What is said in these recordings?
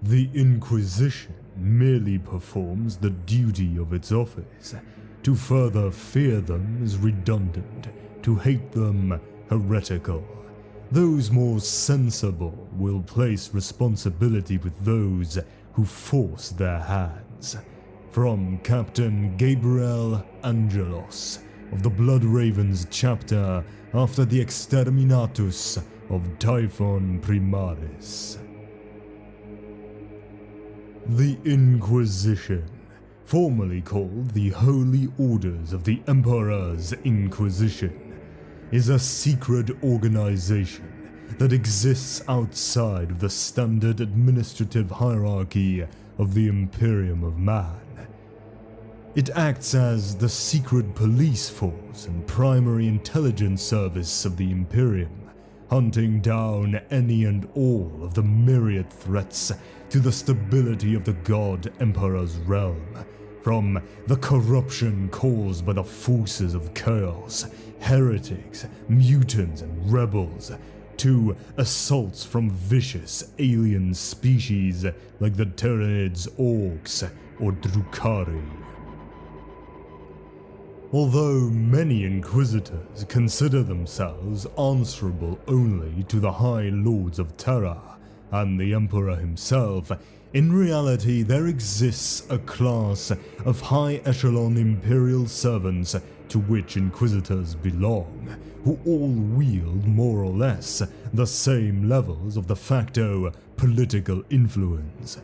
The Inquisition merely performs the duty of its office. To further fear them is redundant, to hate them heretical. Those more sensible will place responsibility with those who force their hands. From Captain Gabriel Angelos of the Blood Ravens chapter after the Exterminatus of Typhon Primaris. The Inquisition, formerly called the Holy Orders of the Emperor's Inquisition, is a secret organization that exists outside of the standard administrative hierarchy of the Imperium of Man. It acts as the secret police force and primary intelligence service of the Imperium, hunting down any and all of the myriad threats to the stability of the God Emperor's realm, from the corruption caused by the forces of chaos, heretics, mutants and rebels, to assaults from vicious alien species like the Tyranids, orcs, or Drukhari. Although many Inquisitors consider themselves answerable only to the High Lords of Terra and the Emperor himself, in reality there exists a class of high-echelon Imperial servants to which Inquisitors belong, who all wield more or less the same levels of de facto political influence.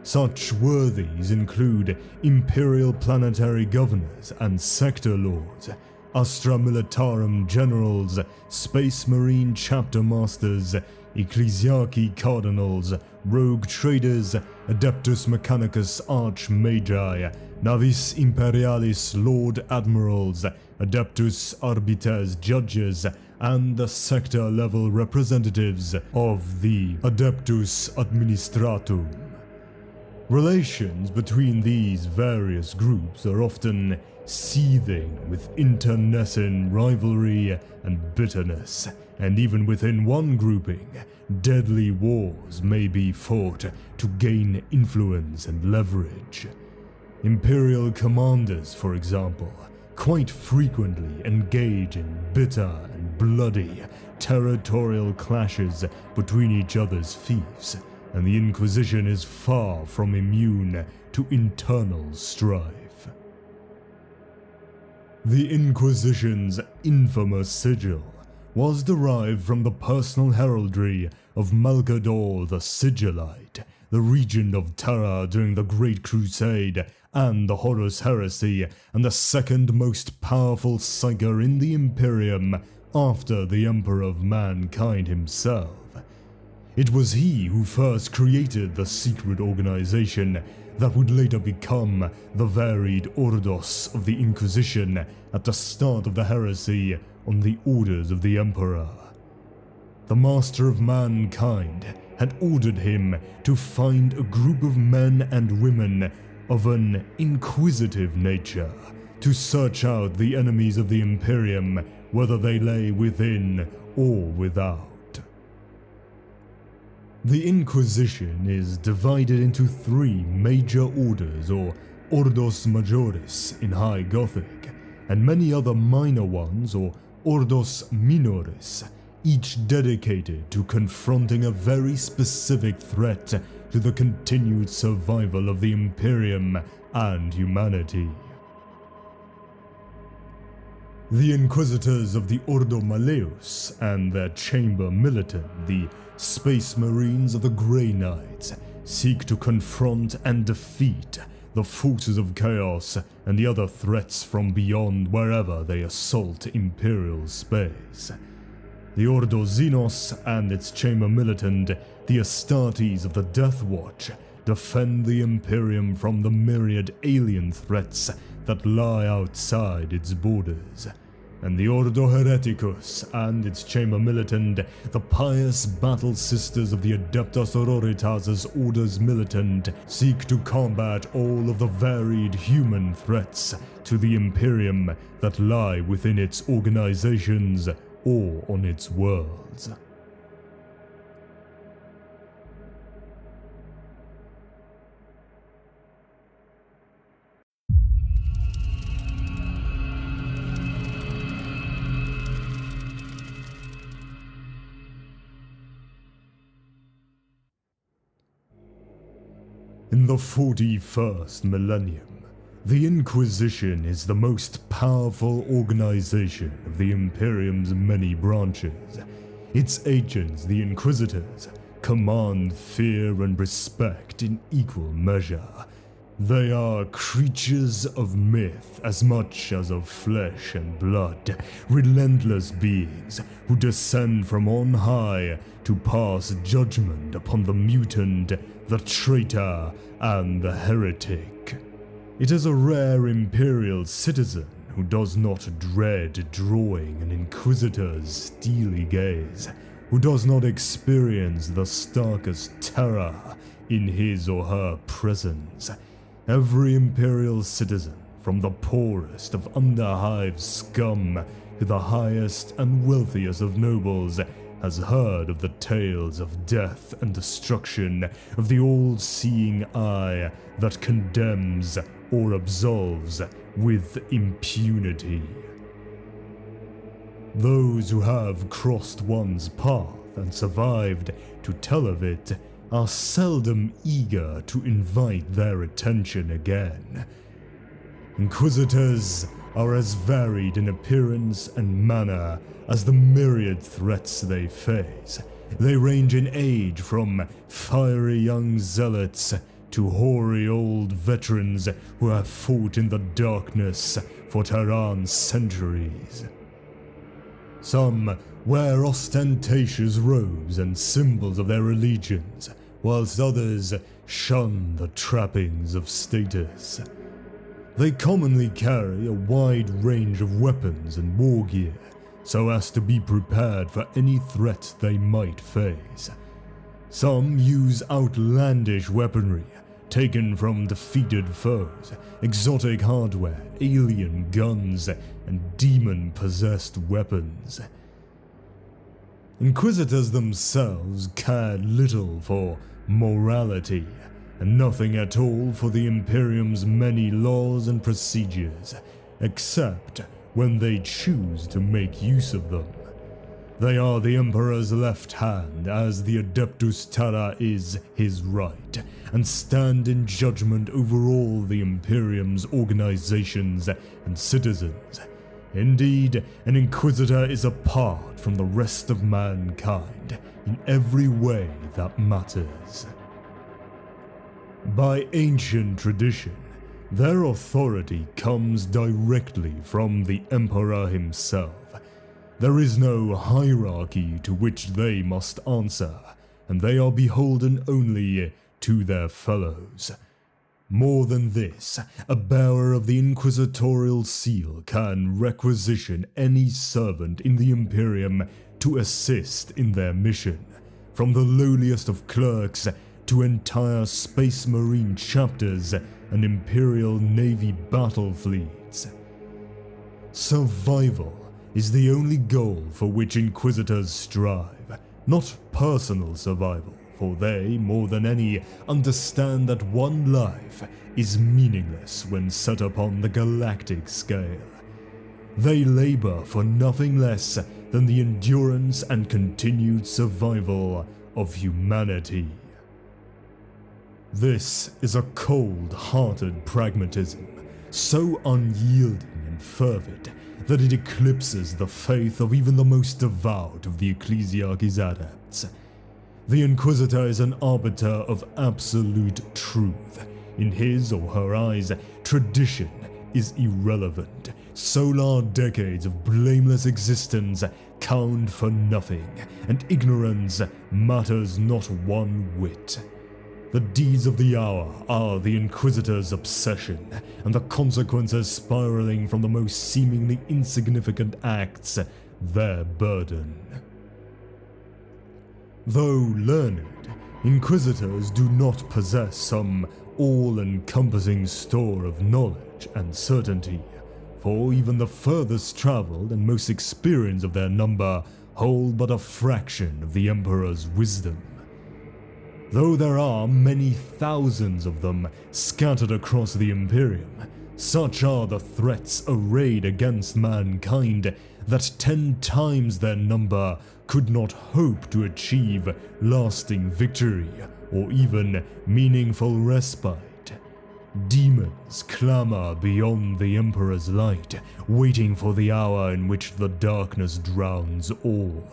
Such worthies include Imperial Planetary Governors and Sector Lords, Astra Militarum Generals, Space Marine Chapter Masters, Ecclesiarchy Cardinals, Rogue Traders, Adeptus Mechanicus Archmagi, Navis Imperialis Lord Admirals, Adeptus Arbiters Judges, and the sector-level representatives of the Adeptus Administratum. Relations between these various groups are often seething with internecine rivalry and bitterness, and even within one grouping, deadly wars may be fought to gain influence and leverage. Imperial commanders, for example, quite frequently engage in bitter and bloody territorial clashes between each other's fiefs, and the Inquisition is far from immune to internal strife. The Inquisition's infamous sigil was derived from the personal heraldry of Malcador the Sigillite, the regent of Terra during the Great Crusade and the Horus Heresy, and the second most powerful psyker in the Imperium after the Emperor of Mankind himself. It was he who first created the secret organization that would later become the varied Ordos of the Inquisition at the start of the heresy on the orders of the Emperor. The Master of Mankind had ordered him to find a group of men and women of an inquisitive nature, to search out the enemies of the Imperium, whether they lay within or without. The Inquisition is divided into three major orders, or Ordos Majoris in High Gothic, and many other minor ones, or Ordos Minoris, each dedicated to confronting a very specific threat to the continued survival of the Imperium and humanity. The Inquisitors of the Ordo Malleus and their Chamber Militant, the Space Marines of the Grey Knights, seek to confront and defeat the forces of chaos and the other threats from beyond wherever they assault Imperial space. The Ordo Xenos and its Chamber Militant, the Astartes of the Death Watch, defend the Imperium from the myriad alien threats that lie outside its borders. And the Ordo Hereticus and its Chamber Militant, the pious battle sisters of the Adepta Sororitas' Orders Militant, seek to combat all of the varied human threats to the Imperium that lie within its organizations or on its worlds. In the 41st millennium, the Inquisition is the most powerful organization of the Imperium's many branches. Its agents, the Inquisitors, command fear and respect in equal measure. They are creatures of myth as much as of flesh and blood, relentless beings who descend from on high to pass judgment upon the mutant, the traitor, and the heretic. It is a rare Imperial citizen who does not dread drawing an Inquisitor's steely gaze, who does not experience the starkest terror in his or her presence. Every Imperial citizen, from the poorest of underhive scum to the highest and wealthiest of nobles, has heard of the tales of death and destruction of the all-seeing eye that condemns or absolves with impunity. Those who have crossed one's path and survived to tell of it are seldom eager to invite their attention again. Inquisitors are as varied in appearance and manner as the myriad threats they face. They range in age from fiery young zealots to hoary old veterans who have fought in the darkness for Tyran's centuries. Some wear ostentatious robes and symbols of their allegiance, whilst others shun the trappings of status. They commonly carry a wide range of weapons and war gear, so as to be prepared for any threat they might face. Some use outlandish weaponry taken from defeated foes, exotic hardware, alien guns, and demon-possessed weapons. Inquisitors themselves care little for morality, and nothing at all for the Imperium's many laws and procedures, except when they choose to make use of them. They are the Emperor's left hand, as the Adeptus Terra is his right, and stand in judgment over all the Imperium's organizations and citizens. Indeed, an Inquisitor is apart from the rest of mankind in every way that matters. By ancient tradition, their authority comes directly from the Emperor himself. There is no hierarchy to which they must answer, and they are beholden only to their fellows. More than this, a bearer of the inquisitorial seal can requisition any servant in the Imperium to assist in their mission, from the lowliest of clerks to entire Space Marine chapters and Imperial Navy battle fleets. Survival is the only goal for which Inquisitors strive, not personal survival, for they, more than any, understand that one life is meaningless when set upon the galactic scale. They labor for nothing less than the endurance and continued survival of humanity. This is a cold-hearted pragmatism, so unyielding and fervid that it eclipses the faith of even the most devout of the Ecclesiarchy's adepts. The Inquisitor is an arbiter of absolute truth. In his or her eyes, tradition is irrelevant. Solar decades of blameless existence count for nothing, and ignorance matters not one whit. The deeds of the hour are the Inquisitor's obsession, and the consequences spiraling from the most seemingly insignificant acts their burden. Though learned, Inquisitors do not possess some all-encompassing store of knowledge and certainty, for even the furthest traveled and most experienced of their number hold but a fraction of the Emperor's wisdom. Though there are many thousands of them scattered across the Imperium, such are the threats arrayed against mankind that 10 times their number could not hope to achieve lasting victory or even meaningful respite. Demons clamor beyond the Emperor's light, waiting for the hour in which the darkness drowns all.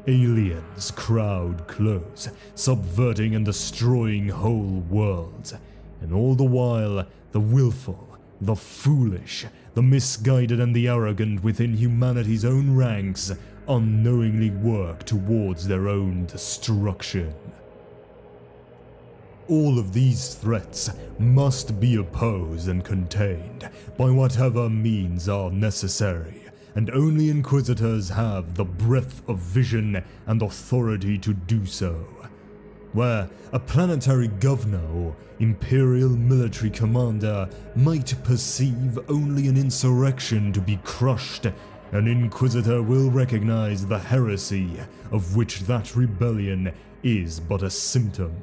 Aliens crowd close, subverting and destroying whole worlds, and all the while, the willful, the foolish, the misguided and the arrogant within humanity's own ranks unknowingly work towards their own destruction. All of these threats must be opposed and contained by whatever means are necessary, and only Inquisitors have the breadth of vision and authority to do so. Where a planetary governor or imperial military commander might perceive only an insurrection to be crushed, an Inquisitor will recognize the heresy of which that rebellion is but a symptom.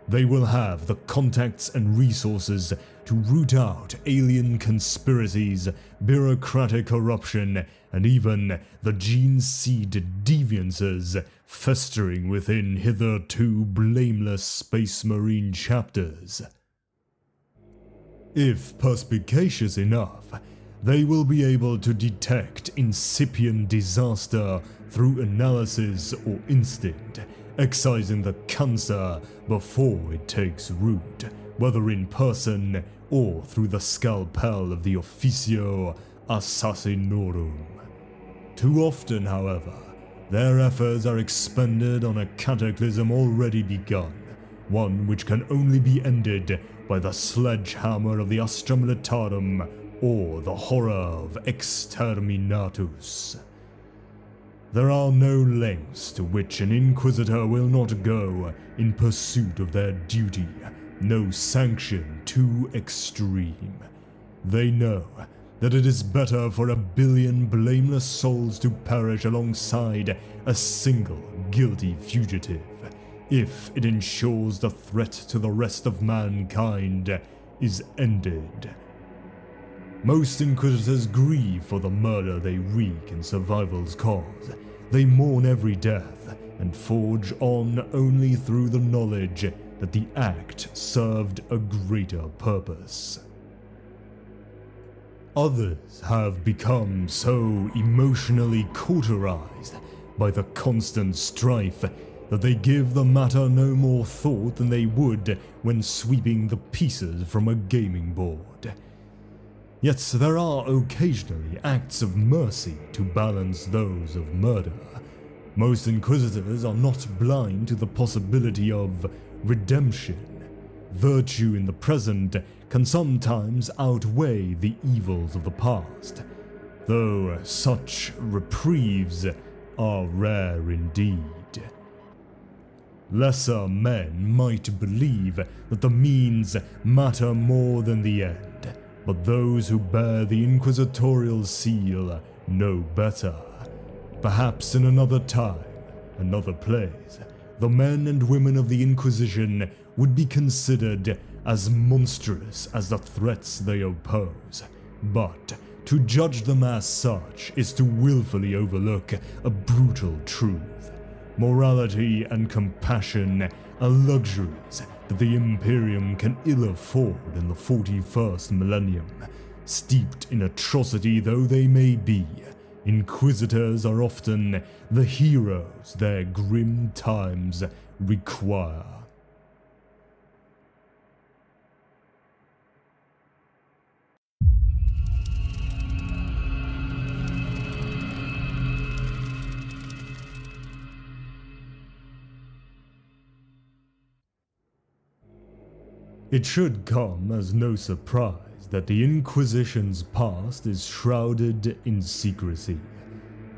They will have the contacts and resources to root out alien conspiracies, bureaucratic corruption, and even the gene-seed deviances festering within hitherto blameless Space Marine chapters. If perspicacious enough, they will be able to detect incipient disaster through analysis or instinct, excising the cancer before it takes root, whether in person or through the scalpel of the Officio Assassinorum. Too often, however, their efforts are expended on a cataclysm already begun, one which can only be ended by the sledgehammer of the Astra Militarum or the horror of Exterminatus. There are no lengths to which an Inquisitor will not go in pursuit of their duty, no sanction too extreme. They know that it is better for 1 billion blameless souls to perish alongside a single guilty fugitive, if it ensures the threat to the rest of mankind is ended. Most Inquisitors grieve for the murder they wreak in survival's cause. They mourn every death and forge on only through the knowledge that the act served a greater purpose. Others have become so emotionally cauterized by the constant strife that they give the matter no more thought than they would when sweeping the pieces from a gaming board. Yet there are occasionally acts of mercy to balance those of murder. Most Inquisitors are not blind to the possibility of redemption. Virtue in the present can sometimes outweigh the evils of the past, though such reprieves are rare indeed. Lesser men might believe that the means matter more than the end, but those who bear the inquisitorial seal know better. Perhaps in another time, another place, the men and women of the Inquisition would be considered as monstrous as the threats they oppose, but to judge them as such is to willfully overlook a brutal truth. Morality and compassion are luxuries that the Imperium can ill afford in the 41st millennium. Steeped in atrocity though they may be, Inquisitors are often the heroes their grim times require. It should come as no surprise that the Inquisition's past is shrouded in secrecy.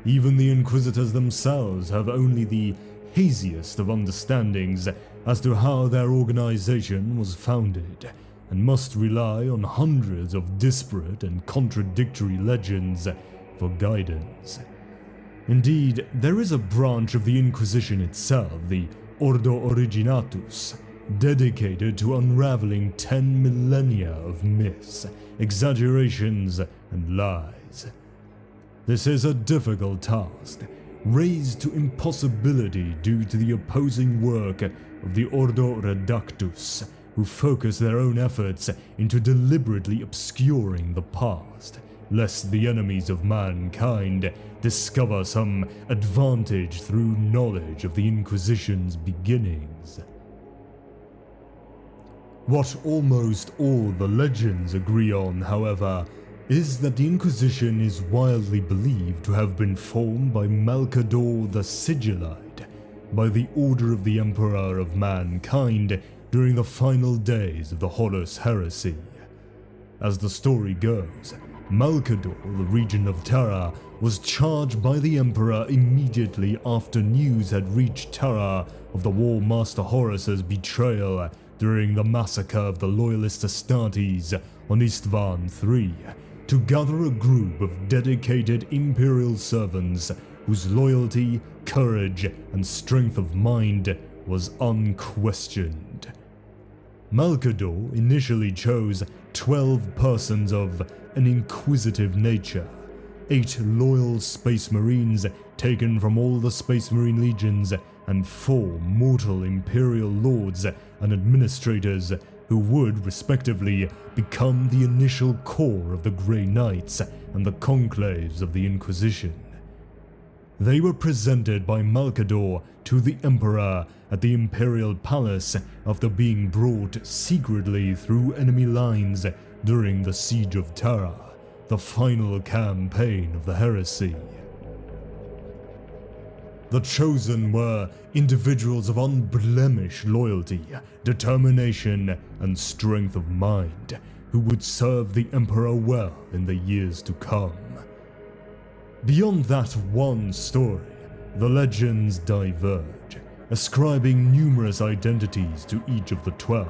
Even the Inquisitors themselves have only the haziest of understandings as to how their organization was founded, and must rely on hundreds of disparate and contradictory legends for guidance. Indeed, there is a branch of the Inquisition itself, the Ordo Originatus, dedicated to unraveling 10 millennia of myths, exaggerations, and lies. This is a difficult task, raised to impossibility due to the opposing work of the Ordo Redactus, who focus their own efforts into deliberately obscuring the past, lest the enemies of mankind discover some advantage through knowledge of the Inquisition's beginnings. What almost all the legends agree on, however, is that the Inquisition is widely believed to have been formed by Malcador the Sigillite, by the order of the Emperor of Mankind during the final days of the Horus Heresy. As the story goes, Malcador, the regent of Terra, was charged by the Emperor immediately after news had reached Terra of the War Master Horus's betrayal during the massacre of the Loyalist Astartes on Istvan III, to gather a group of dedicated Imperial servants whose loyalty, courage, and strength of mind was unquestioned. Malcador initially chose 12 persons of an inquisitive nature, 8 loyal Space Marines taken from all the Space Marine legions, and 4 mortal Imperial lords and administrators who would, respectively, become the initial core of the Grey Knights and the conclaves of the Inquisition. They were presented by Malcador to the Emperor at the Imperial Palace after being brought secretly through enemy lines during the Siege of Terra, the final campaign of the Heresy. The chosen were individuals of unblemished loyalty, determination, and strength of mind, who would serve the Emperor well in the years to come. Beyond that one story, the legends diverge, ascribing numerous identities to each of the 12,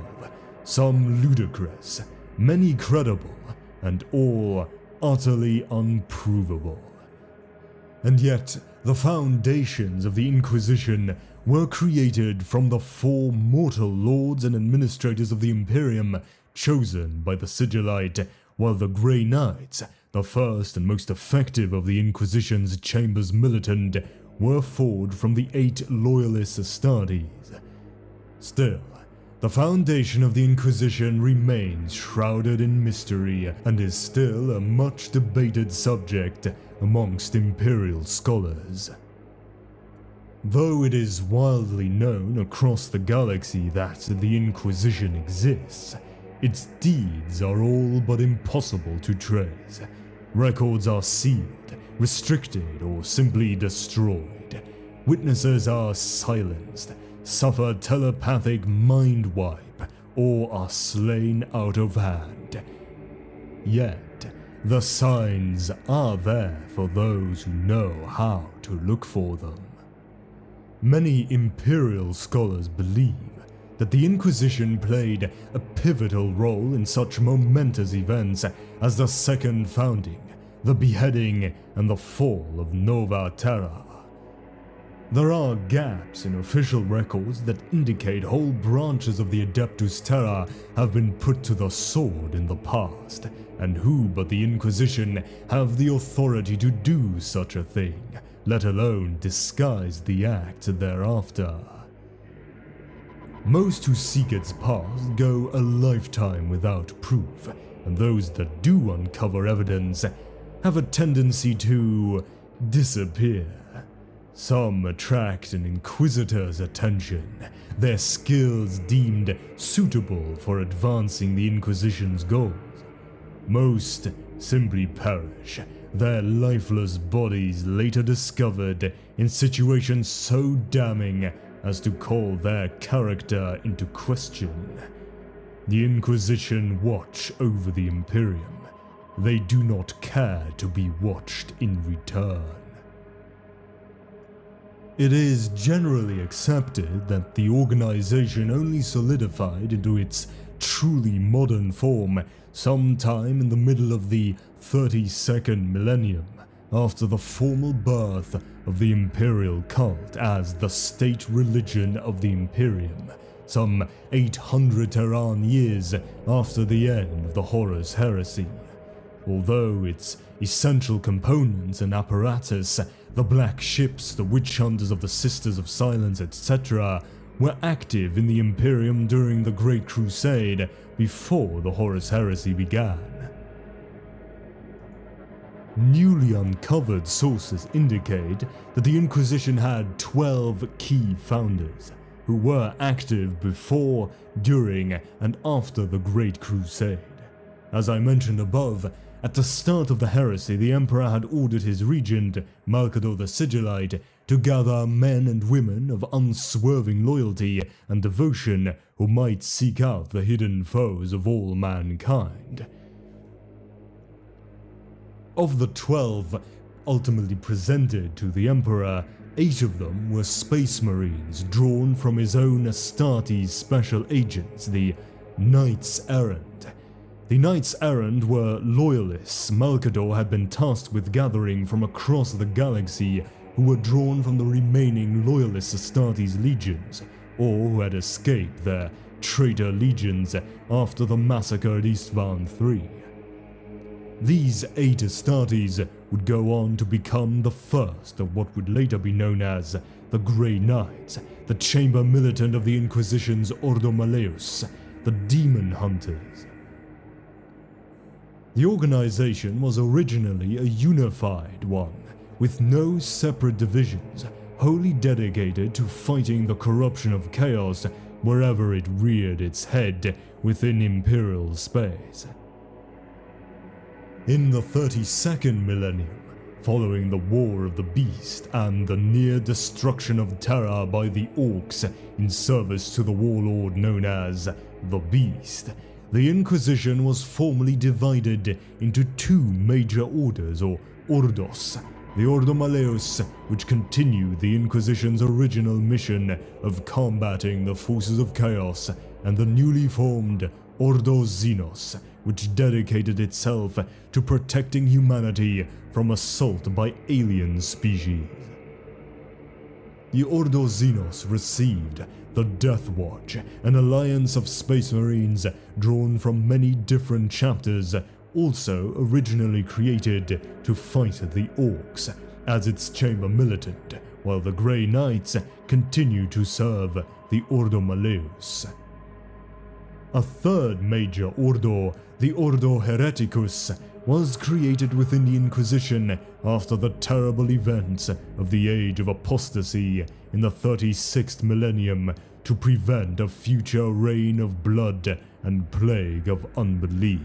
some ludicrous, many credible, and all utterly unprovable. And yet, the foundations of the Inquisition were created from the 4 mortal lords and administrators of the Imperium chosen by the Sigillite, while the Grey Knights, the first and most effective of the Inquisition's chambers militant, were forged from the 8 loyalist Astartes. Still, the foundation of the Inquisition remains shrouded in mystery and is still a much debated subject amongst Imperial scholars. Though it is widely known across the galaxy that the Inquisition exists, its deeds are all but impossible to trace. Records are sealed, restricted, or simply destroyed. Witnesses are silenced, suffer telepathic mind wipe, or are slain out of hand. Yet, the signs are there for those who know how to look for them. Many Imperial scholars believe that the Inquisition played a pivotal role in such momentous events as the Second Founding, the beheading, and the fall of Nova Terra. There are gaps in official records that indicate whole branches of the Adeptus Terra have been put to the sword in the past, and who but the Inquisition have the authority to do such a thing, let alone disguise the act thereafter. Most who seek its past go a lifetime without proof, and those that do uncover evidence have a tendency to disappear. Some attract an Inquisitor's attention, their skills deemed suitable for advancing the Inquisition's goals. Most simply perish, their lifeless bodies later discovered in situations so damning as to call their character into question. The Inquisition watch over the Imperium. They do not care to be watched in return. It is generally accepted that the organization only solidified into its truly modern form sometime in the middle of the 32nd millennium, after the formal birth of the Imperial cult as the state religion of the Imperium, some 800 Terran years after the end of the Horus Heresy. Although its essential components and apparatus the Black Ships, the Witch Hunters of the Sisters of Silence, etc., were active in the Imperium during the Great Crusade before the Horus Heresy began. Newly uncovered sources indicate that the Inquisition had 12 key founders who were active before, during, and after the Great Crusade. As I mentioned above, at the start of the heresy, the Emperor had ordered his regent, Malcador the Sigillite, to gather men and women of unswerving loyalty and devotion who might seek out the hidden foes of all mankind. Of the 12 ultimately presented to the Emperor, 8 of them were Space Marines drawn from his own Astartes special agents, the Knights Errant. The Knights Errant were loyalists Malcador had been tasked with gathering from across the galaxy, who were drawn from the remaining loyalist Astartes legions, or who had escaped their traitor legions after the massacre at Istvan III. These 8 Astartes would go on to become the first of what would later be known as the Grey Knights, the chamber militant of the Inquisition's Ordo Malleus, the Demon Hunters. The organization was originally a unified one, with no separate divisions, wholly dedicated to fighting the corruption of chaos wherever it reared its head within Imperial space. In the 32nd millennium, following the War of the Beast and the near destruction of Terra by the Orcs in service to the warlord known as the Beast, the Inquisition was formally divided into 2 major orders, or Ordos: the Ordo Malleus, which continued the Inquisition's original mission of combating the forces of chaos, and the newly formed Ordo Xenos, which dedicated itself to protecting humanity from assault by alien species. The Ordo Xenos received the Death Watch, an alliance of Space Marines drawn from many different chapters, also originally created to fight the Orcs, as its chamber militant, while the Grey Knights continued to serve the Ordo Malleus. A third major Ordo, the Ordo Hereticus, was created within the Inquisition after the terrible events of the Age of Apostasy in the 36th millennium to prevent a future reign of blood and plague of unbelief.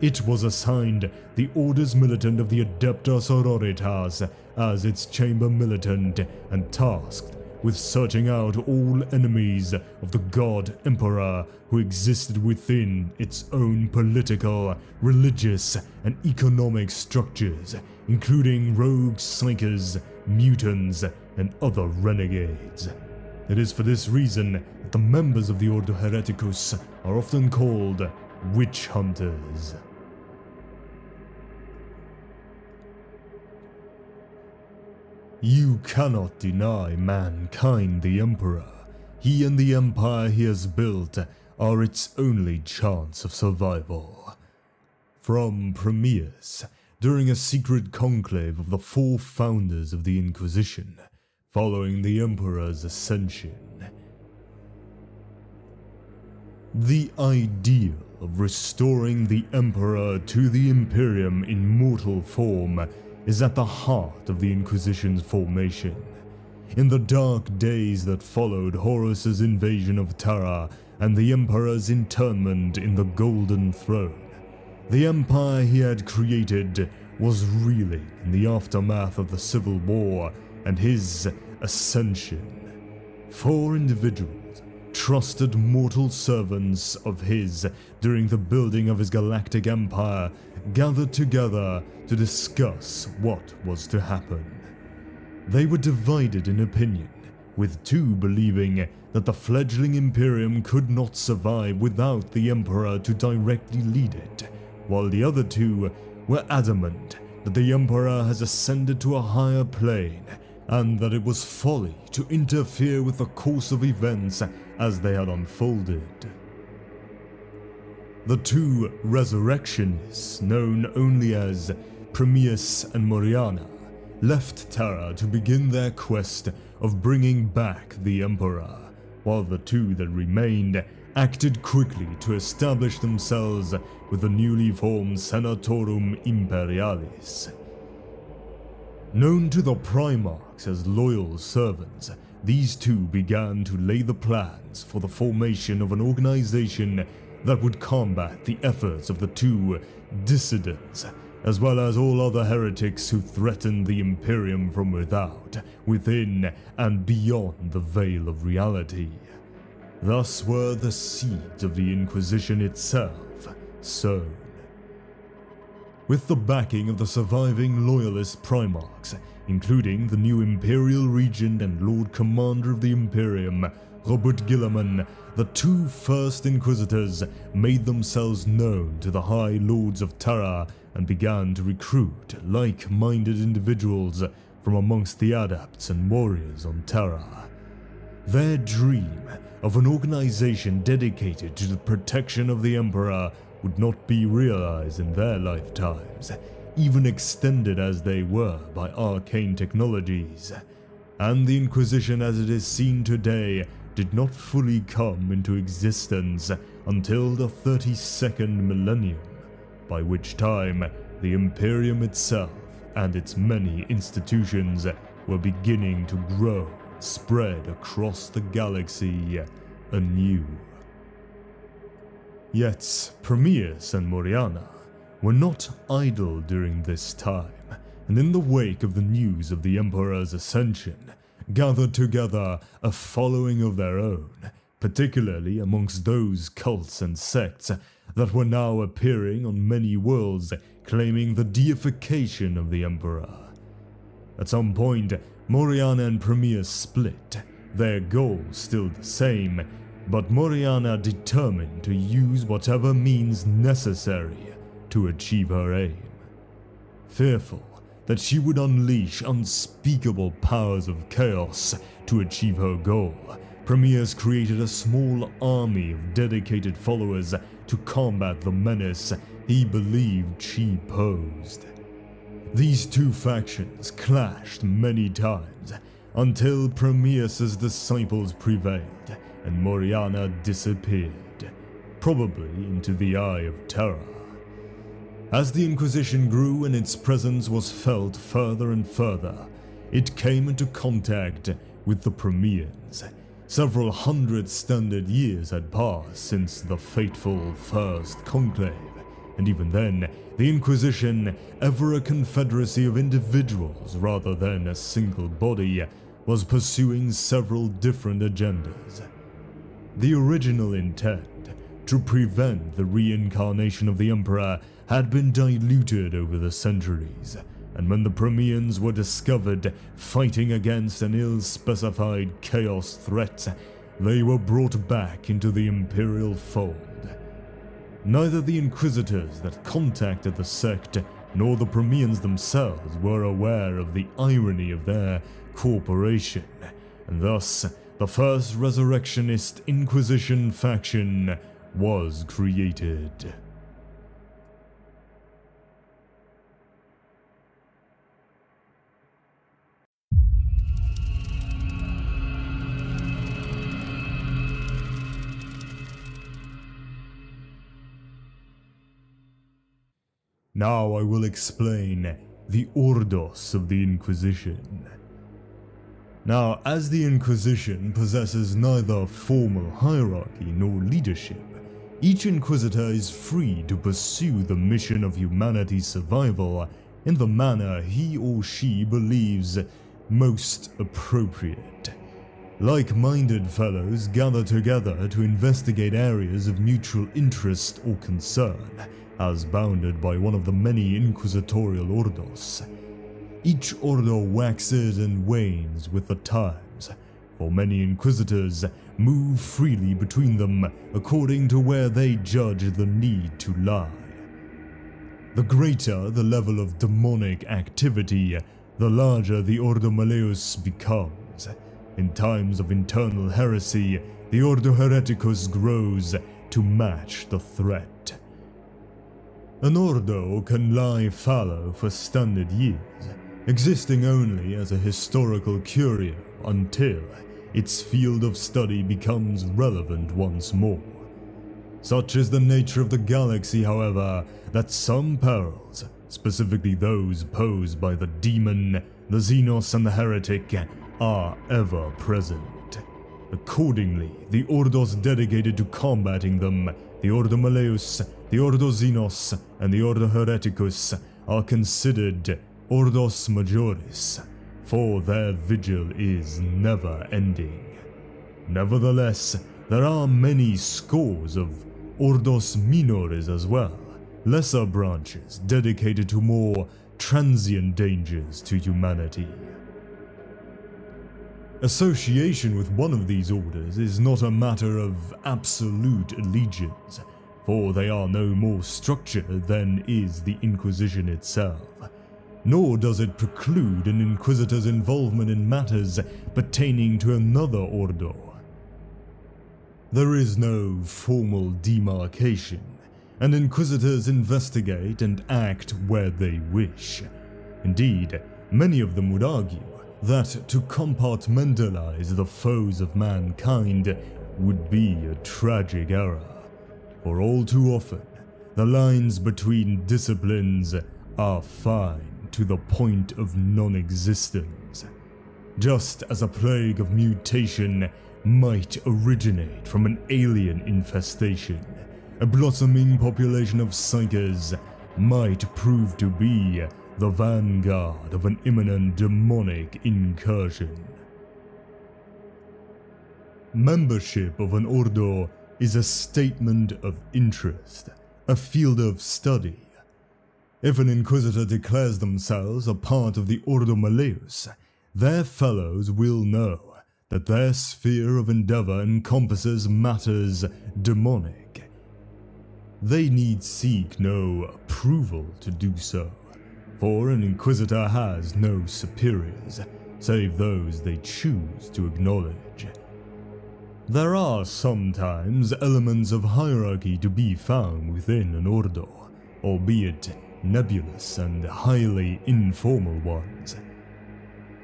It was assigned the Orders Militant of the Adepta Sororitas as its chamber militant and tasked with searching out all enemies of the God Emperor who existed within its own political, religious, and economic structures, including rogue psykers, mutants, and other renegades. It is for this reason that the members of the Ordo Hereticus are often called Witch Hunters. You cannot deny mankind the Emperor. He and the empire he has built are its only chance of survival. From Premius, during a secret conclave of the 4 founders of the Inquisition, following the Emperor's ascension. The ideal of restoring the Emperor to the Imperium in mortal form is at the heart of the Inquisition's formation. In the dark days that followed Horus's invasion of Terra and the Emperor's internment in the Golden Throne, the empire he had created was reeling in the aftermath of the Civil War and his ascension. 4 individuals, trusted mortal servants of his during the building of his galactic empire, gathered together to discuss what was to happen. They were divided in opinion, with 2 believing that the fledgling Imperium could not survive without the Emperor to directly lead it, while the other 2 were adamant that the Emperor has ascended to a higher plane, and that it was folly to interfere with the course of events as they had unfolded. The 2 resurrectionists, known only as Premius and Moriana, left Terra to begin their quest of bringing back the Emperor, while the two that remained acted quickly to establish themselves with the newly formed Senatorum Imperialis. Known to the Primarchs as loyal servants, these two began to lay the plans for the formation of an organization that would combat the efforts of the two dissidents, as well as all other heretics who threatened the Imperium from without, within, and beyond the veil of reality. Thus were the seeds of the Inquisition itself sown. With the backing of the surviving loyalist Primarchs, including the new Imperial Regent and Lord Commander of the Imperium, Robert Guilliman, the two first Inquisitors made themselves known to the High Lords of Terra and began to recruit like-minded individuals from amongst the adepts and warriors on Terra. Their dream of an organization dedicated to the protection of the Emperor would not be realized in their lifetimes, even extended as they were by arcane technologies, and the Inquisition as it is seen today did not fully come into existence until the 32nd millennium, by which time the Imperium itself and its many institutions were beginning to grow and spread across the galaxy anew. Yet Premius and Moriana were not idle during this time, and in the wake of the news of the Emperor's ascension, gathered together a following of their own, particularly amongst those cults and sects that were now appearing on many worlds claiming the deification of the Emperor. At some point, Moriana and Premius split, their goal still the same, but Moriana determined to use whatever means necessary to achieve her aim. Fearful that she would unleash unspeakable powers of chaos to achieve her goal, Premius created a small army of dedicated followers to combat the menace he believed she posed. These two factions clashed many times until Premius's disciples prevailed and Moriana disappeared, probably into the Eye of Terror. As the Inquisition grew and its presence was felt further and further, it came into contact with the Premians. Several hundred standard years had passed since the fateful First Conclave, and even then, the Inquisition, ever a confederacy of individuals rather than a single body, was pursuing several different agendas. The original intent, to prevent the reincarnation of the Emperor, had been diluted over the centuries, and when the Premians were discovered fighting against an ill-specified chaos threat, they were brought back into the Imperial fold. Neither the Inquisitors that contacted the sect nor the Premians themselves were aware of the irony of their cooperation, and thus the first Resurrectionist Inquisition faction was created. Now I will explain the Ordos of the Inquisition. Now, as the Inquisition possesses neither formal hierarchy nor leadership, each Inquisitor is free to pursue the mission of humanity's survival in the manner he or she believes most appropriate. Like-minded fellows gather together to investigate areas of mutual interest or concern, as bounded by one of the many inquisitorial Ordos. Each Ordo waxes and wanes with the times, for many Inquisitors move freely between them according to where they judge the need to lie. The greater the level of demonic activity, the larger the Ordo Malleus becomes. In times of internal heresy, the Ordo Hereticus grows to match the threat. An Ordo can lie fallow for standard years, existing only as a historical curio until its field of study becomes relevant once more. Such is the nature of the galaxy, however, that some perils, specifically those posed by the demon, the xenos and the heretic, are ever present. Accordingly, the Ordos dedicated to combating them, the Ordo Malleus, the Ordo Xenos, and the Ordo Hereticus, are considered Ordos Majoris, for their vigil is never ending. Nevertheless, there are many scores of Ordos Minoris as well, lesser branches dedicated to more transient dangers to humanity. Association with one of these orders is not a matter of absolute allegiance, for they are no more structured than is the Inquisition itself, nor does it preclude an Inquisitor's involvement in matters pertaining to another Ordo. There is no formal demarcation, and Inquisitors investigate and act where they wish. Indeed, many of them would argue that to compartmentalize the foes of mankind would be a tragic error, for all too often, the lines between disciplines are fine to the point of non-existence, just as a plague of mutation might originate from an alien infestation. A blossoming population of psychers might prove to be the vanguard of an imminent demonic incursion. Membership of an Ordo is a statement of interest, a field of study. If an Inquisitor declares themselves a part of the Ordo Malleus, their fellows will know that their sphere of endeavor encompasses matters demonic. They need seek no approval to do so, for an Inquisitor has no superiors, save those they choose to acknowledge. There are sometimes elements of hierarchy to be found within an Ordo, albeit nebulous and highly informal ones.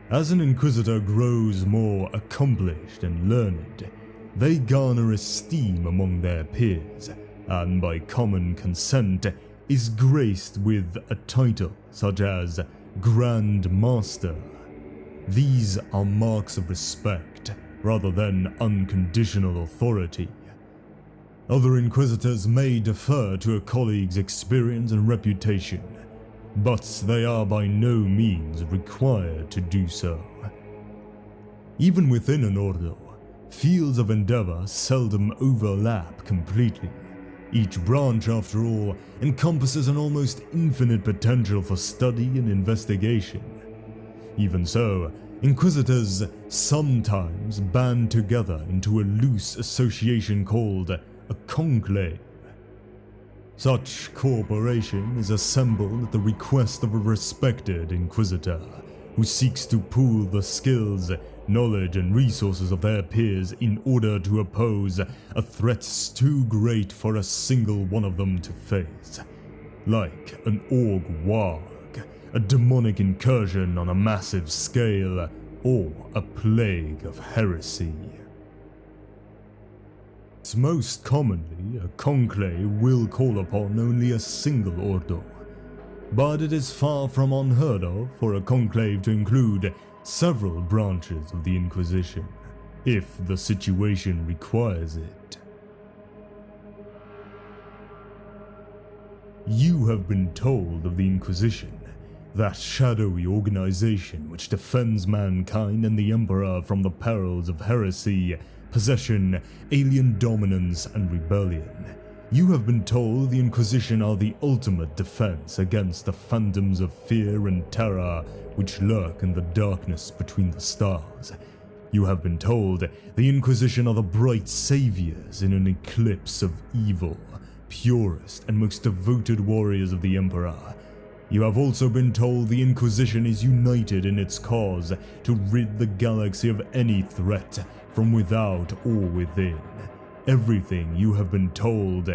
As an Inquisitor grows more accomplished and learned, they garner esteem among their peers, and by common consent is graced with a title such as Grand Master. These are marks of respect rather than unconditional authority. Other Inquisitors may defer to a colleague's experience and reputation, but they are by no means required to do so. Even within an Ordo, fields of endeavor seldom overlap completely. Each branch, after all, encompasses an almost infinite potential for study and investigation. Even so, Inquisitors sometimes band together into a loose association called a conclave. Such corporation is assembled at the request of a respected Inquisitor, who seeks to pool the skills, knowledge and resources of their peers in order to oppose a threat too great for a single one of them to face. Like an org warg, a demonic incursion on a massive scale, or a plague of heresy. Most commonly, a conclave will call upon only a single Ordo, but it is far from unheard of for a conclave to include several branches of the Inquisition, if the situation requires it. You have been told of the Inquisition, that shadowy organization which defends mankind and the Emperor from the perils of heresy, possession, alien dominance, and rebellion. You have been told the Inquisition are the ultimate defense against the phantoms of fear and terror which lurk in the darkness between the stars. You have been told the Inquisition are the bright saviors in an eclipse of evil, purest and most devoted warriors of the Emperor. You have also been told the Inquisition is united in its cause to rid the galaxy of any threat from without or within. Everything you have been told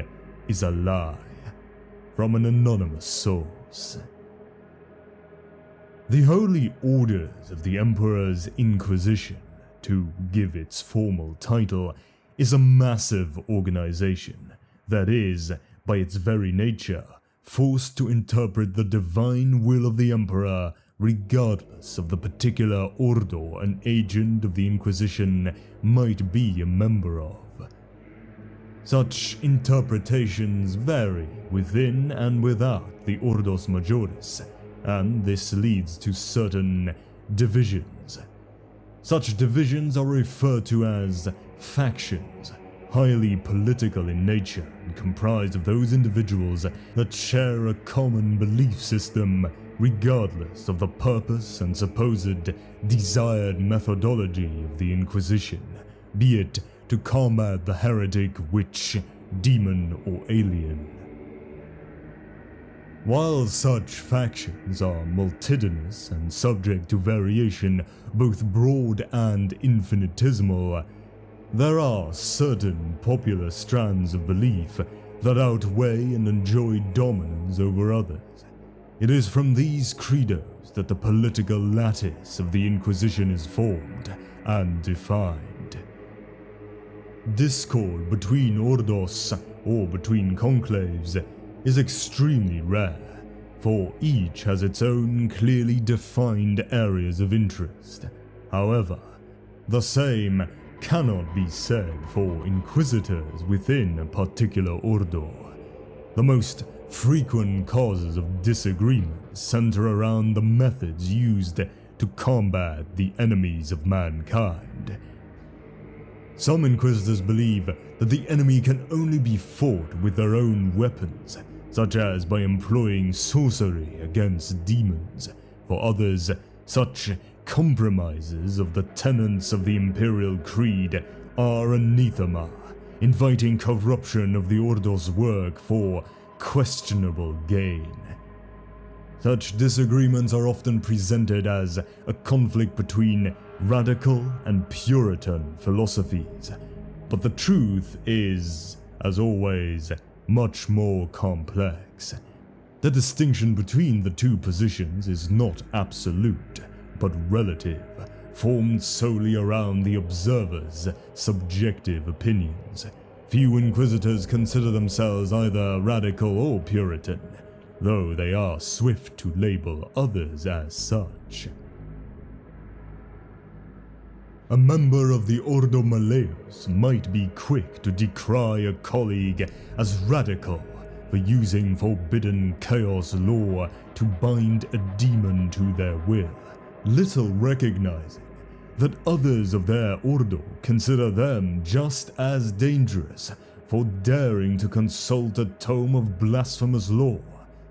is a lie, from an anonymous source. The Holy Orders of the Emperor's Inquisition, to give its formal title, is a massive organization that is, by its very nature, forced to interpret the divine will of the Emperor regardless of the particular ordo an agent of the Inquisition might be a member of. Such interpretations vary within and without the Ordos Majoris, and this leads to certain divisions. Such divisions are referred to as factions, highly political in nature and comprised of those individuals that share a common belief system regardless of the purpose and supposed desired methodology of the Inquisition, be it to combat the heretic, witch, demon, or alien. While such factions are multitudinous and subject to variation, both broad and infinitesimal, there are certain popular strands of belief that outweigh and enjoy dominance over others. It is from these credos that the political lattice of the Inquisition is formed and defined. Discord between Ordos or between conclaves is extremely rare, for each has its own clearly defined areas of interest. However, the same cannot be said for inquisitors within a particular ordo. The most frequent causes of disagreement center around the methods used to combat the enemies of mankind. Some inquisitors believe that the enemy can only be fought with their own weapons, such as by employing sorcery against demons. For others, such compromises of the tenets of the Imperial Creed are anathema, inviting corruption of the Ordo's work for questionable gain. Such disagreements are often presented as a conflict between radical and Puritan philosophies, but the truth is, as always, much more complex. The distinction between the two positions is not absolute, but relative, formed solely around the observer's subjective opinions. Few inquisitors consider themselves either radical or Puritan, though they are swift to label others as such. A member of the Ordo Malleus might be quick to decry a colleague as radical for using forbidden chaos law to bind a demon to their will, little recognizing that others of their Ordo consider them just as dangerous for daring to consult a tome of blasphemous law,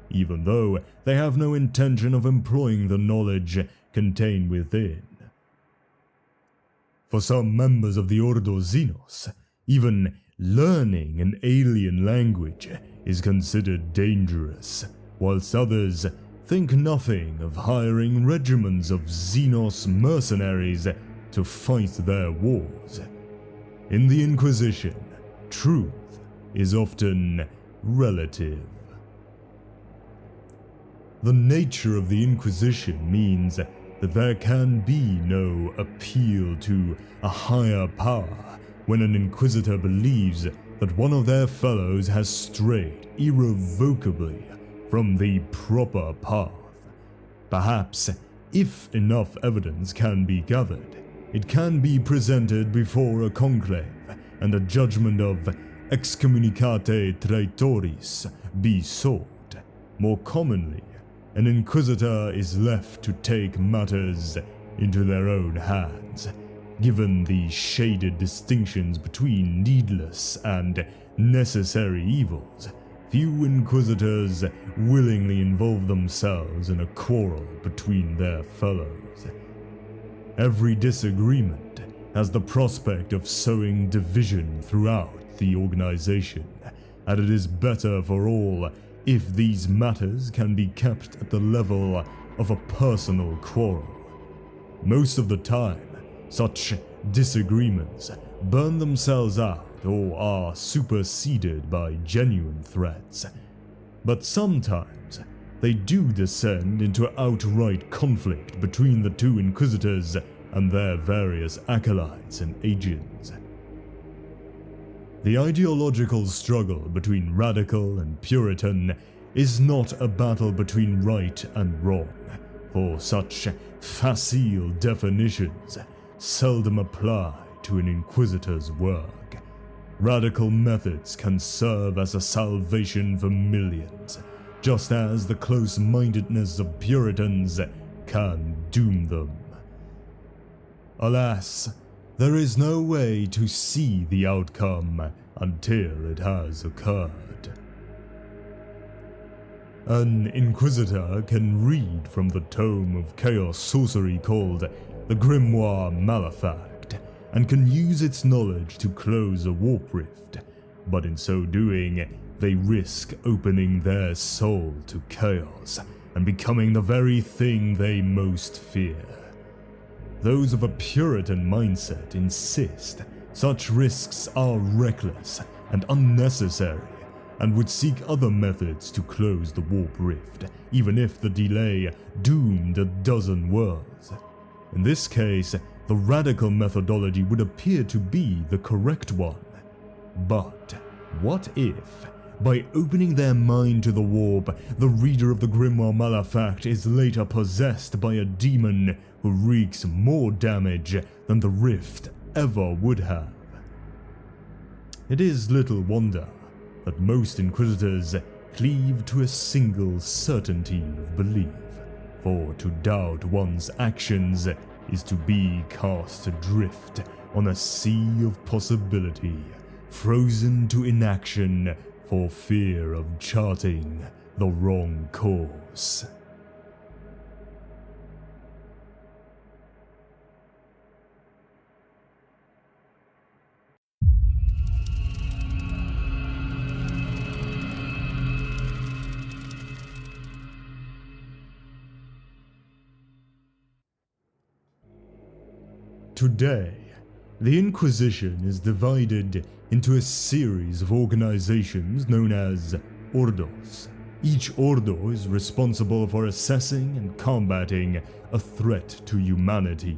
even though they have no intention of employing the knowledge contained within. For some members of the Ordo Xenos, even learning an alien language is considered dangerous, whilst others think nothing of hiring regiments of Xenos mercenaries to fight their wars. In the Inquisition, truth is often relative. The nature of the Inquisition means that there can be no appeal to a higher power when an Inquisitor believes that one of their fellows has strayed irrevocably from the proper path. Perhaps, if enough evidence can be gathered, it can be presented before a conclave and a judgment of excommunicate traitoris be sought. More commonly, an Inquisitor is left to take matters into their own hands. Given the shaded distinctions between needless and necessary evils, few Inquisitors willingly involve themselves in a quarrel between their fellows. Every disagreement has the prospect of sowing division throughout the organization, and it is better for all if these matters can be kept at the level of a personal quarrel. Most of the time, such disagreements burn themselves out or are superseded by genuine threats. But sometimes, they do descend into outright conflict between the two Inquisitors and their various acolytes and agents. The ideological struggle between Radical and Puritan is not a battle between right and wrong, for such facile definitions seldom apply to an Inquisitor's work. Radical methods can serve as a salvation for millions, just as the close-mindedness of Puritans can doom them. Alas, there is no way to see the outcome until it has occurred. An Inquisitor can read from the tome of chaos sorcery called the Grimoire Malefact, and can use its knowledge to close a warp rift, but in so doing, they risk opening their soul to chaos and becoming the very thing they most fear. Those of a Puritan mindset insist such risks are reckless and unnecessary, and would seek other methods to close the warp rift, even if the delay doomed a dozen worlds. In this case, the Radical methodology would appear to be the correct one. But what if, by opening their mind to the warp, the reader of the Grimoire Malefact is later possessed by a demon who wreaks more damage than the rift ever would have? It is little wonder that most Inquisitors cleave to a single certainty of belief, for to doubt one's actions is to be cast adrift on a sea of possibility, frozen to inaction for fear of charting the wrong course. Today, the Inquisition is divided into a series of organizations known as Ordos. Each Ordo is responsible for assessing and combating a threat to humanity.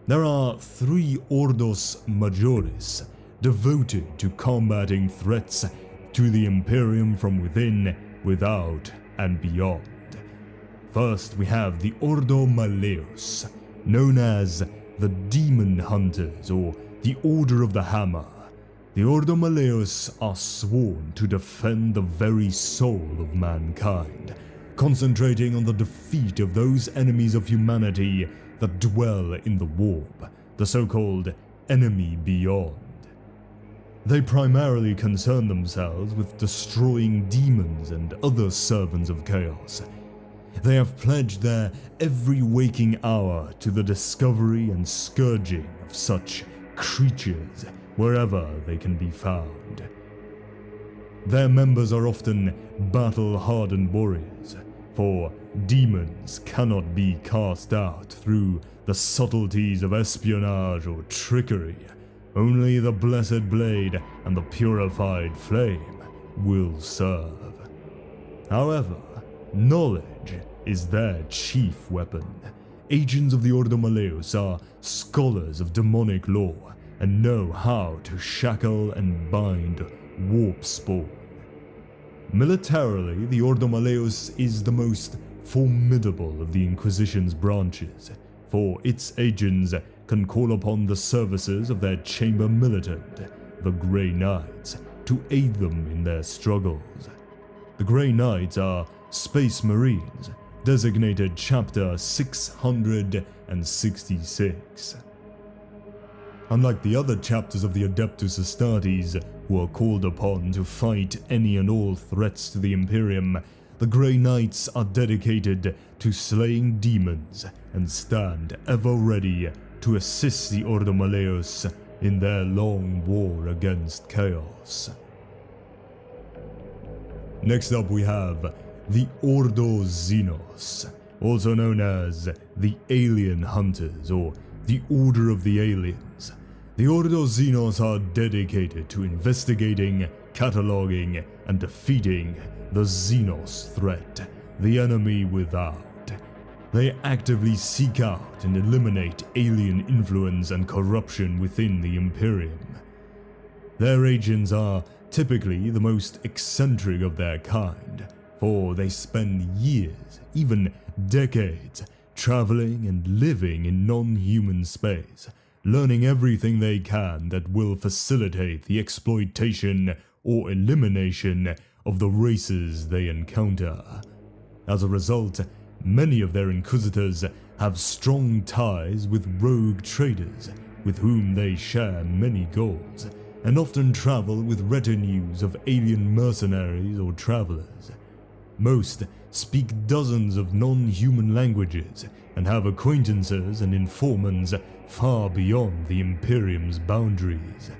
There are 3 Ordos Majoris, devoted to combating threats to the Imperium from within, without, and beyond. First, we have the Ordo Malleus, known as the Demon Hunters, or the Order of the Hammer. The Ordo Malleus are sworn to defend the very soul of mankind, concentrating on the defeat of those enemies of humanity that dwell in the warp, the so-called enemy beyond. They primarily concern themselves with destroying demons and other servants of chaos. They have pledged their every waking hour to the discovery and scourging of such creatures wherever they can be found. Their members are often battle-hardened warriors, for demons cannot be cast out through the subtleties of espionage or trickery. Only the blessed blade and the purified flame will serve. However, knowledge is their chief weapon. Agents of the Ordo Malleus are scholars of demonic lore and know how to shackle and bind warp spawn. Militarily, the Ordo Malleus is the most formidable of the Inquisition's branches, for its agents can call upon the services of their chamber militant, the Grey Knights, to aid them in their struggles. The Grey Knights are Space Marines, designated Chapter 666. Unlike the other chapters of the Adeptus Astartes, who are called upon to fight any and all threats to the Imperium, the Grey Knights are dedicated to slaying demons and stand ever ready to assist the Ordo Malleus in their long war against chaos. Next up we have the Ordo Xenos, also known as the Alien Hunters or the Order of the Aliens. The Ordo Xenos are dedicated to investigating, cataloging, and defeating the Xenos threat, the enemy without. They actively seek out and eliminate alien influence and corruption within the Imperium. Their agents are typically the most eccentric of their kind, for they spend years, even decades, traveling and living in non-human space, learning everything they can that will facilitate the exploitation or elimination of the races they encounter. As a result, many of their Inquisitors have strong ties with rogue traders, with whom they share many goals, and often travel with retinues of alien mercenaries or travelers. Most speak dozens of non-human languages and have acquaintances and informants far beyond the Imperium's boundaries.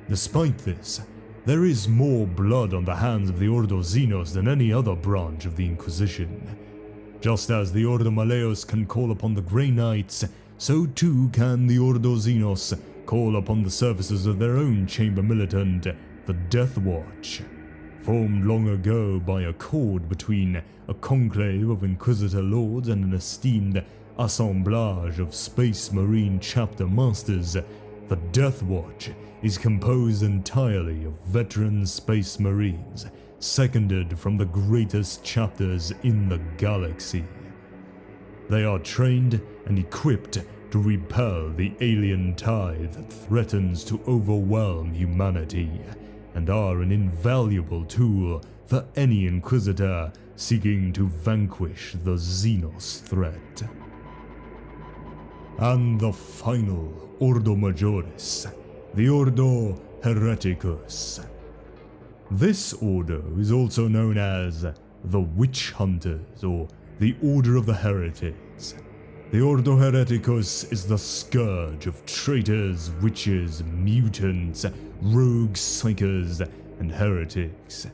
Despite this, there is more blood on the hands of the Ordos xenos than any other branch of the Inquisition. Just as the Ordo Malleus can call upon the Grey Knights, so too can the Ordos xenos call upon the services of their own chamber militant, the Death Watch. Formed long ago by accord between a conclave of Inquisitor lords and an esteemed assemblage of Space Marine chapter masters, the Death Watch is composed entirely of veteran Space Marines, seconded from the greatest chapters in the galaxy. They are trained and equipped to repel the alien tide that threatens to overwhelm humanity, and are an invaluable tool for any Inquisitor seeking to vanquish the Xenos threat. And the final Ordo Majoris, the Ordo Hereticus. This order is also known as the Witch Hunters, or the Order of the Heretics. The Ordo Hereticus is the scourge of traitors, witches, mutants, rogue psychers, and heretics.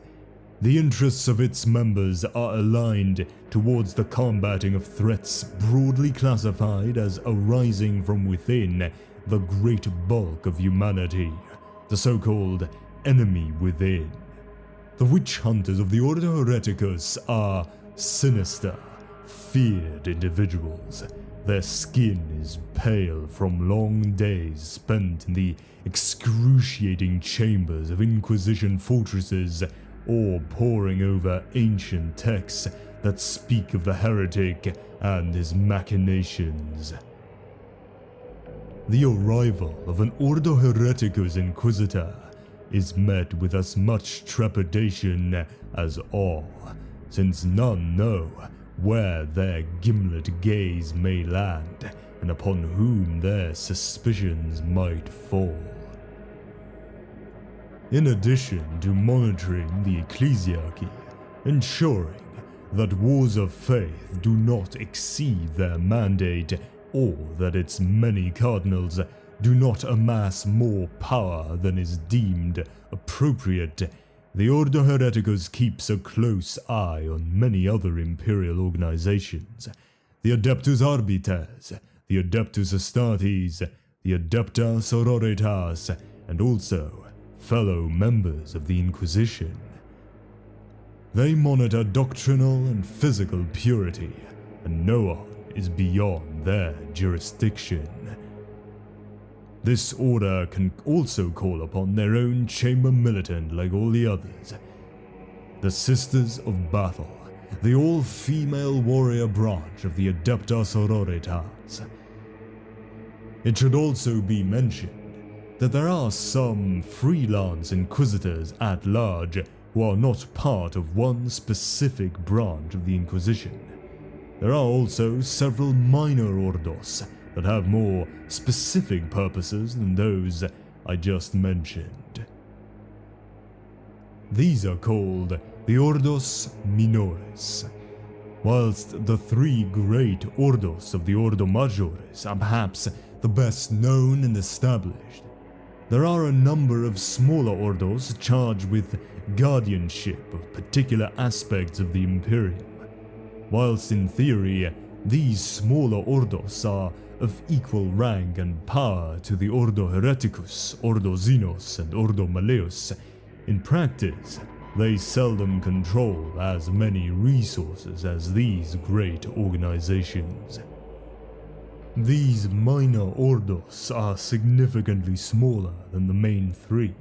The interests of its members are aligned towards the combating of threats broadly classified as arising from within the great bulk of humanity, the so-called enemy within. The witch hunters of the Ordo Hereticus are sinister, feared individuals. Their skin is pale from long days spent in the excruciating chambers of Inquisition fortresses, or poring over ancient texts that speak of the heretic and his machinations. The arrival of an Ordo Hereticus Inquisitor is met with as much trepidation as awe, since none know where their gimlet gaze may land, and upon whom their suspicions might fall. In addition to monitoring the ecclesiarchy, ensuring that wars of faith do not exceed their mandate, or that its many cardinals do not amass more power than is deemed appropriate, the Ordo Hereticus keeps a close eye on many other imperial organizations: the Adeptus Arbites, the Adeptus Astartes, the Adepta Sororitas, and also fellow members of the Inquisition. They monitor doctrinal and physical purity, and no one is beyond their jurisdiction. This order can also call upon their own chamber militant like all the others. The Sisters of Battle, the all-female warrior branch of the Adepta Sororitas. It should also be mentioned that there are some freelance Inquisitors at large who are not part of one specific branch of the Inquisition. There are also several minor Ordos that have more specific purposes than those I just mentioned. These are called the Ordos Minoris. Whilst the three great Ordos of the Ordo Majoris are perhaps the best known and established, there are a number of smaller Ordos charged with guardianship of particular aspects of the Imperium. Whilst in theory, these smaller Ordos are of equal rank and power to the Ordo Hereticus, Ordo Xenos, and Ordo Malleus, in practice, they seldom control as many resources as these great organizations. These minor Ordos are significantly smaller than the main three,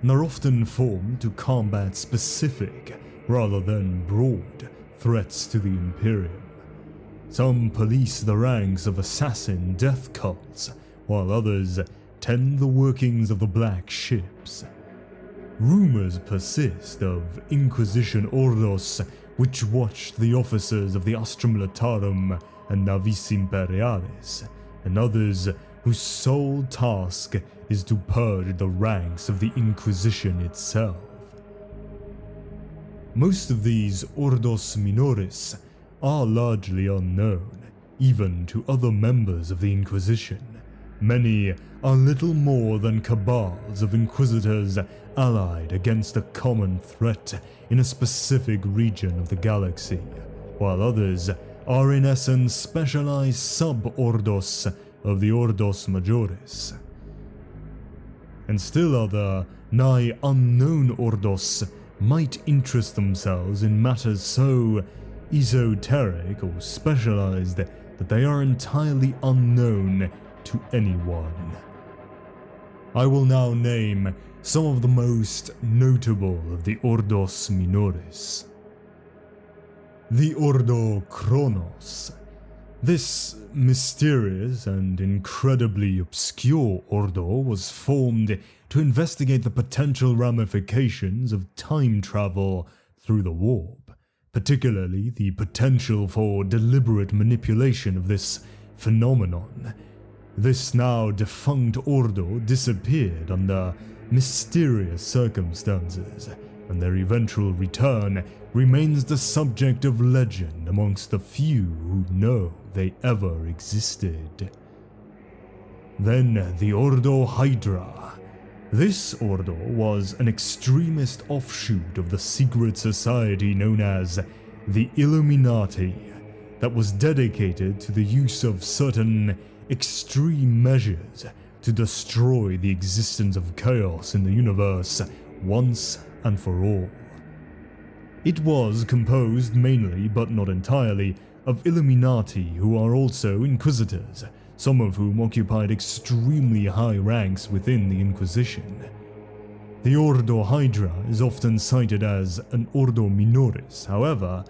and are often formed to combat specific, rather than broad, threats to the Imperium. Some police the ranks of assassin death cults, while others tend the workings of the Black Ships. Rumors persist of Inquisition Ordos which watched the officers of the Astra Militarum and Navis Imperialis, and others whose sole task is to purge the ranks of the Inquisition itself. Most of these Ordos Minoris are largely unknown, even to other members of the Inquisition. Many are little more than cabals of Inquisitors allied against a common threat in a specific region of the galaxy, while others are in essence specialized sub-Ordos of the Ordos Majoris. And still other, nigh unknown Ordos might interest themselves in matters so esoteric or specialized that they are entirely unknown to anyone. I will now name some of the most notable of the Ordos Minoris. The Ordo Kronos. This mysterious and incredibly obscure ordo was formed to investigate the potential ramifications of time travel through the warp, particularly the potential for deliberate manipulation of this phenomenon. This now defunct ordo disappeared under mysterious circumstances, and their eventual return remains the subject of legend amongst the few who know they ever existed. Then the Ordo Hydra. This ordo was an extremist offshoot of the secret society known as the Illuminati that was dedicated to the use of certain extreme measures to destroy the existence of chaos in the universe once and for all. It was composed mainly, but not entirely, of Illuminati who are also Inquisitors, some of whom occupied extremely high ranks within the Inquisition. The Ordo Hydra is often cited as an Ordo Minoris. However,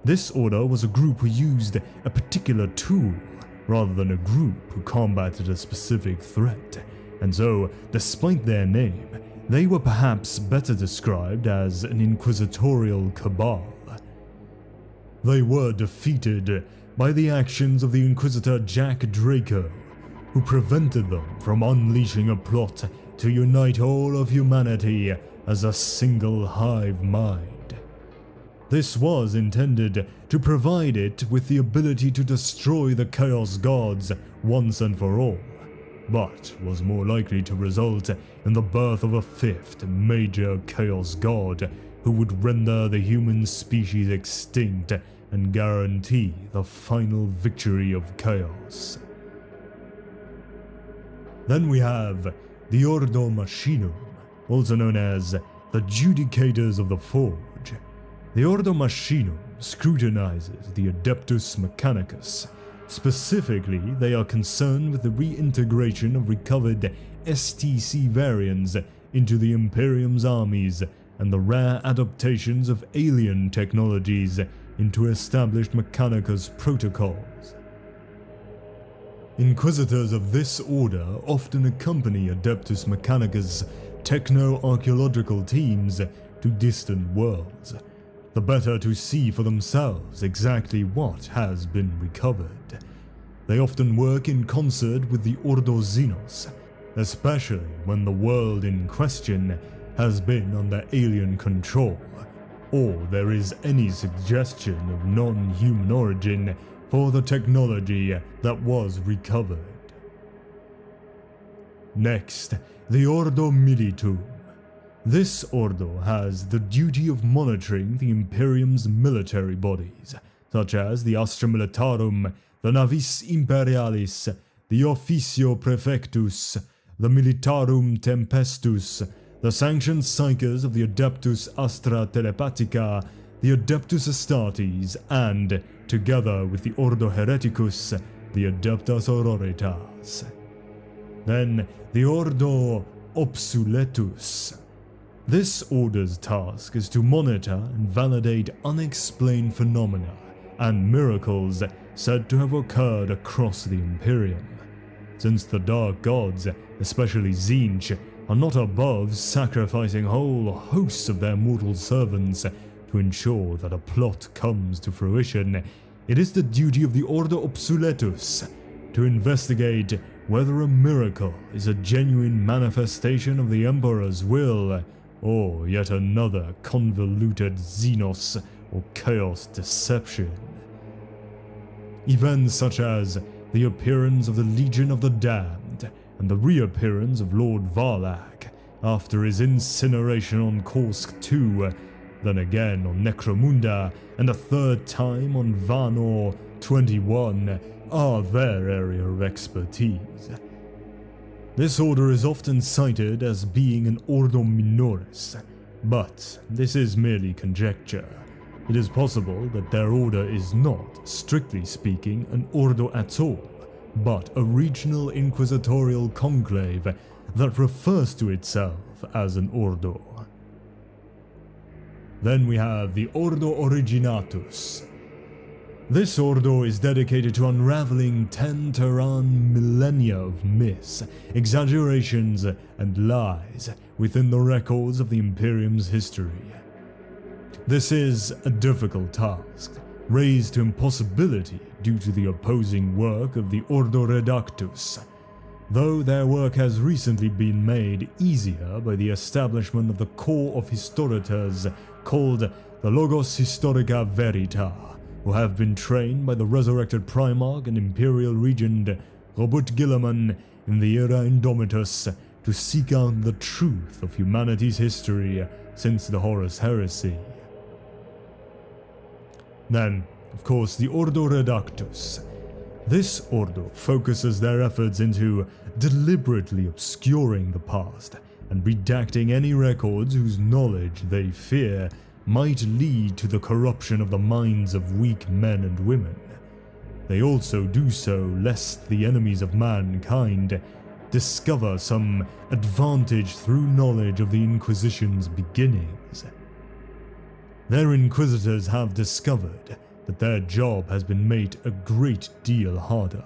this order was a group who used a particular tool rather than a group who combated a specific threat, and so, despite their name, they were perhaps better described as an inquisitorial cabal. They were defeated by the actions of the Inquisitor Jack Draco, who prevented them from unleashing a plot to unite all of humanity as a single hive mind. This was intended to provide it with the ability to destroy the Chaos Gods once and for all, but was more likely to result in the birth of a fifth major Chaos God who would render the human species extinct and guarantee the final victory of chaos. Then we have the Ordo Machinum, also known as the Judicators of the Forge. The Ordo Machinum scrutinizes the Adeptus Mechanicus. Specifically, they are concerned with the reintegration of recovered STC variants into the Imperium's armies and the rare adaptations of alien technologies into established Mechanicus protocols. Inquisitors of this order often accompany Adeptus Mechanicus techno-archaeological teams to distant worlds, the better to see for themselves exactly what has been recovered. They often work in concert with the Ordo Xenos, especially when the world in question has been under alien control, or there is any suggestion of non-human origin for the technology that was recovered. Next, the Ordo Militum. This ordo has the duty of monitoring the Imperium's military bodies, such as the Astra Militarum, the Navis Imperialis, the Officio Prefectus, the Militarum Tempestus, the sanctioned psychers of the Adeptus Astra Telepathica, the Adeptus Astartes, and, together with the Ordo Hereticus, the Adeptus Auroritas. Then, the Ordo Obsoletus. This order's task is to monitor and validate unexplained phenomena and miracles said to have occurred across the Imperium. Since the Dark Gods, especially Tzeentch, are not above sacrificing whole hosts of their mortal servants to ensure that a plot comes to fruition, it is the duty of the Ordo Obsoletus to investigate whether a miracle is a genuine manifestation of the Emperor's will, or yet another convoluted xenos or chaos deception. Events such as the appearance of the Legion of the Damned and the reappearance of Lord Varlak after his incineration on Korsk II, then again on Necromunda, and a third time on Vanor 21 are their area of expertise. This order is often cited as being an Ordo Minoris, but this is merely conjecture. It is possible that their order is not, strictly speaking, an Ordo at all, but a regional inquisitorial conclave that refers to itself as an Ordo. Then we have the Ordo Originatus. This Ordo is dedicated to unraveling 10 Terran millennia of myths, exaggerations, and lies within the records of the Imperium's history. This is a difficult task, raised to impossibility due to the opposing work of the Ordo Redactus, though their work has recently been made easier by the establishment of the Corps of Historitors called the Logos Historica Verita, who have been trained by the resurrected Primarch and Imperial Regent Robert Guilliman in the Era Indomitus to seek out the truth of humanity's history since the Horus Heresy. Then, of course, the Ordo Redactus. This ordo focuses their efforts into deliberately obscuring the past and redacting any records whose knowledge they fear might lead to the corruption of the minds of weak men and women. They also do so lest the enemies of mankind discover some advantage through knowledge of the Inquisition's beginnings. Their Inquisitors have discovered that their job has been made a great deal harder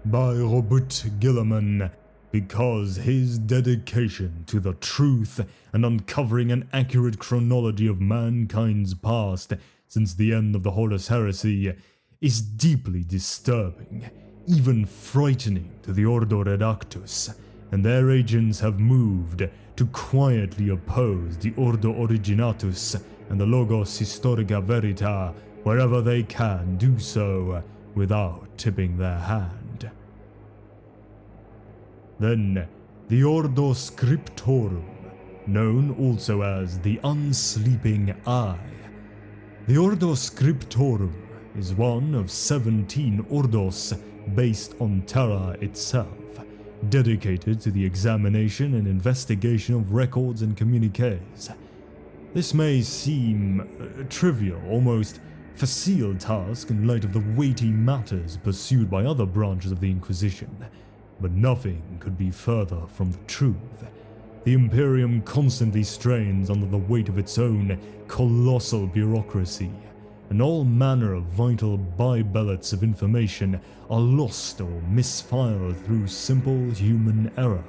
by Robert Guilliman because his dedication to the truth and uncovering an accurate chronology of mankind's past since the end of the Horus Heresy is deeply disturbing, even frightening to the Ordo Redactus, and their agents have moved to quietly oppose the Ordo Originatus and the Logos Historica Verita wherever they can do so without tipping their hand. Then, the Ordo Scriptorum, known also as the Unsleeping Eye. The Ordo Scriptorum is one of 17 Ordos based on Terra itself, dedicated to the examination and investigation of records and communiques. This may seem a trivial, almost facile task in light of the weighty matters pursued by other branches of the Inquisition, but nothing could be further from the truth. The Imperium constantly strains under the weight of its own colossal bureaucracy, and all manner of vital billets of information are lost or misfiled through simple human error.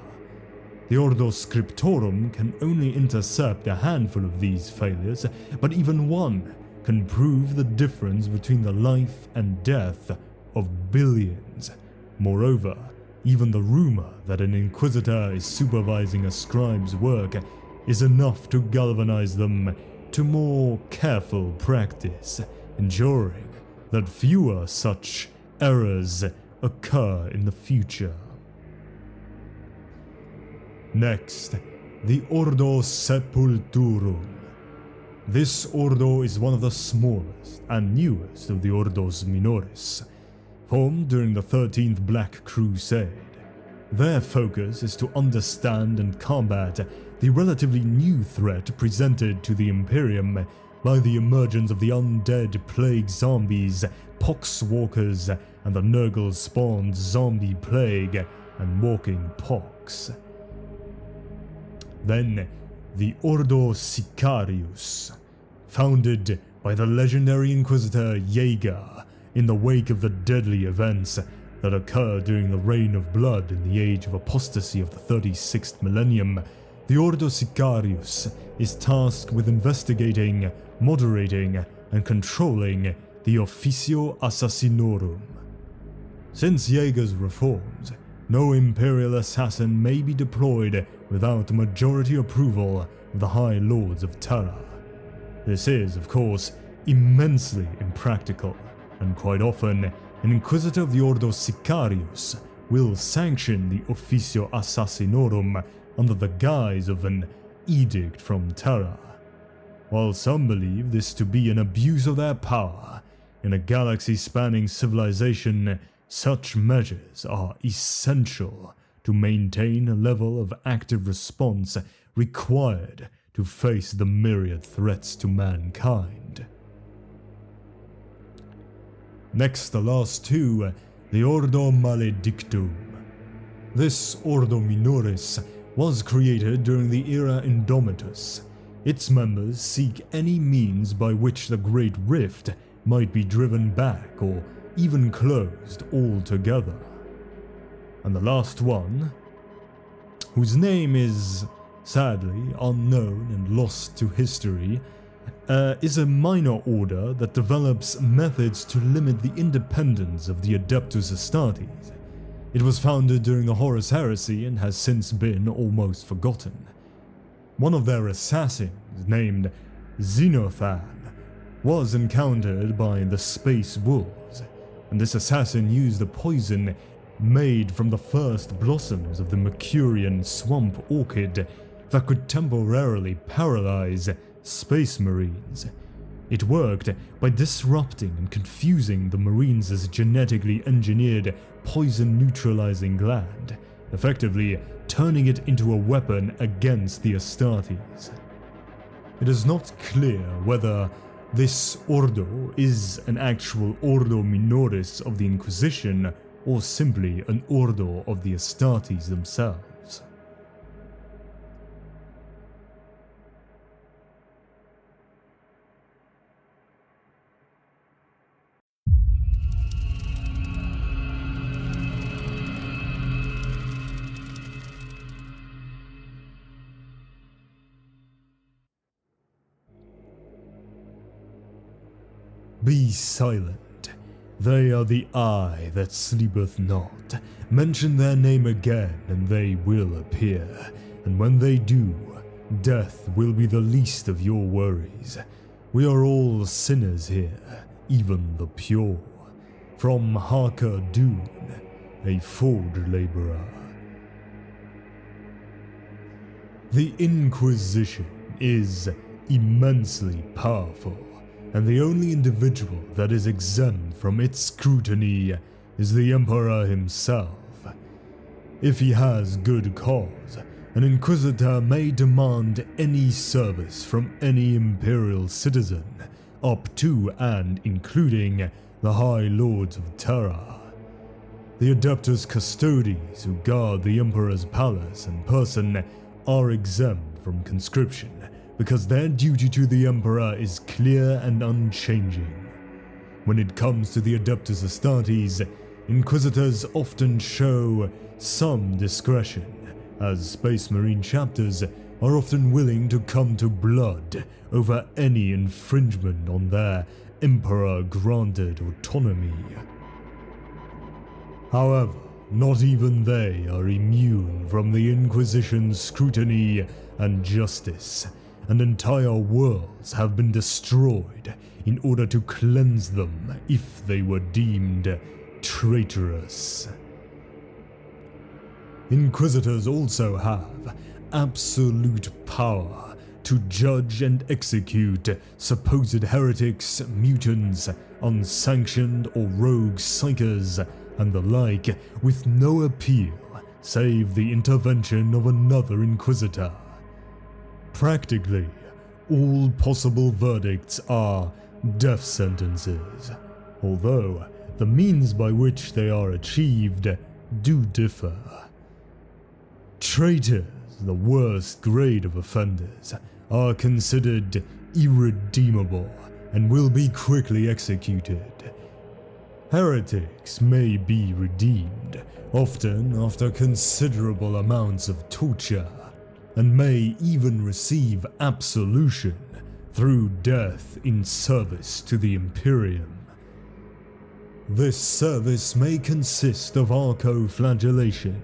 The Ordo Scriptorum can only intercept a handful of these failures, but even one can prove the difference between the life and death of billions. Moreover, even the rumor that an Inquisitor is supervising a scribe's work is enough to galvanize them to more careful practice, ensuring that fewer such errors occur in the future. Next, the Ordo Sepulturum. This Ordo is one of the smallest and newest of the Ordos Minoris, formed during the 13th Black Crusade. Their focus is to understand and combat the relatively new threat presented to the Imperium by the emergence of the undead plague zombies, poxwalkers, and the Nurgle-spawned zombie plague and walking pox. Then, the Ordo Sicarius, founded by the legendary Inquisitor Jaeger in the wake of the deadly events that occurred during the Reign of Blood in the Age of Apostasy of the 36th millennium. The Ordo Sicarius is tasked with investigating, moderating, and controlling the Officio Assassinorum. Since Jaeger's reforms, no Imperial assassin may be deployed without majority approval of the High Lords of Terra. This is, of course, immensely impractical, and quite often, an Inquisitor of the Ordo Sicarius will sanction the Officio Assassinorum under the guise of an edict from Terra. While some believe this to be an abuse of their power, in a galaxy-spanning civilization, such measures are essential to maintain a level of active response required to face the myriad threats to mankind. Next, the last two, the Ordo Maledictum. This Ordo Minoris was created during the era Indomitus. Its members seek any means by which the Great Rift might be driven back or even closed altogether. And the last one, whose name is sadly unknown and lost to history, is a minor order that develops methods to limit the independence of the Adeptus Astartes. It was founded during the Horus Heresy and has since been almost forgotten. One of their assassins, named Xenothan, was encountered by the Space Wolves, and this assassin used a poison made from the first blossoms of the Mercurian swamp orchid that could temporarily paralyze Space Marines. It worked by disrupting and confusing the Marines' genetically engineered poison-neutralizing gland, effectively turning it into a weapon against the Astartes. It is not clear whether this Ordo is an actual Ordo Minoris of the Inquisition or simply an Ordo of the Astartes themselves. Be silent. They are the eye that sleepeth not. Mention their name again, and they will appear. And when they do, death will be the least of your worries. We are all sinners here, even the pure. From Harker Dune, a forge laborer. The Inquisition is immensely powerful, and the only individual that is exempt from its scrutiny is the Emperor himself. If he has good cause, an Inquisitor may demand any service from any Imperial citizen, up to and including the High Lords of Terra. The Adeptus Custodes who guard the Emperor's palace in person are exempt from conscription, because their duty to the Emperor is clear and unchanging. When it comes to the Adeptus Astartes, Inquisitors often show some discretion, as Space Marine chapters are often willing to come to blood over any infringement on their Emperor-granted autonomy. However, not even they are immune from the Inquisition's scrutiny and justice, and entire worlds have been destroyed in order to cleanse them if they were deemed traitorous. Inquisitors also have absolute power to judge and execute supposed heretics, mutants, unsanctioned or rogue psychers, and the like, with no appeal save the intervention of another Inquisitor. Practically, all possible verdicts are death sentences, although the means by which they are achieved do differ. Traitors, the worst grade of offenders, are considered irredeemable and will be quickly executed. Heretics may be redeemed, often after considerable amounts of torture, and may even receive absolution through death in service to the Imperium. This service may consist of arco-flagellation,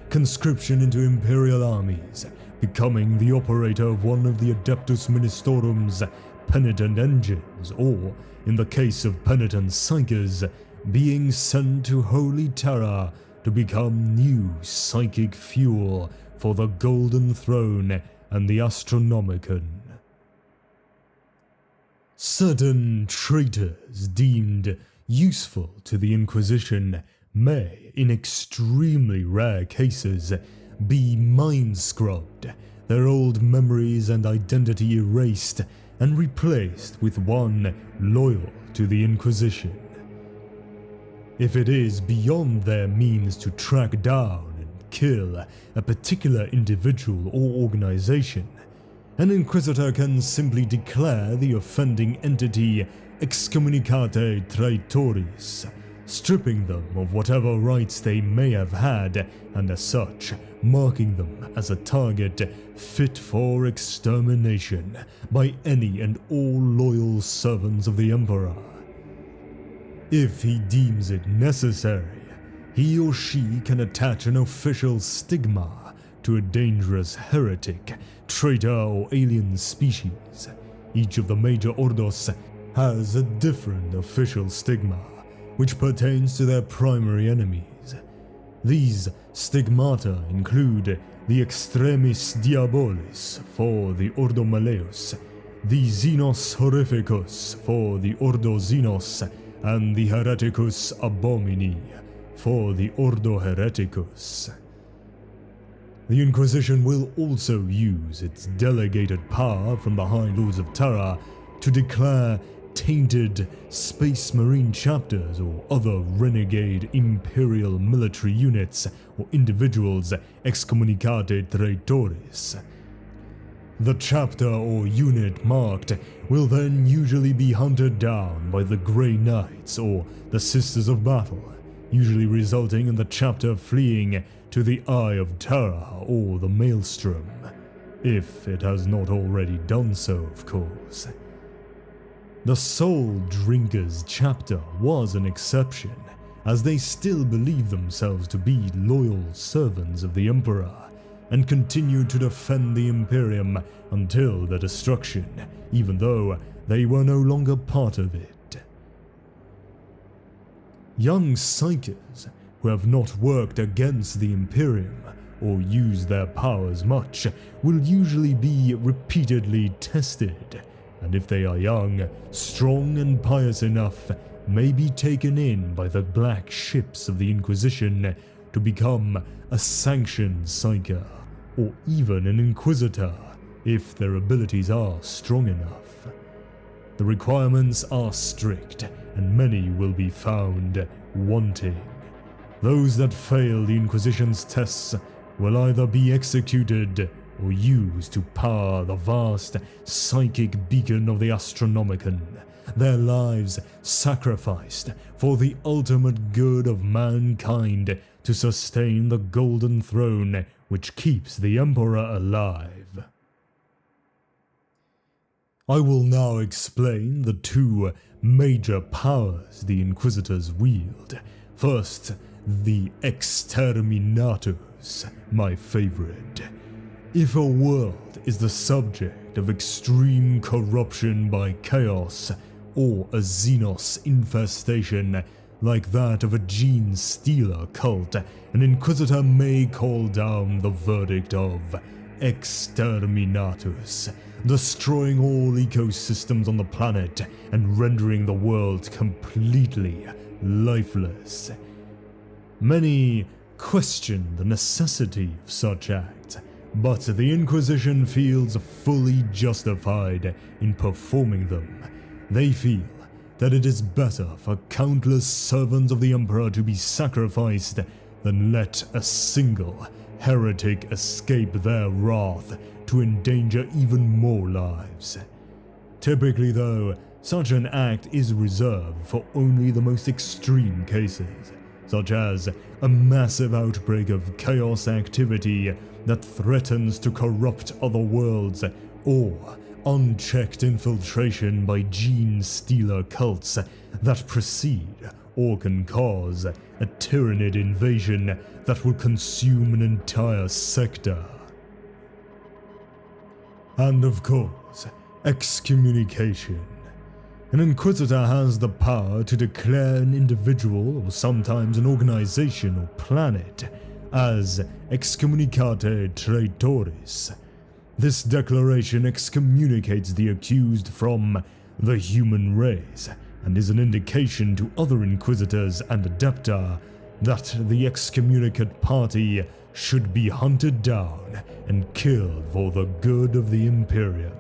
conscription into Imperial armies, becoming the operator of one of the Adeptus Ministerum's penitent engines, or, in the case of penitent psychers, being sent to Holy Terra to become new psychic fuel for the Golden Throne and the Astronomicon. Certain traitors deemed useful to the Inquisition may, in extremely rare cases, be mind-scrubbed, their old memories and identity erased and replaced with one loyal to the Inquisition. If it is beyond their means to track down and kill a particular individual or organization, an Inquisitor can simply declare the offending entity excommunicate traitoris, stripping them of whatever rights they may have had, and as such, marking them as a target fit for extermination by any and all loyal servants of the Emperor. If he deems it necessary, he or she can attach an official stigma to a dangerous heretic, traitor, or alien species. Each of the major Ordos has a different official stigma, which pertains to their primary enemies. These stigmata include the Extremis Diabolis for the Ordo Maleus, the Xenos Horrificus for the Ordo Xenos, and the Hereticus Abomini for the Ordo Hereticus. The Inquisition will also use its delegated power from the High Lords of Terra to declare tainted Space Marine chapters or other renegade Imperial military units or individuals excommunicate traitores. The chapter or unit marked will then usually be hunted down by the Grey Knights or the Sisters of Battle, usually resulting in the chapter fleeing to the Eye of Terra or the Maelstrom, if it has not already done so, of course. The Soul Drinkers chapter was an exception, as they still believed themselves to be loyal servants of the Emperor, and continued to defend the Imperium until their destruction, even though they were no longer part of it. Young Psychers who have not worked against the Imperium or used their powers much will usually be repeatedly tested, and if they are young, strong and pious enough, may be taken in by the black ships of the Inquisition to become a sanctioned Psyker, or even an Inquisitor, if their abilities are strong enough. The requirements are strict, and many will be found wanting. Those that fail the Inquisition's tests will either be executed or used to power the vast psychic beacon of the Astronomicon, their lives sacrificed for the ultimate good of mankind to sustain the Golden Throne which keeps the Emperor alive. I will now explain the two major powers the Inquisitors wield. First, the Exterminatus, my favorite. If a world is the subject of extreme corruption by chaos, or a xenos infestation like that of a gene stealer cult, an Inquisitor may call down the verdict of Exterminatus, destroying all ecosystems on the planet and rendering the world completely lifeless. Many question the necessity of such act, but the Inquisition feels fully justified in performing them. They feel that it is better for countless servants of the Emperor to be sacrificed than let a single heretic escape their wrath to endanger even more lives. Typically though, such an act is reserved for only the most extreme cases, such as a massive outbreak of chaos activity that threatens to corrupt other worlds, or unchecked infiltration by gene stealer cults that precede or can cause a Tyranid invasion that will consume an entire sector. And of course, excommunication. An Inquisitor has the power to declare an individual, or sometimes an organization or planet, as excommunicate traitoris. This declaration excommunicates the accused from the human race, and is an indication to other Inquisitors and Adepta that the excommunicate party should be hunted down and killed for the good of the Imperium.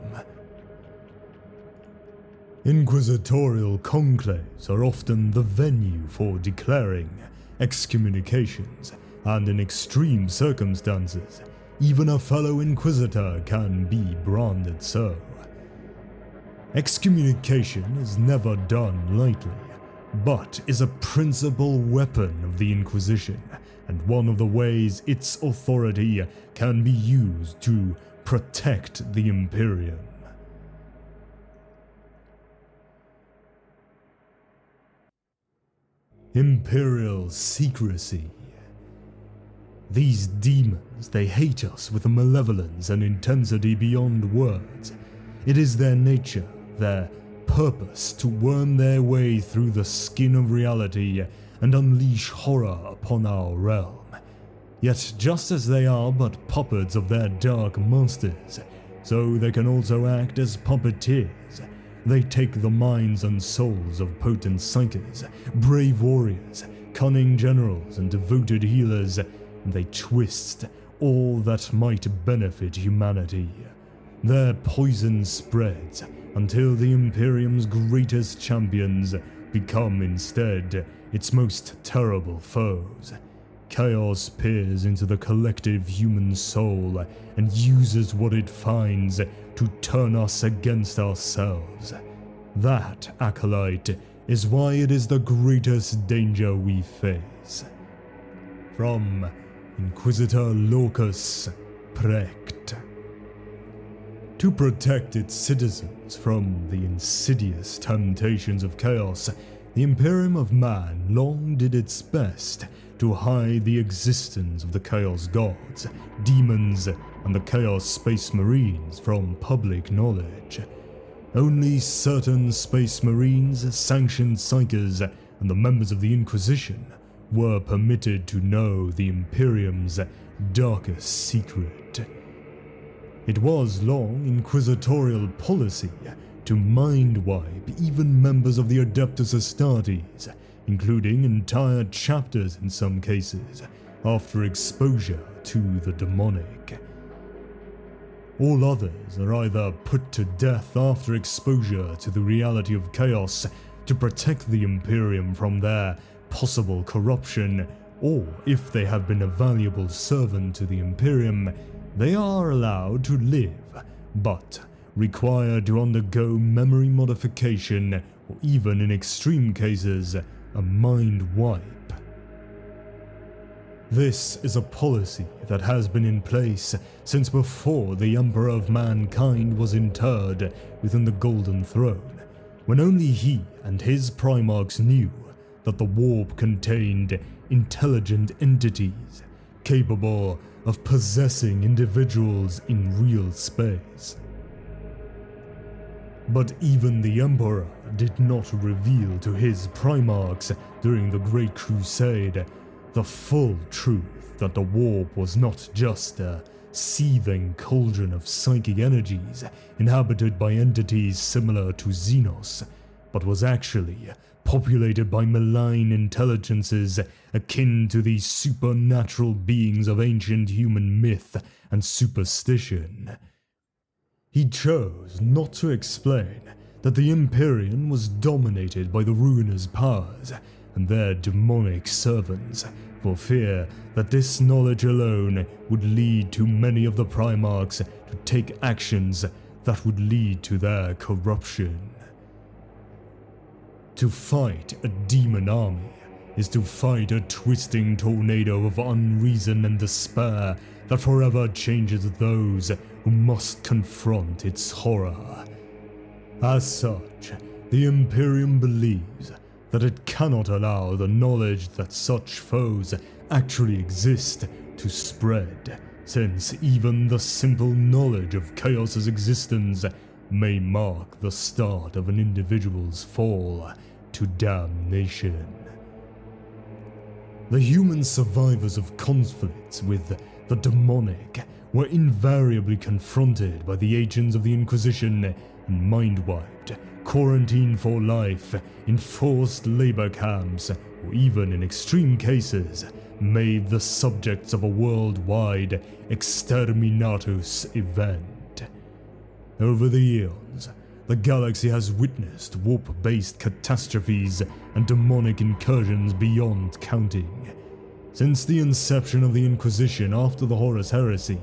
Inquisitorial conclaves are often the venue for declaring excommunications, and in extreme circumstances, even a fellow Inquisitor can be branded so. Excommunication is never done lightly, but is a principal weapon of the Inquisition, and one of the ways its authority can be used to protect the Imperium. Imperial secrecy. These demons, they hate us with a malevolence and intensity beyond words. It is their nature, their purpose to worm their way through the skin of reality and unleash horror upon our realm. Yet just as they are but puppets of their dark masters, so they can also act as puppeteers. They take the minds and souls of potent psykers, brave warriors, cunning generals and devoted healers, and they twist all that might benefit humanity. Their poison spreads until the Imperium's greatest champions become instead its most terrible foes. Chaos peers into the collective human soul and uses what it finds to turn us against ourselves. That, Acolyte, is why it is the greatest danger we face. From Inquisitor Locus Precht. To protect its citizens from the insidious temptations of chaos, the Imperium of Man long did its best to hide the existence of the Chaos Gods, demons, and the Chaos Space Marines from public knowledge. Only certain Space Marines, sanctioned psykers, and the members of the Inquisition were permitted to know the Imperium's darkest secret. It was long inquisitorial policy to mind-wipe even members of the Adeptus Astartes, including entire chapters in some cases, after exposure to the demonic. All others are either put to death after exposure to the reality of chaos to protect the Imperium from their possible corruption, or if they have been a valuable servant to the Imperium, they are allowed to live, but required to undergo memory modification, or even in extreme cases, a mind wipe. This is a policy that has been in place since before the Emperor of Mankind was interred within the Golden Throne, when only he and his Primarchs knew that the warp contained intelligent entities capable of possessing individuals in real space. But even the Emperor did not reveal to his Primarchs during the Great Crusade the full truth that the warp was not just a seething cauldron of psychic energies inhabited by entities similar to xenos, but was actually populated by malign intelligences akin to the supernatural beings of ancient human myth and superstition. He chose not to explain that the Imperium was dominated by the Ruiners' powers and their demonic servants, for fear that this knowledge alone would lead to many of the Primarchs to take actions that would lead to their corruption. To fight a demon army is to fight a twisting tornado of unreason and despair that forever changes those who must confront its horror. As such, the Imperium believes that it cannot allow the knowledge that such foes actually exist to spread, since even the simple knowledge of Chaos's existence may mark the start of an individual's fall to damnation. The human survivors of conflicts with the demonic were invariably confronted by the agents of the Inquisition and mind-wiped, quarantined for life, enforced labor camps, or even in extreme cases, made the subjects of a worldwide exterminatus event. Over the eons, the galaxy has witnessed warp-based catastrophes and demonic incursions beyond counting. Since the inception of the Inquisition after the Horus Heresy,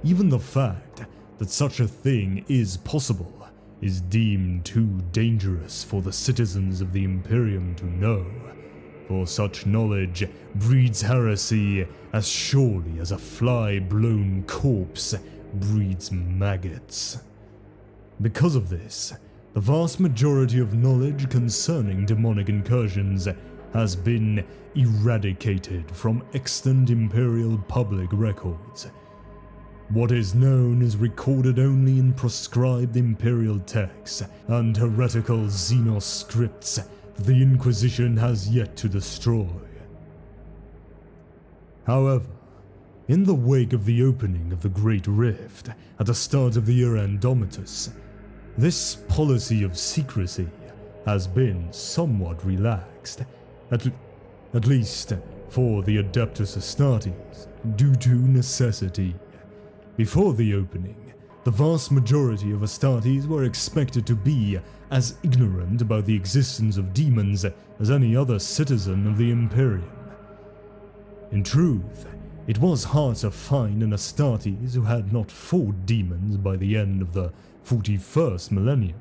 even the fact that such a thing is possible is deemed too dangerous for the citizens of the Imperium to know, for such knowledge breeds heresy as surely as a fly-blown corpse breeds maggots. Because of this, the vast majority of knowledge concerning demonic incursions has been eradicated from extant Imperial public records. What is known is recorded only in proscribed Imperial texts and heretical xenos scripts that the Inquisition has yet to destroy. However, in the wake of the opening of the Great Rift at the start of the Era Indomitus, this policy of secrecy has been somewhat relaxed, at least for the Adeptus Astartes, due to necessity. Before the opening, the vast majority of Astartes were expected to be as ignorant about the existence of demons as any other citizen of the Imperium. In truth, it was hard to find an Astartes who had not fought demons by the end of the 41st millennium,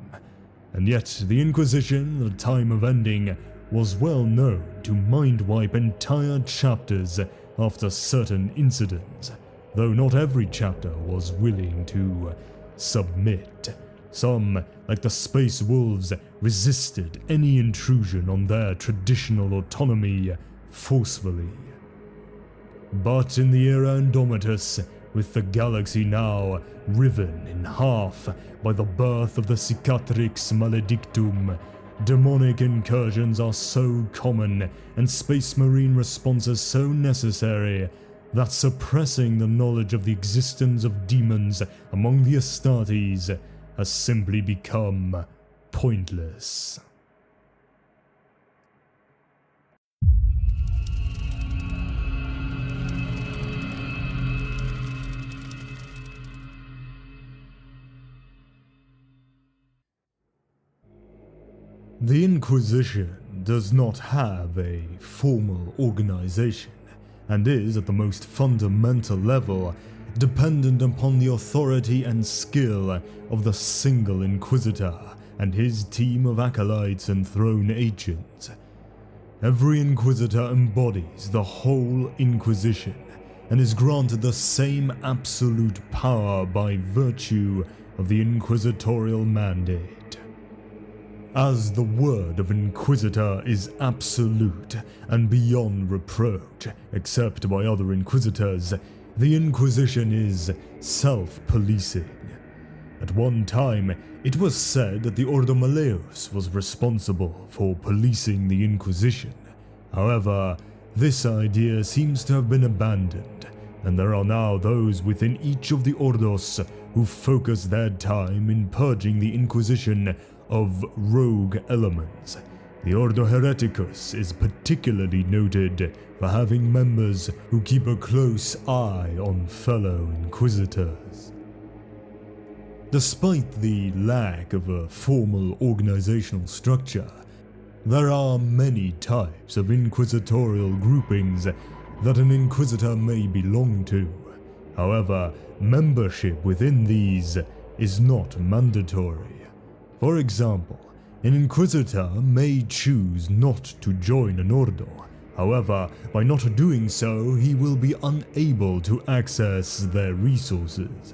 and yet the Inquisition at the time of ending was well known to mind-wipe entire chapters after certain incidents, though not every chapter was willing to submit. Some, like the Space Wolves, resisted any intrusion on their traditional autonomy forcefully. But in the Era Indomitus, with the galaxy now riven in half by the birth of the Cicatrix Maledictum, demonic incursions are so common and Space Marine responses so necessary that suppressing the knowledge of the existence of demons among the Astartes has simply become pointless. The Inquisition does not have a formal organization, and is, at the most fundamental level, dependent upon the authority and skill of the single Inquisitor and his team of acolytes and throne agents. Every Inquisitor embodies the whole Inquisition, and is granted the same absolute power by virtue of the inquisitorial mandate. As the word of Inquisitor is absolute and beyond reproach, except by other Inquisitors, the Inquisition is self-policing. At one time, it was said that the Ordo Malleus was responsible for policing the Inquisition. However, this idea seems to have been abandoned, and there are now those within each of the Ordos who focus their time in purging the Inquisition of rogue elements, The Ordo Hereticus is particularly noted for having members who keep a close eye on fellow Inquisitors. Despite the lack of a formal organizational structure, there are many types of inquisitorial groupings that an Inquisitor may belong to. However, membership within these is not mandatory. For example, an Inquisitor may choose not to join an Ordo. However, by not doing so, he will be unable to access their resources.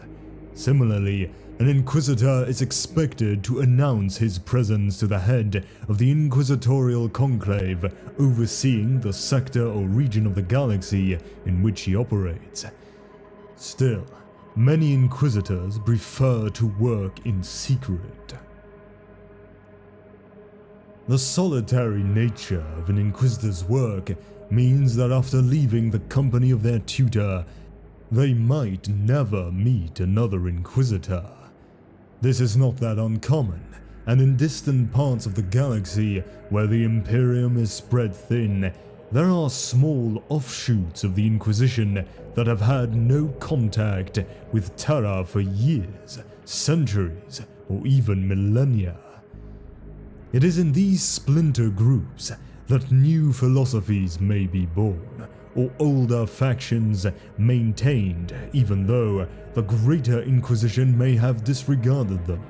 Similarly, an Inquisitor is expected to announce his presence to the head of the Inquisitorial Conclave overseeing the sector or region of the galaxy in which he operates. Still, many Inquisitors prefer to work in secret. The solitary nature of an Inquisitor's work means that after leaving the company of their tutor, they might never meet another Inquisitor. This is not that uncommon, and in distant parts of the galaxy where the Imperium is spread thin, there are small offshoots of the Inquisition that have had no contact with Terra for years, centuries, or even millennia. It is in these splinter groups that new philosophies may be born, or older factions maintained, even though the Greater Inquisition may have disregarded them.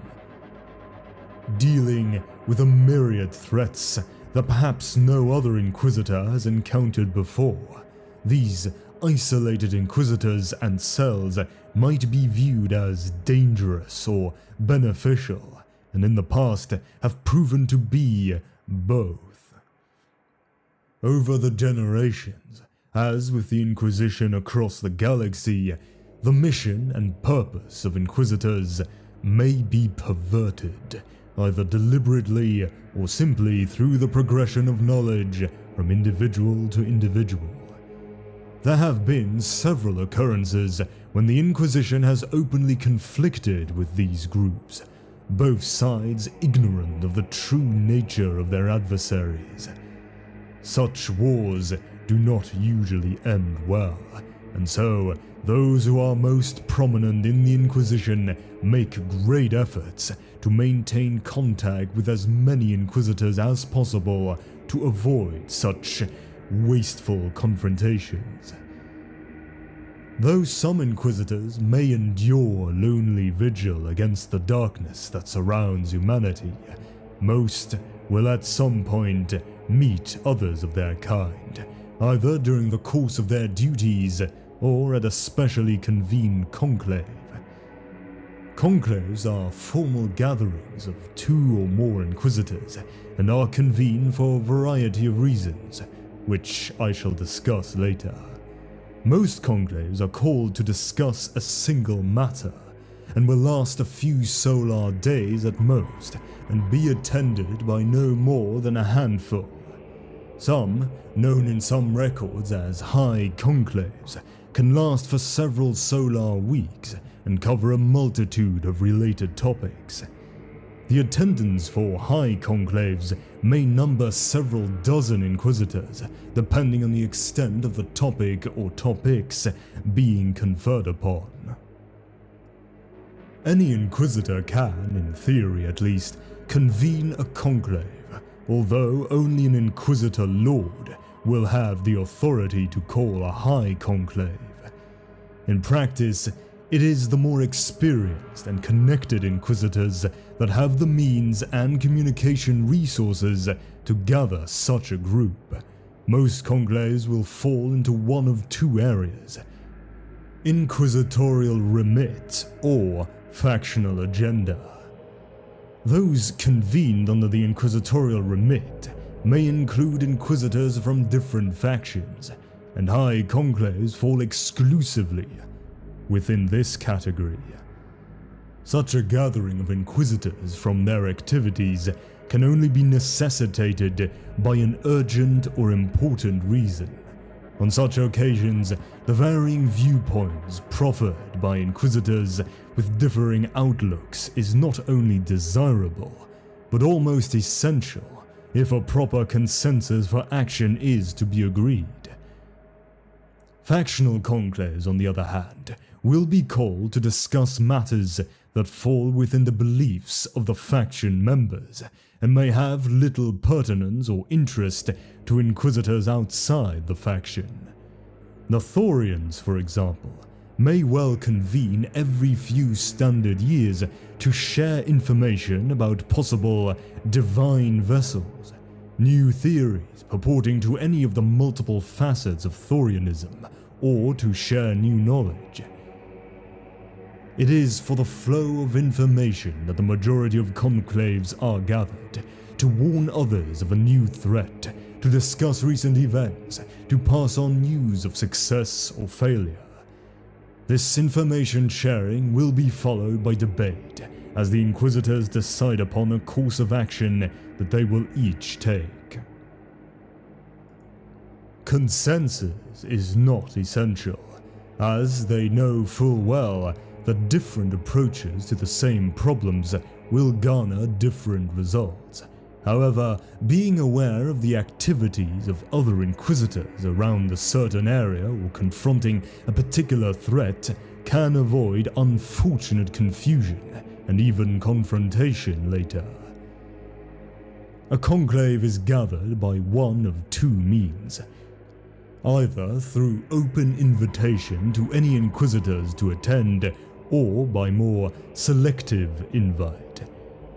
Dealing with a myriad threats that perhaps no other Inquisitor has encountered before, these isolated Inquisitors and cells might be viewed as dangerous or beneficial, and in the past have proven to be both. Over the generations, as with the Inquisition across the galaxy, the mission and purpose of Inquisitors may be perverted, either deliberately or simply through the progression of knowledge from individual to individual. There have been several occurrences when the Inquisition has openly conflicted with these groups, both sides ignorant of the true nature of their adversaries. Such wars do not usually end well, and so those who are most prominent in the Inquisition make great efforts to maintain contact with as many Inquisitors as possible to avoid such wasteful confrontations. Though some Inquisitors may endure lonely vigil against the darkness that surrounds humanity, most will at some point meet others of their kind, either during the course of their duties or at a specially convened conclave. Conclaves are formal gatherings of 2 or more Inquisitors and are convened for a variety of reasons, which I shall discuss later. Most conclaves are called to discuss a single matter and will last a few solar days at most and be attended by no more than a handful. Some, known in some records as high conclaves, can last for several solar weeks and cover a multitude of related topics. The attendance for high conclaves may number several dozen Inquisitors, depending on the extent of the topic or topics being conferred upon. Any Inquisitor can, in theory at least, convene a conclave, although only an Inquisitor Lord will have the authority to call a high conclave. In practice, it is the more experienced and connected Inquisitors that have the means and communication resources to gather such a group. Most conclaves will fall into one of 2 areas: inquisitorial remit or factional agenda. Those convened under the inquisitorial remit may include Inquisitors from different factions, and high conclaves fall exclusively within this category. Such a gathering of Inquisitors from their activities can only be necessitated by an urgent or important reason. On such occasions, the varying viewpoints proffered by Inquisitors with differing outlooks is not only desirable, but almost essential if a proper consensus for action is to be agreed. Factional conclaves, on the other hand, will be called to discuss matters that fall within the beliefs of the faction members and may have little pertinence or interest to inquisitors outside the faction. The Thorians, for example, may well convene every few standard years to share information about possible divine vessels, new theories purporting to any of the multiple facets of Thorianism, or to share new knowledge. It is for the flow of information that the majority of conclaves are gathered, to warn others of a new threat, to discuss recent events, to pass on news of success or failure. This information sharing will be followed by debate, as the Inquisitors decide upon a course of action that they will each take. Consensus is not essential, as they know full well that different approaches to the same problems will garner different results. However, being aware of the activities of other Inquisitors around a certain area or confronting a particular threat can avoid unfortunate confusion and even confrontation later. A conclave is gathered by one of two means, either through open invitation to any Inquisitors to attend, or by more selective invite.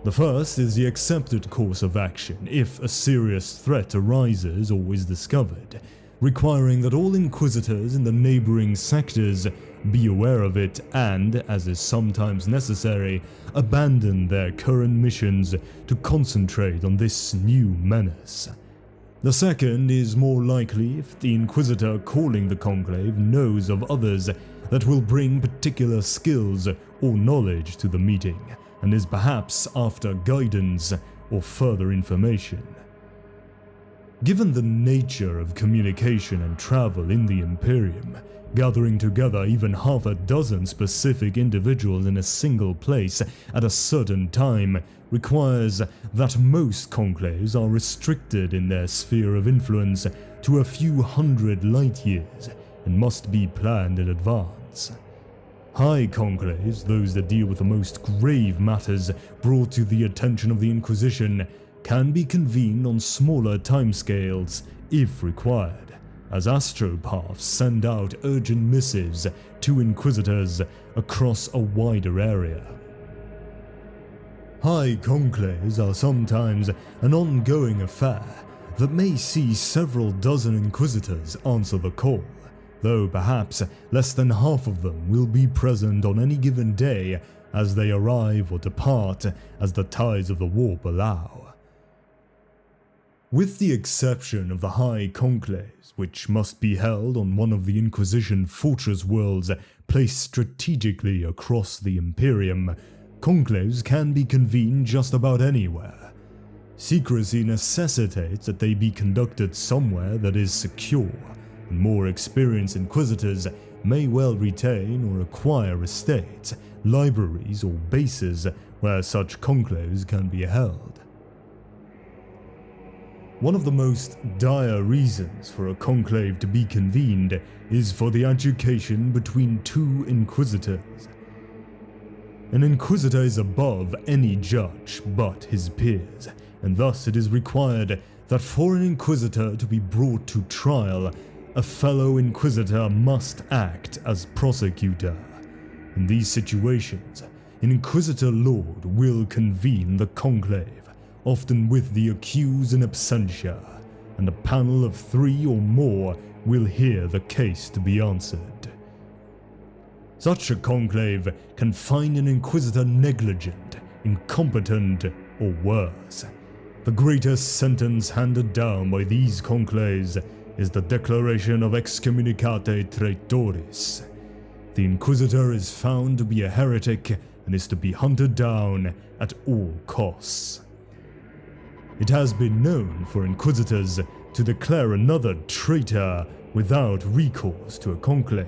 The first is the accepted course of action if a serious threat arises or is discovered, requiring that all Inquisitors in the neighboring sectors be aware of it and, as is sometimes necessary, abandon their current missions to concentrate on this new menace. The second is more likely if the Inquisitor calling the conclave knows of others that will bring particular skills or knowledge to the meeting, and is perhaps after guidance or further information. Given the nature of communication and travel in the Imperium, gathering together even half a dozen specific individuals in a single place at a certain time requires that most conclaves are restricted in their sphere of influence to a few hundred light years and must be planned in advance. High conclaves, those that deal with the most grave matters brought to the attention of the Inquisition, can be convened on smaller timescales if required, as astropaths send out urgent missives to Inquisitors across a wider area. High conclaves are sometimes an ongoing affair that may see several dozen Inquisitors answer the call, though perhaps less than half of them will be present on any given day as they arrive or depart as the tides of the warp allow. With the exception of the high conclaves, which must be held on one of the Inquisition fortress worlds placed strategically across the Imperium, conclaves can be convened just about anywhere. Secrecy necessitates that they be conducted somewhere that is secure, and more experienced Inquisitors may well retain or acquire estates, libraries, or bases where such conclaves can be held. One of the most dire reasons for a conclave to be convened is for the education between two Inquisitors. An Inquisitor is above any judge but his peers, and thus it is required that for an Inquisitor to be brought to trial, a fellow Inquisitor must act as prosecutor. In these situations, an Inquisitor Lord will convene the conclave, often with the accused in absentia, and a panel of 3 or more will hear the case to be answered. Such a conclave can find an Inquisitor negligent, incompetent, or worse. The greatest sentence handed down by these conclaves is the declaration of excommunicate traitoris. The Inquisitor is found to be a heretic and is to be hunted down at all costs. It has been known for Inquisitors to declare another traitor without recourse to a conclave,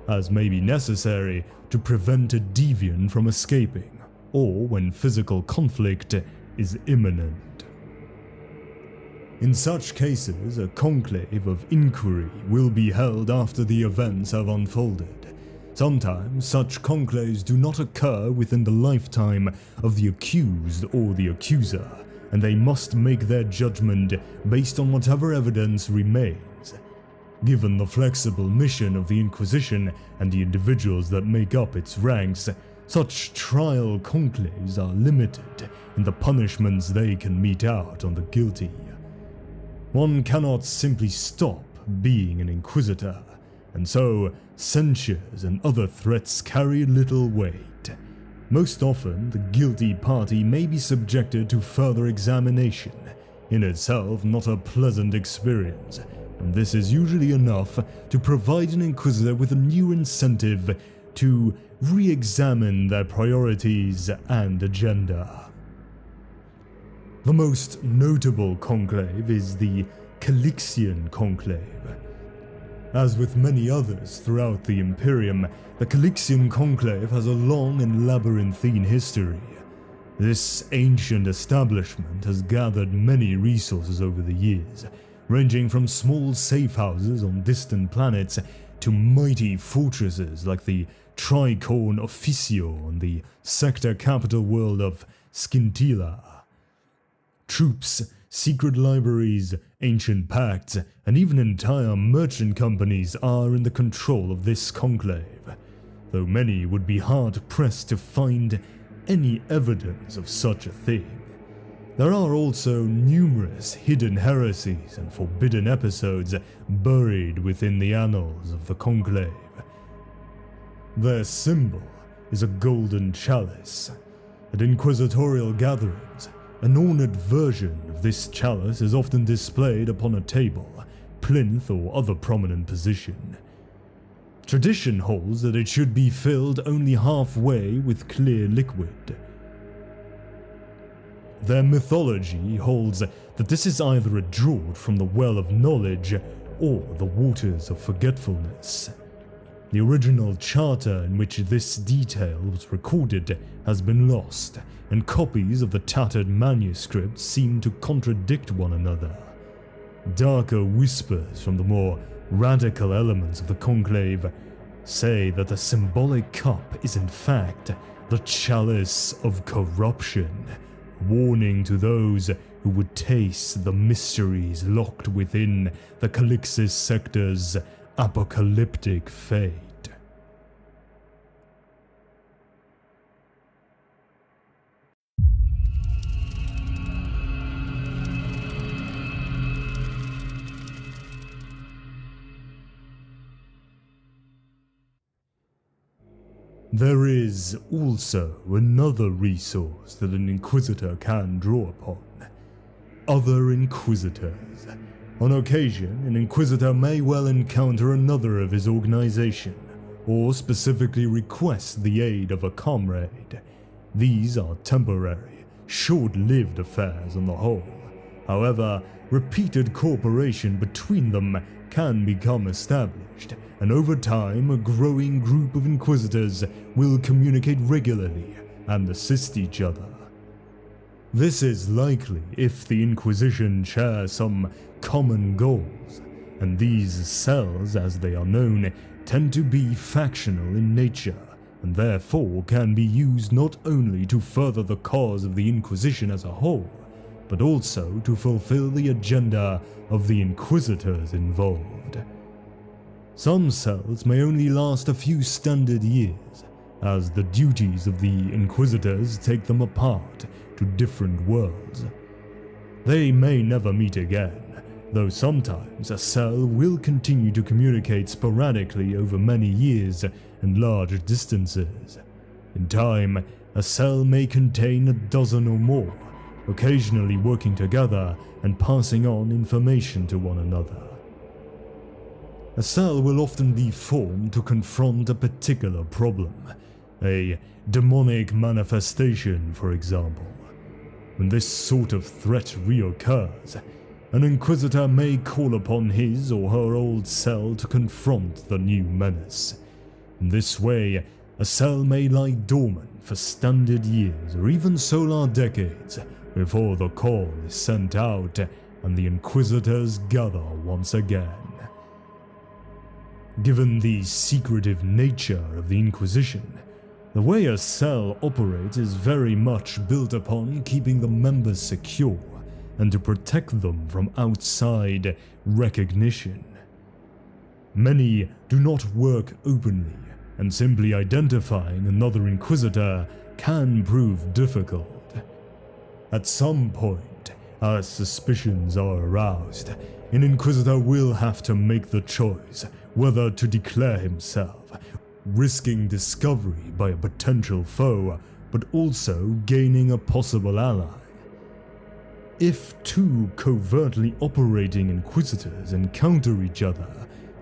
as may be necessary to prevent a deviant from escaping, or when physical conflict is imminent. In such cases, a conclave of inquiry will be held after the events have unfolded. Sometimes such conclaves do not occur within the lifetime of the accused or the accuser, and they must make their judgment based on whatever evidence remains. Given the flexible mission of the Inquisition and the individuals that make up its ranks, such trial conclaves are limited in the punishments they can mete out on the guilty. One cannot simply stop being an Inquisitor, and so censures and other threats carry little weight. Most often, the guilty party may be subjected to further examination, in itself not a pleasant experience, and this is usually enough to provide an Inquisitor with a new incentive to re-examine their priorities and agenda. The most notable conclave is the Calixian Conclave. As with many others throughout the Imperium, the Calixian Conclave has a long and labyrinthine history. This ancient establishment has gathered many resources over the years, ranging from small safe houses on distant planets to mighty fortresses like the Tricorn Officio on the sector capital world of Scintilla. Troops, secret libraries, ancient pacts, and even entire merchant companies are in the control of this conclave, though many would be hard-pressed to find any evidence of such a thing. There are also numerous hidden heresies and forbidden episodes buried within the annals of the conclave. Their symbol is a golden chalice. At inquisitorial gatherings, an ornate version of this chalice is often displayed upon a table, plinth, or other prominent position. Tradition holds that it should be filled only halfway with clear liquid. Their mythology holds that this is either a draught from the well of knowledge or the waters of forgetfulness. The original charter in which this detail was recorded has been lost, and copies of the tattered manuscript seem to contradict one another. Darker whispers from the more radical elements of the conclave say that the symbolic cup is in fact the chalice of corruption, warning to those who would taste the mysteries locked within the Calixis sector's apocalyptic fate. There is also another resource that an Inquisitor can draw upon: other Inquisitors. On occasion, an Inquisitor may well encounter another of his organization, or specifically request the aid of a comrade. These are temporary, short-lived affairs on the whole. However, repeated cooperation between them can become established, and over time a growing group of Inquisitors will communicate regularly and assist each other. This is likely if the Inquisition share some common goals, and these cells, as they are known, tend to be factional in nature, and therefore can be used not only to further the cause of the Inquisition as a whole, but also to fulfill the agenda of the Inquisitors involved. Some cells may only last a few standard years, as the duties of the Inquisitors take them apart to different worlds. They may never meet again, though sometimes a cell will continue to communicate sporadically over many years and large distances. In time, a cell may contain a dozen or more, occasionally working together and passing on information to one another. A cell will often be formed to confront a particular problem, a demonic manifestation, for example. When this sort of threat reoccurs, an Inquisitor may call upon his or her old cell to confront the new menace. In this way, a cell may lie dormant for standard years or even solar decades before the call is sent out and the Inquisitors gather once again. Given the secretive nature of the Inquisition, the way a cell operates is very much built upon keeping the members secure and to protect them from outside recognition. Many do not work openly, and simply identifying another Inquisitor can prove difficult. At some point, as suspicions are aroused, an Inquisitor will have to make the choice whether to declare himself, risking discovery by a potential foe, but also gaining a possible ally. If two covertly operating Inquisitors encounter each other,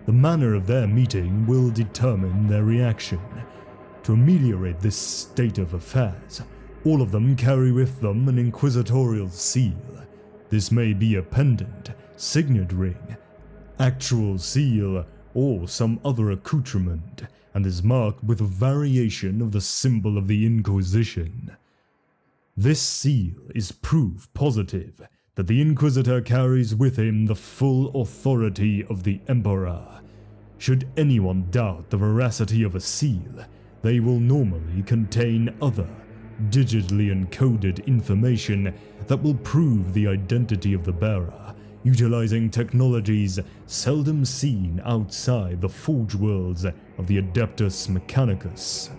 the manner of their meeting will determine their reaction. To ameliorate this state of affairs, all of them carry with them an inquisitorial seal. This may be a pendant, signet ring, actual seal, or some other accoutrement, and is marked with a variation of the symbol of the Inquisition. This seal is proof positive that the Inquisitor carries with him the full authority of the Emperor. Should anyone doubt the veracity of a seal, they will normally contain other, digitally encoded information that will prove the identity of the bearer, utilizing technologies seldom seen outside the forge worlds of the Adeptus Mechanicus.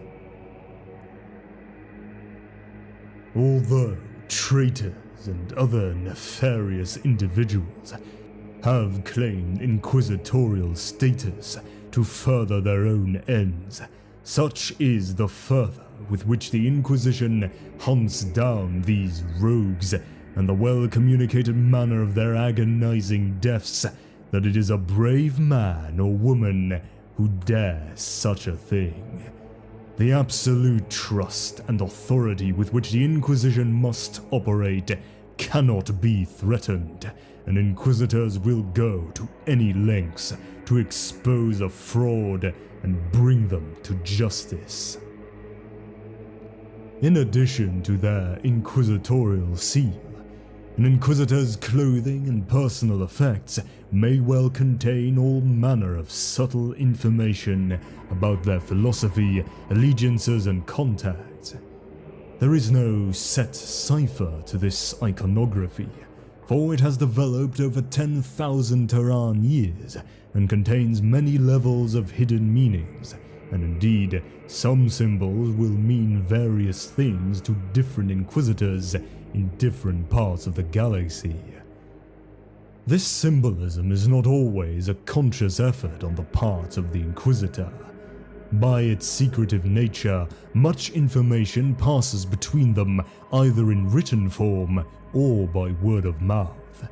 Although traitors and other nefarious individuals have claimed inquisitorial status to further their own ends, such is the fervor with which the Inquisition hunts down these rogues and the well-communicated manner of their agonizing deaths that it is a brave man or woman who dares such a thing. The absolute trust and authority with which the Inquisition must operate cannot be threatened, and Inquisitors will go to any lengths to expose a fraud and bring them to justice. In addition to their inquisitorial seal, an Inquisitor's clothing and personal effects may well contain all manner of subtle information about their philosophy, allegiances, and contacts. There is no set cipher to this iconography, for it has developed over 10,000 Terran years and contains many levels of hidden meanings, and indeed, some symbols will mean various things to different Inquisitors in different parts of the galaxy. This symbolism is not always a conscious effort on the part of the Inquisitor. By its secretive nature, much information passes between them either in written form or by word of mouth.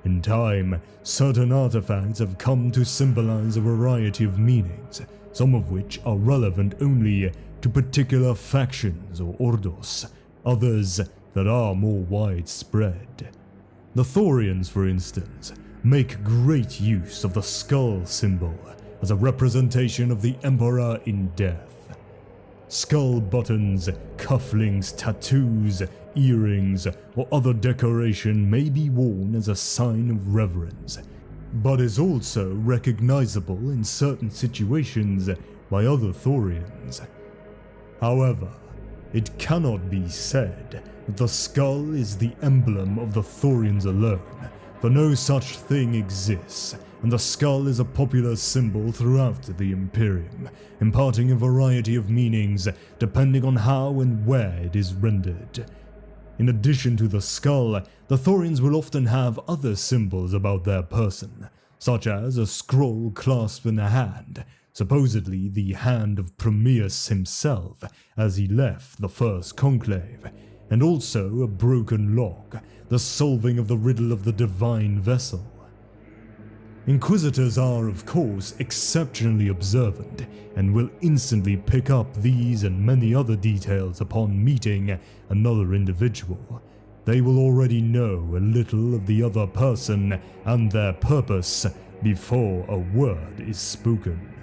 In time, certain artifacts have come to symbolize a variety of meanings, some of which are relevant only to particular factions or Ordos, others that are more widespread. The Thorians, for instance, make great use of the skull symbol as a representation of the Emperor in death. Skull buttons, cufflinks, tattoos, earrings, or other decoration may be worn as a sign of reverence, but is also recognizable in certain situations by other Thorians. However, it cannot be said that the skull is the emblem of the Thorians alone, for no such thing exists, and the skull is a popular symbol throughout the Imperium, imparting a variety of meanings depending on how and where it is rendered. In addition to the skull, the Thorians will often have other symbols about their person, such as a scroll clasped in a hand, supposedly the hand of Prometheus himself as he left the First Conclave, and also a broken lock, the solving of the riddle of the divine vessel. Inquisitors are, of course, exceptionally observant, and will instantly pick up these and many other details upon meeting another individual. They will already know a little of the other person and their purpose before a word is spoken.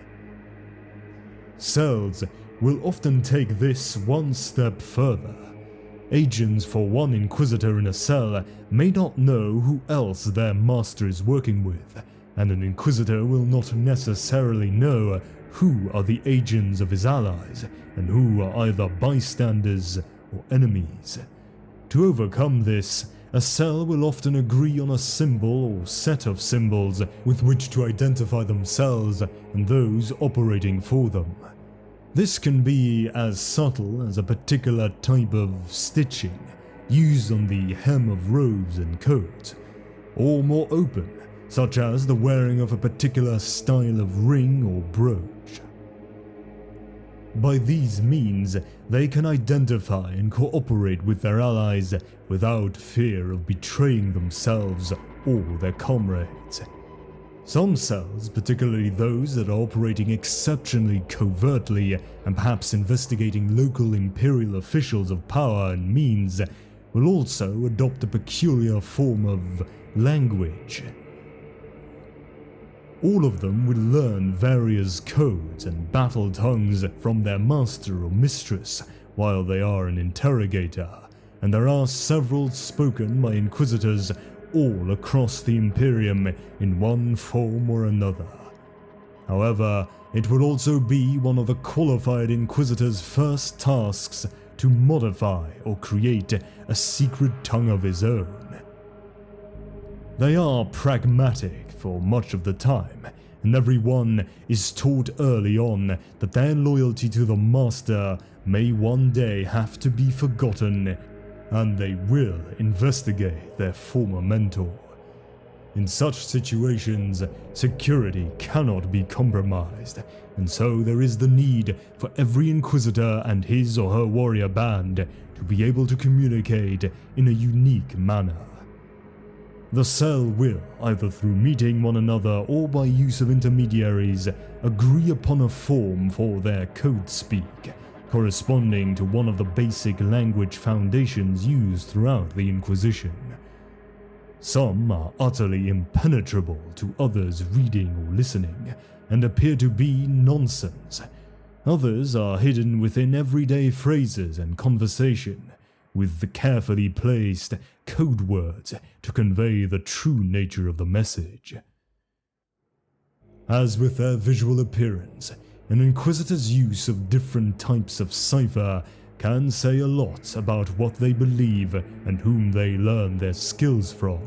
Cells will often take this one step further. Agents for one Inquisitor in a cell may not know who else their master is working with, and an Inquisitor will not necessarily know who are the agents of his allies and who are either bystanders or enemies. To overcome this, a cell will often agree on a symbol or set of symbols with which to identify themselves and those operating for them. This can be as subtle as a particular type of stitching used on the hem of robes and coats, or more open, such as the wearing of a particular style of ring or brooch. By these means, they can identify and cooperate with their allies without fear of betraying themselves or their comrades. Some cells, particularly those that are operating exceptionally covertly and perhaps investigating local imperial officials of power and means, will also adopt a peculiar form of language. All of them will learn various codes and battle tongues from their master or mistress while they are an interrogator, and there are several spoken by Inquisitors all across the Imperium in one form or another. However, it will also be one of the qualified Inquisitor's first tasks to modify or create a secret tongue of his own. They are pragmatic for much of the time, and everyone is taught early on that their loyalty to the Master may one day have to be forgotten, and they will investigate their former mentor. In such situations, security cannot be compromised, and so there is the need for every Inquisitor and his or her warrior band to be able to communicate in a unique manner. The cell will, either through meeting one another or by use of intermediaries, agree upon a form for their code speak, corresponding to one of the basic language foundations used throughout the Inquisition. Some are utterly impenetrable to others reading or listening, and appear to be nonsense. Others are hidden within everyday phrases and conversation, with the carefully placed code words to convey the true nature of the message. As with their visual appearance, an Inquisitor's use of different types of cipher can say a lot about what they believe and whom they learn their skills from.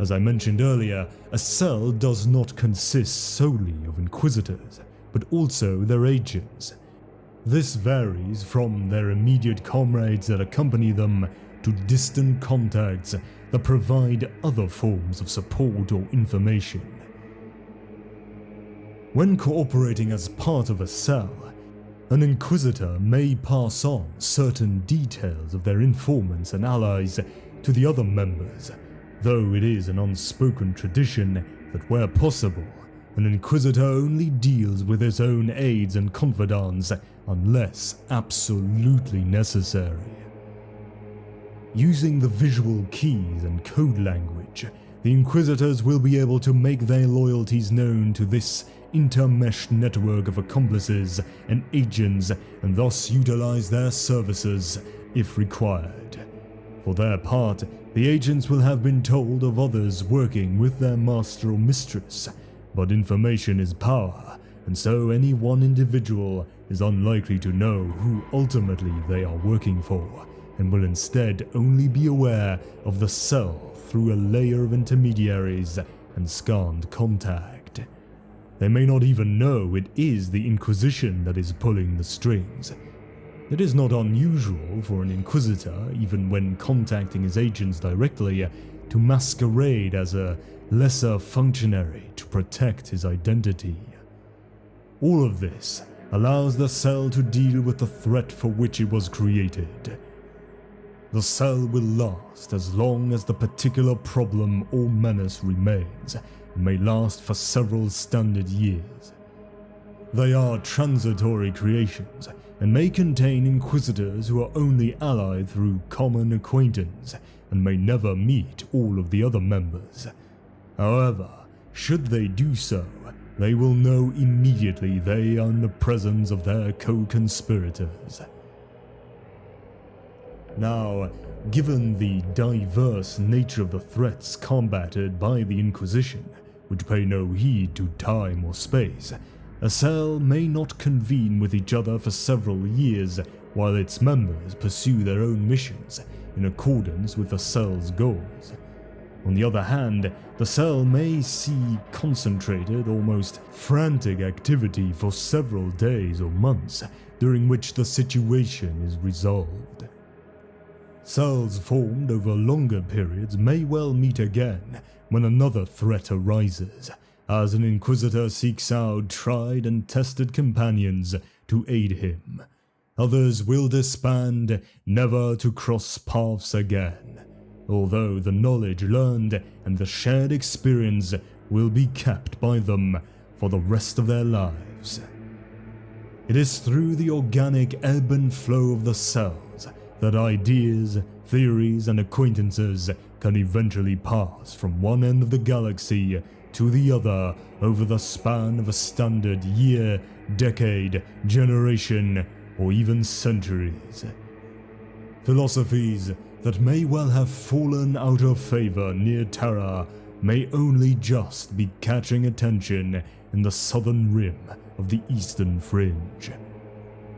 As I mentioned earlier, a cell does not consist solely of Inquisitors, but also their agents. This varies from their immediate comrades that accompany them to distant contacts that provide other forms of support or information. When cooperating as part of a cell, an Inquisitor may pass on certain details of their informants and allies to the other members, though it is an unspoken tradition that where possible, an Inquisitor only deals with his own aides and confidants unless absolutely necessary. Using the visual keys and code language, the Inquisitors will be able to make their loyalties known to this intermeshed network of accomplices and agents, and thus utilize their services if required. For their part, the agents will have been told of others working with their master or mistress, but information is power, and so any one individual is unlikely to know who ultimately they are working for, and will instead only be aware of the cell through a layer of intermediaries and scanned contact. They may not even know it is the Inquisition that is pulling the strings. It is not unusual for an Inquisitor, even when contacting his agents directly, to masquerade as a lesser functionary to protect his identity. All of this allows the cell to deal with the threat for which it was created. The cell will last as long as the particular problem or menace remains, and may last for several standard years. They are transitory creations, and may contain Inquisitors who are only allied through common acquaintance, and may never meet all of the other members. However, should they do so, they will know immediately they are in the presence of their co-conspirators. Now, given the diverse nature of the threats combated by the Inquisition, which pay no heed to time or space, a cell may not convene with each other for several years while its members pursue their own missions in accordance with the cell's goals. On the other hand, the cell may see concentrated, almost frantic activity for several days or months, during which the situation is resolved. Cells formed over longer periods may well meet again when another threat arises, as an Inquisitor seeks out tried and tested companions to aid him. Others will disband, never to cross paths again, although the knowledge learned and the shared experience will be kept by them for the rest of their lives. It is through the organic ebb and flow of the cells that ideas, theories, and acquaintances can eventually pass from one end of the galaxy to the other over the span of a standard year, decade, generation, or even centuries. Philosophies that may well have fallen out of favor near Terra may only just be catching attention in the southern rim of the eastern fringe.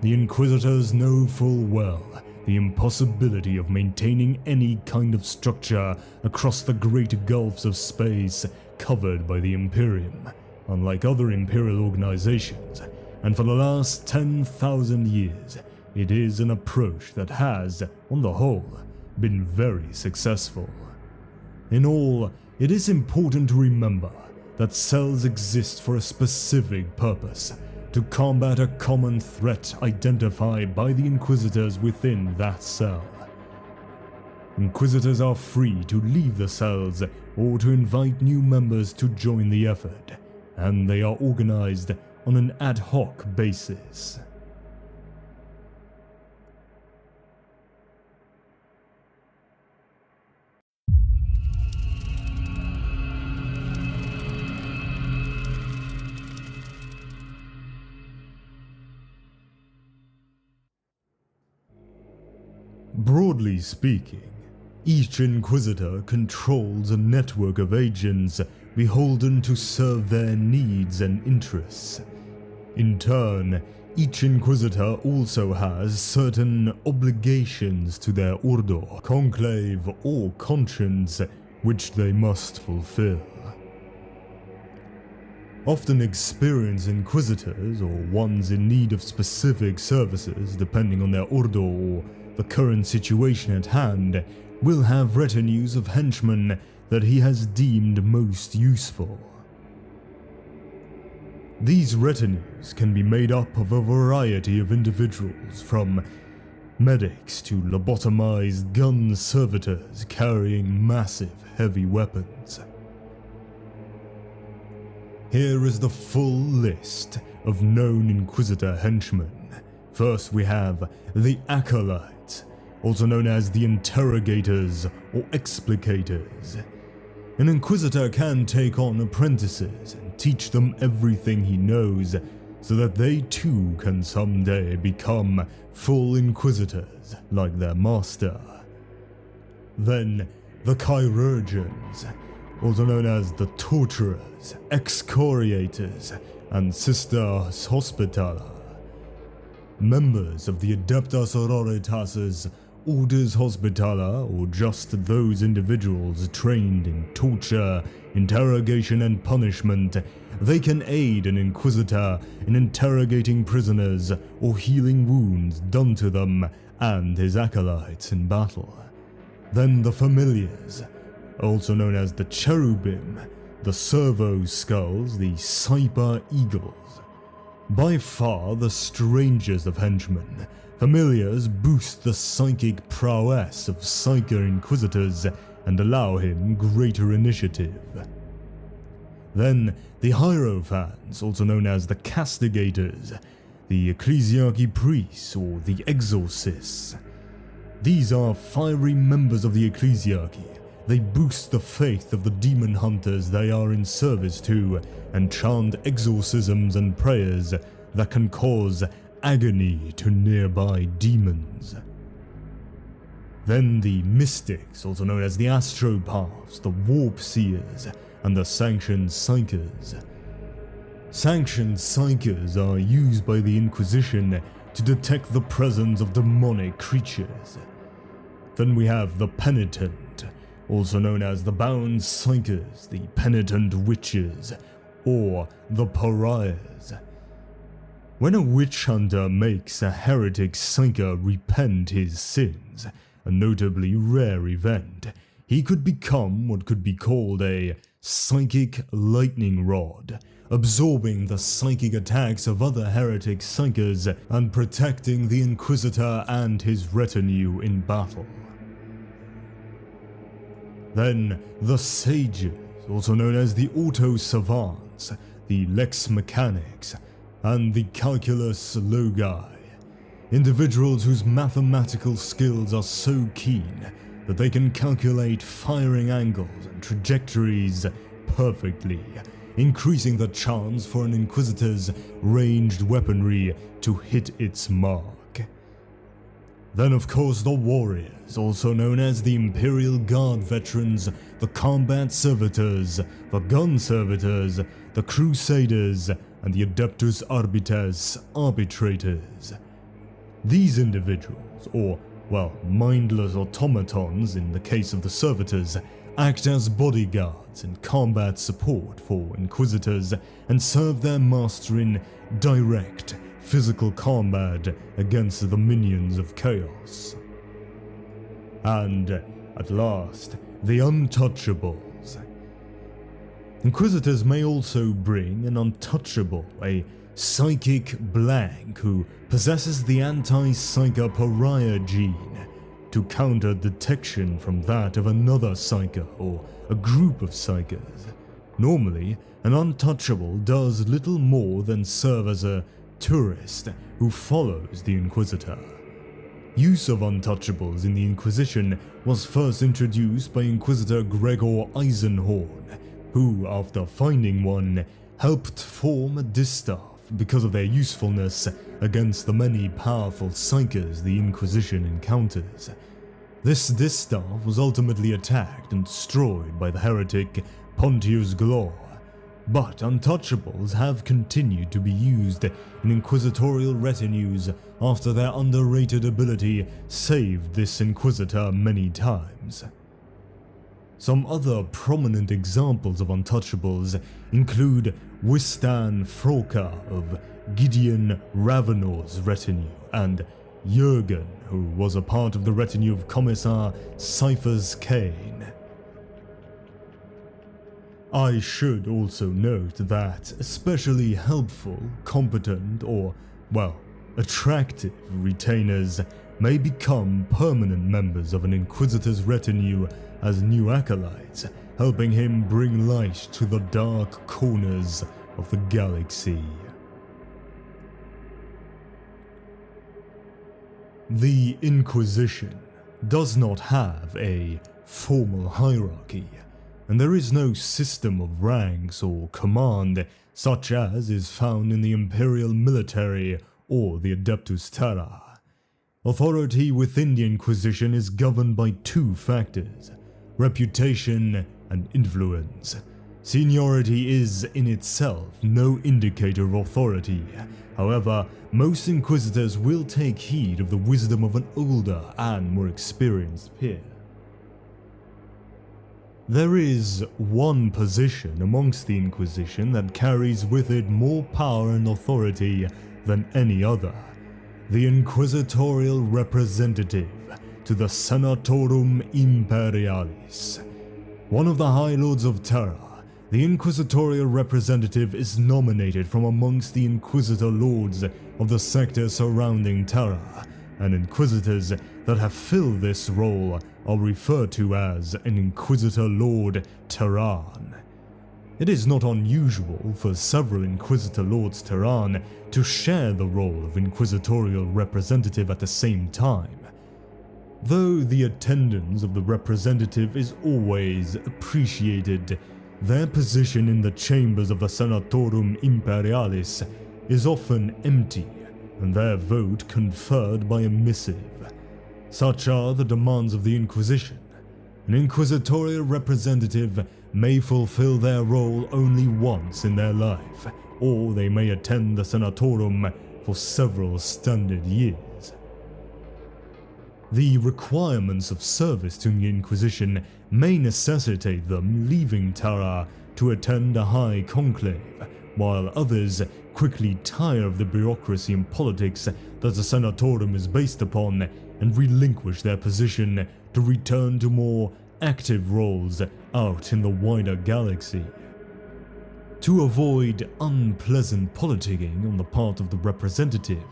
The Inquisitors know full well the impossibility of maintaining any kind of structure across the great gulfs of space covered by the Imperium, unlike other Imperial organizations, and for the last 10,000 years, it is an approach that has, on the whole, been very successful. In all, it is important to remember that cells exist for a specific purpose, to combat a common threat identified by the Inquisitors within that cell. Inquisitors are free to leave the cells or to invite new members to join the effort, and they are organized on an ad hoc basis. Broadly speaking, each Inquisitor controls a network of agents beholden to serve their needs and interests. In turn, each Inquisitor also has certain obligations to their Ordo, conclave, or conscience, which they must fulfill. Often experienced Inquisitors, or ones in need of specific services depending on their Ordo or the current situation at hand, will have retinues of henchmen that he has deemed most useful. These retinues can be made up of a variety of individuals, from medics to lobotomized gun servitors carrying massive heavy weapons. Here is the full list of known Inquisitor henchmen. First we have the Acolytes, also known as the Interrogators or Explicators. An Inquisitor can take on apprentices and teach them everything he knows so that they too can someday become full Inquisitors like their master. Then the Chirurgeons, also known as the Torturers, Excoriators, and Sisters Hospitaller. Members of the Adepta Sororitatis, Orders Hospitaller, or just those individuals trained in torture, interrogation, and punishment, they can aid an Inquisitor in interrogating prisoners or healing wounds done to them and his acolytes in battle. Then the Familiars, also known as the Cherubim, the Servo Skulls, the Cyper Eagles. By far the strangest of henchmen, Familiars boost the psychic prowess of Psyker Inquisitors and allow him greater initiative. Then the Hierophants, also known as the Castigators, the Ecclesiarchy Priests or the Exorcists. These are fiery members of the Ecclesiarchy. They boost the faith of the demon hunters they are in service to and chant exorcisms and prayers that can cause agony to nearby demons. Then the Mystics, also known as the Astropaths, the Warp Seers, and the Sanctioned Psychers. Sanctioned Psychers are used by the Inquisition to detect the presence of demonic creatures. Then we have the Penitent, also known as the Bound Psychers, the Penitent Witches, or the Pariahs. When a witch hunter makes a heretic psyker repent his sins, a notably rare event, he could become what could be called a psychic lightning rod, absorbing the psychic attacks of other heretic psykers and protecting the Inquisitor and his retinue in battle. Then the Sages, also known as the Auto-Savants, the Lex Mechanics, and the Calculus Logi, individuals whose mathematical skills are so keen that they can calculate firing angles and trajectories perfectly, increasing the chance for an Inquisitor's ranged weaponry to hit its mark. Then of course the Warriors, also known as the Imperial Guard Veterans, the Combat Servitors, the Gun Servitors, the Crusaders, and the Adeptus Arbites Arbitrators. These individuals, or, well, mindless automatons in the case of the Servitors, act as bodyguards and combat support for Inquisitors and serve their master in direct physical combat against the minions of chaos. And, at last, the Untouchables. Inquisitors may also bring an Untouchable, a psychic blank who possesses the anti-psyker pariah gene to counter detection from that of another psyker or a group of psykers. Normally, an Untouchable does little more than serve as a tourist who follows the Inquisitor. Use of Untouchables in the Inquisition was first introduced by Inquisitor Gregor Eisenhorn, who, after finding one, helped form a distaff because of their usefulness against the many powerful psykers the Inquisition encounters. This distaff was ultimately attacked and destroyed by the heretic Pontius Glor, but Untouchables have continued to be used in inquisitorial retinues after their underrated ability saved this Inquisitor many times. Some other prominent examples of Untouchables include Wistan Froka of Gideon Ravenor's retinue and Jurgen, who was a part of the retinue of Commissar Cyphers Kane. I should also note that especially helpful, competent, or, well, attractive retainers may become permanent members of an Inquisitor's retinue as new acolytes, helping him bring light to the dark corners of the galaxy. The Inquisition does not have a formal hierarchy, and there is no system of ranks or command such as is found in the Imperial military or the Adeptus Terra. Authority within the Inquisition is governed by two factors: reputation and influence. Seniority is in itself no indicator of authority. However, most Inquisitors will take heed of the wisdom of an older and more experienced peer. There is one position amongst the Inquisition that carries with it more power and authority than any other: the Inquisitorial Representative to the Senatorum Imperialis. One of the High Lords of Terra, the Inquisitorial Representative is nominated from amongst the Inquisitor Lords of the sector surrounding Terra, and Inquisitors that have filled this role are referred to as an Inquisitor Lord Terran. It is not unusual for several Inquisitor Lords Terran to share the role of Inquisitorial Representative at the same time. Though the attendance of the representative is always appreciated, their position in the chambers of the Senatorum Imperialis is often empty, and their vote conferred by a missive. Such are the demands of the Inquisition. An inquisitorial representative may fulfill their role only once in their life, or they may attend the Senatorum for several standard years. The requirements of service to the Inquisition may necessitate them leaving Terra to attend a high conclave, while others quickly tire of the bureaucracy and politics that the Senatorum is based upon and relinquish their position to return to more active roles out in the wider galaxy. To avoid unpleasant politicking on the part of the representative,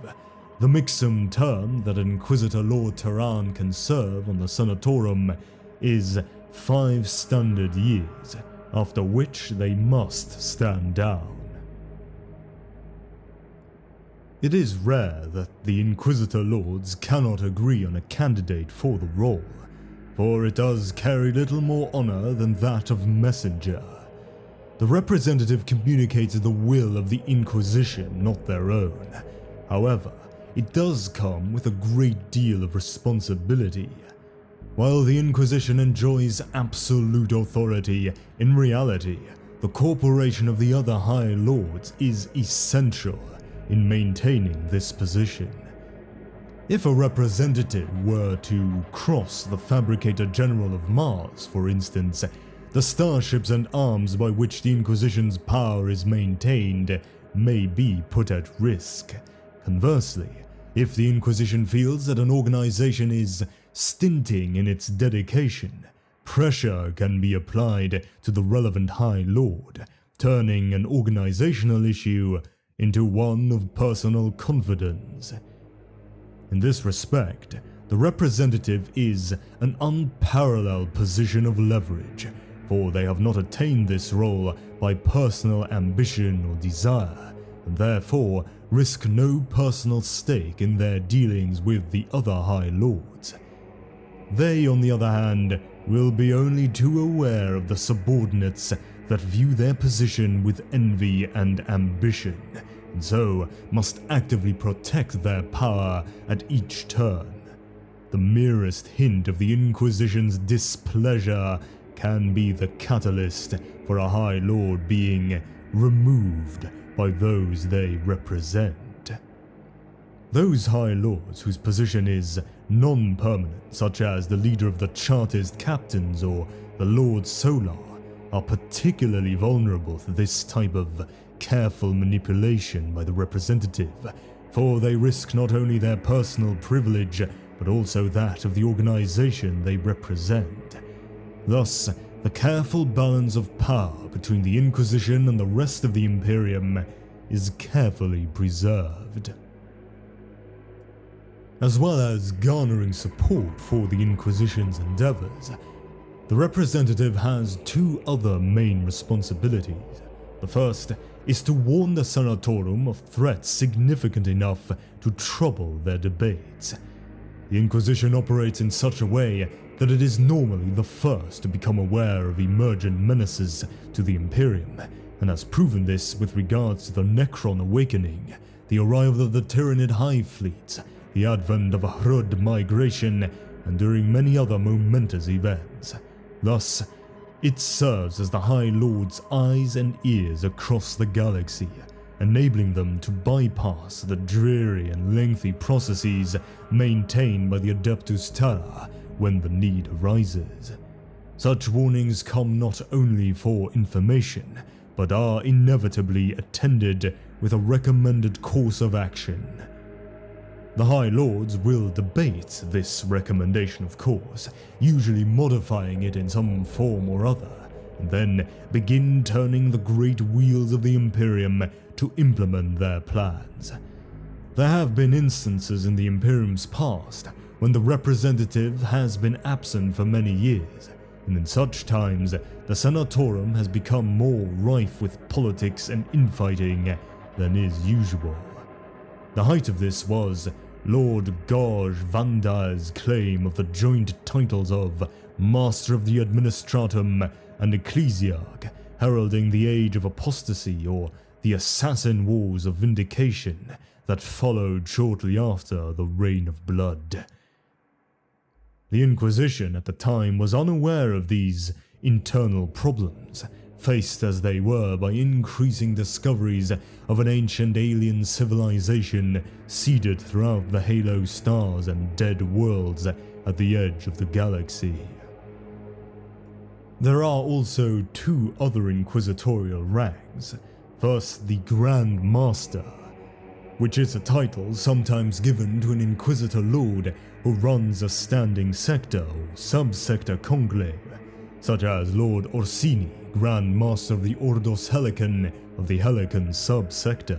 the mixum term that an Inquisitor Lord Terran can serve on the Senatorum is 5 standard years, after which they must stand down. It is rare that the Inquisitor Lords cannot agree on a candidate for the role, for it does carry little more honor than that of messenger. The representative communicates the will of the Inquisition, not their own. However, it does come with a great deal of responsibility. While the Inquisition enjoys absolute authority, in reality, the cooperation of the other High Lords is essential in maintaining this position. If a representative were to cross the Fabricator General of Mars, for instance, the starships and arms by which the Inquisition's power is maintained may be put at risk. Conversely, if the Inquisition feels that an organization is stinting in its dedication, pressure can be applied to the relevant High Lord, turning an organizational issue into one of personal confidence. In this respect, the representative is an unparalleled position of leverage, for they have not attained this role by personal ambition or desire, and therefore risk no personal stake in their dealings with the other High Lords. They, on the other hand, will be only too aware of the subordinates that view their position with envy and ambition, and so must actively protect their power at each turn. The merest hint of the Inquisition's displeasure can be the catalyst for a High Lord being removed by those they represent. Those High Lords whose position is non-permanent, such as the leader of the Chartist Captains or the Lord Solar, are particularly vulnerable to this type of careful manipulation by the representative, for they risk not only their personal privilege but also that of the organization they represent. Thus, the careful balance of power between the Inquisition and the rest of the Imperium is carefully preserved. As well as garnering support for the Inquisition's endeavors, the representative has 2 other main responsibilities. The first is to warn the Senatorum of threats significant enough to trouble their debates. The Inquisition operates in such a way that it is normally the first to become aware of emergent menaces to the Imperium, and has proven this with regards to the Necron Awakening, the arrival of the Tyranid Hive Fleet, the advent of a Hrud migration, and during many other momentous events. Thus, it serves as the High Lord's eyes and ears across the galaxy, enabling them to bypass the dreary and lengthy processes maintained by the Adeptus Terra when the need arises. Such warnings come not only for information, but are inevitably attended with a recommended course of action. The High Lords will debate this recommendation, of course, usually modifying it in some form or other, and then begin turning the great wheels of the Imperium to implement their plans. There have been instances in the Imperium's past when the representative has been absent for many years, and in such times the Senatorum has become more rife with politics and infighting than is usual. The height of this was Lord Gorge Vandar's claim of the joint titles of Master of the Administratum and Ecclesiarch, heralding the age of apostasy or the assassin wars of vindication that followed shortly after the Reign of Blood. The Inquisition at the time was unaware of these internal problems, faced as they were by increasing discoveries of an ancient alien civilization seeded throughout the halo stars and dead worlds at the edge of the galaxy. There are also two other inquisitorial ranks. First, the Grand Master, which is a title sometimes given to an Inquisitor Lord who runs a standing sector or subsector conclave, such as Lord Orsini, Grand Master of the Ordos Helican of the Helican subsector,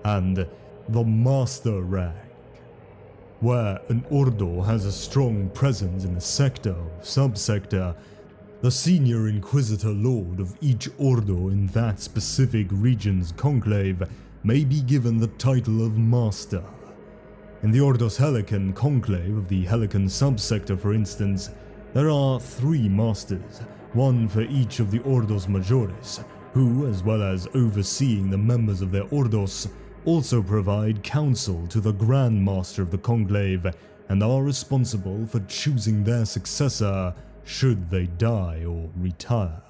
and the Master rank, where an Ordo has a strong presence in a sector or subsector. The senior Inquisitor Lord of each Ordo in that specific region's conclave may be given the title of Master. In the Ordos Helican conclave of the Helican subsector, for instance, there are 3 Masters, one for each of the Ordos Majoris, who, as well as overseeing the members of their Ordos, also provide counsel to the Grand Master of the conclave and are responsible for choosing their successor should they die or retire.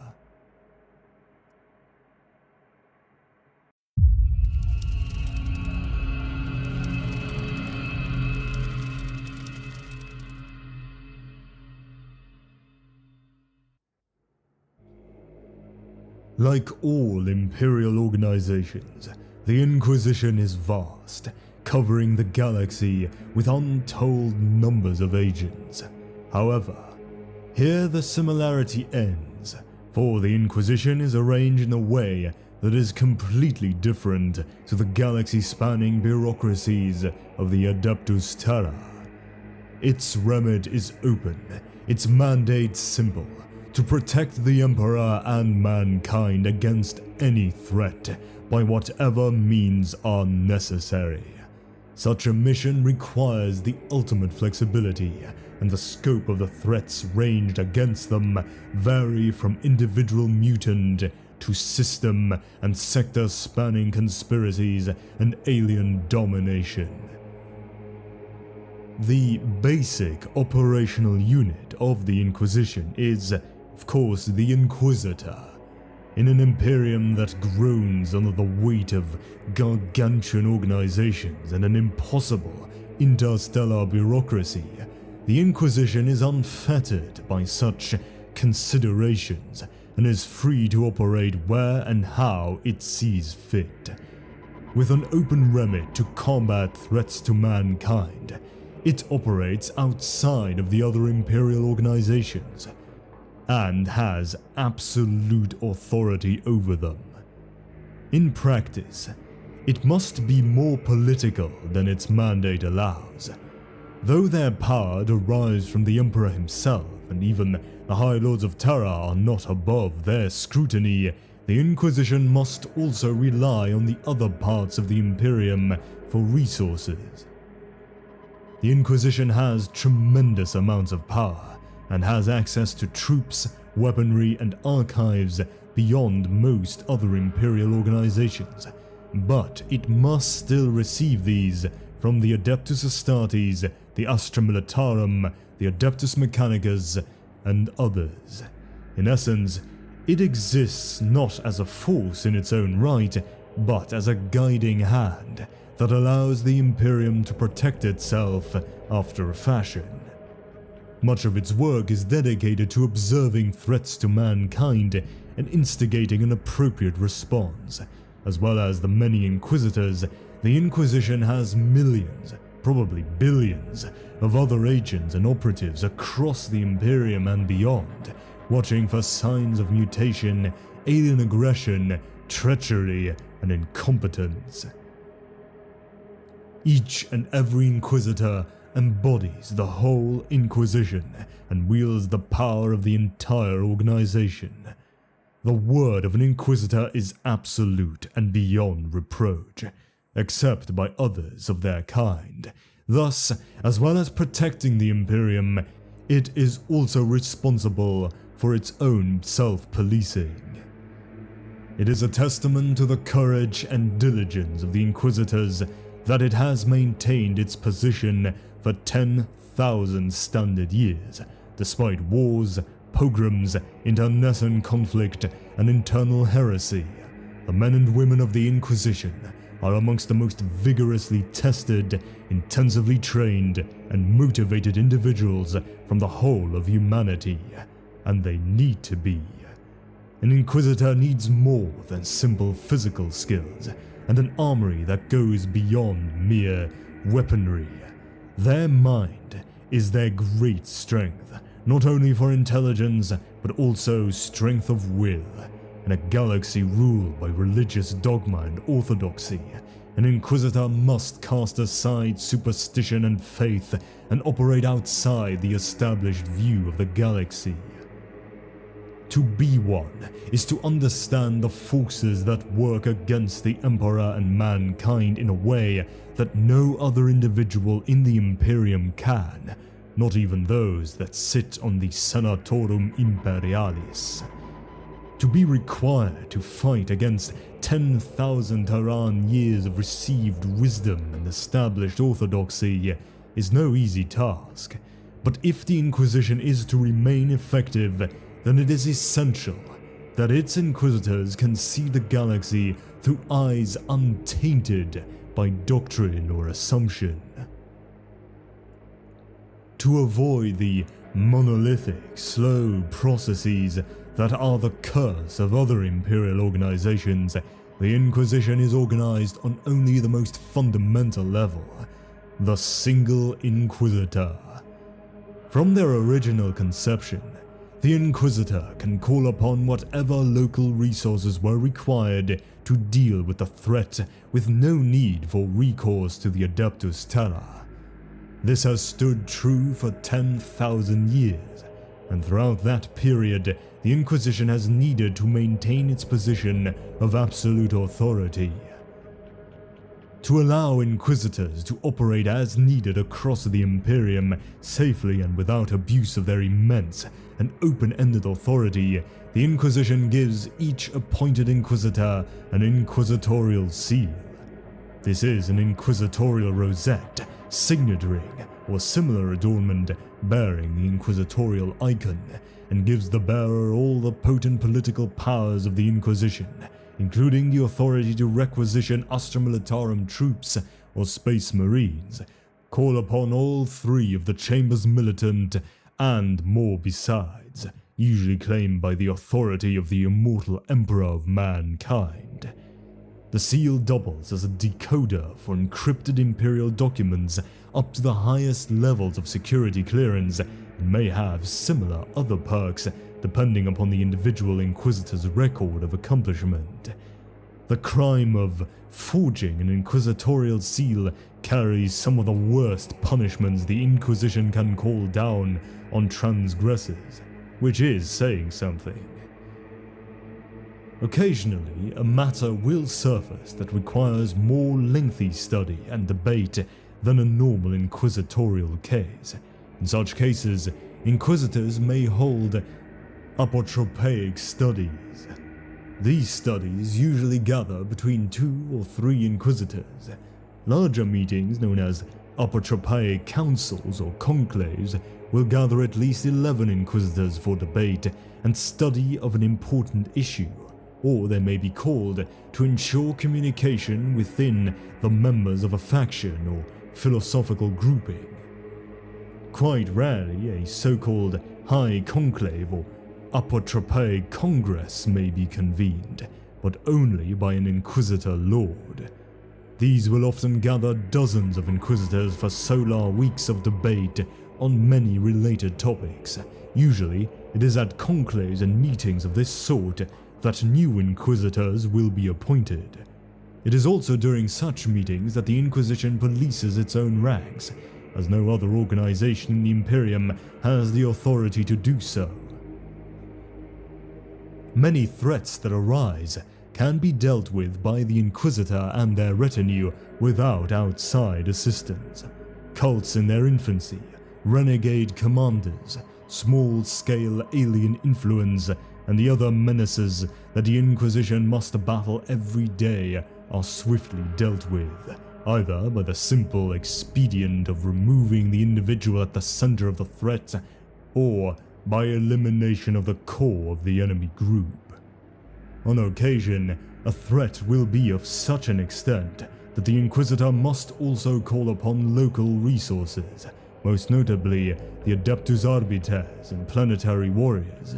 Like all Imperial organizations, the Inquisition is vast, covering the galaxy with untold numbers of agents. However, here the similarity ends, for the Inquisition is arranged in a way that is completely different to the galaxy-spanning bureaucracies of the Adeptus Terra. Its remit is open, its mandate simple: to protect the Emperor and mankind against any threat by whatever means are necessary. Such a mission requires the ultimate flexibility, and the scope of the threats ranged against them vary from individual mutant to system and sector-spanning conspiracies and alien domination. The basic operational unit of the Inquisition is, of course, the Inquisitor. In an Imperium that groans under the weight of gargantuan organizations and an impossible interstellar bureaucracy, the Inquisition is unfettered by such considerations and is free to operate where and how it sees fit. With an open remit to combat threats to mankind, it operates outside of the other Imperial organizations and has absolute authority over them. In practice, it must be more political than its mandate allows. Though their power derives from the Emperor himself, and even the High Lords of Terra are not above their scrutiny, the Inquisition must also rely on the other parts of the Imperium for resources. The Inquisition has tremendous amounts of power, and has access to troops, weaponry, and archives beyond most other Imperial organizations, but it must still receive these from the Adeptus Astartes, the Astra Militarum, the Adeptus Mechanicus, and others. In essence, it exists not as a force in its own right, but as a guiding hand that allows the Imperium to protect itself after a fashion. Much of its work is dedicated to observing threats to mankind and instigating an appropriate response. As well as the many Inquisitors, the Inquisition has millions, probably billions, of other agents and operatives across the Imperium and beyond, watching for signs of mutation, alien aggression, treachery, and incompetence. Each and every Inquisitor embodies the whole Inquisition and wields the power of the entire organization. The word of an Inquisitor is absolute and beyond reproach, except by others of their kind. Thus, as well as protecting the Imperium, it is also responsible for its own self-policing. It is a testament to the courage and diligence of the Inquisitors that it has maintained its position for 2,000 standard years, despite wars, pogroms, internecine conflict, and internal heresy. The men and women of the Inquisition are amongst the most vigorously tested, intensively trained, and motivated individuals from the whole of humanity, and they need to be. An Inquisitor needs more than simple physical skills, and an armory that goes beyond mere weaponry. Their mind is their great strength, not only for intelligence, but also strength of will. In a galaxy ruled by religious dogma and orthodoxy, an Inquisitor must cast aside superstition and faith and operate outside the established view of the galaxy. To be one is to understand the forces that work against the Emperor and mankind in a way that no other individual in the Imperium can, not even those that sit on the Senatorum Imperialis. To be required to fight against 10,000 Tyran years of received wisdom and established orthodoxy is no easy task, but if the Inquisition is to remain effective, then it is essential that its Inquisitors can see the galaxy through eyes untainted by doctrine or assumption. To avoid the monolithic, slow processes that are the curse of other Imperial organizations, the Inquisition is organized on only the most fundamental level, the single Inquisitor. From their original conception, the Inquisitor can call upon whatever local resources were required to deal with the threat with no need for recourse to the Adeptus Terra. This has stood true for 10,000 years, and throughout that period, the Inquisition has needed to maintain its position of absolute authority. To allow Inquisitors to operate as needed across the Imperium safely and without abuse of their immense and open-ended authority, the Inquisition gives each appointed Inquisitor an inquisitorial seal. This is an inquisitorial rosette, signet ring, or similar adornment bearing the inquisitorial icon, and gives the bearer all the potent political powers of the Inquisition, including the authority to requisition Astra Militarum troops or Space Marines, call upon all three of the Chambers Militant, and more besides, usually claimed by the authority of the immortal Emperor of Mankind. The seal doubles as a decoder for encrypted Imperial documents up to the highest levels of security clearance, and may have similar other perks depending upon the individual Inquisitor's record of accomplishment. The crime of forging an inquisitorial seal carries some of the worst punishments the Inquisition can call down on transgressors, which is saying something. Occasionally, a matter will surface that requires more lengthy study and debate than a normal inquisitorial case. In such cases, Inquisitors may hold apotropaic studies. These studies usually gather between 2 or 3 Inquisitors. Larger meetings, known as apotropaic councils or conclaves, will gather at least 11 Inquisitors for debate and study of an important issue, or they may be called to ensure communication within the members of a faction or philosophical grouping. Quite rarely, a so-called High Conclave or Apotropaic Congress may be convened, but only by an Inquisitor Lord. These will often gather dozens of Inquisitors for solar weeks of debate on many related topics. Usually, it is at conclaves and meetings of this sort that new Inquisitors will be appointed. It is also during such meetings that the Inquisition polices its own ranks, as no other organization in the Imperium has the authority to do so. Many threats that arise can be dealt with by the Inquisitor and their retinue without outside assistance. Cults in their infancy, renegade commanders, small-scale alien influence, and the other menaces that the Inquisition must battle every day are swiftly dealt with, either by the simple expedient of removing the individual at the center of the threat, or by elimination of the core of the enemy group. On occasion, a threat will be of such an extent that the Inquisitor must also call upon local resources, most notably the Adeptus Arbites and planetary warriors.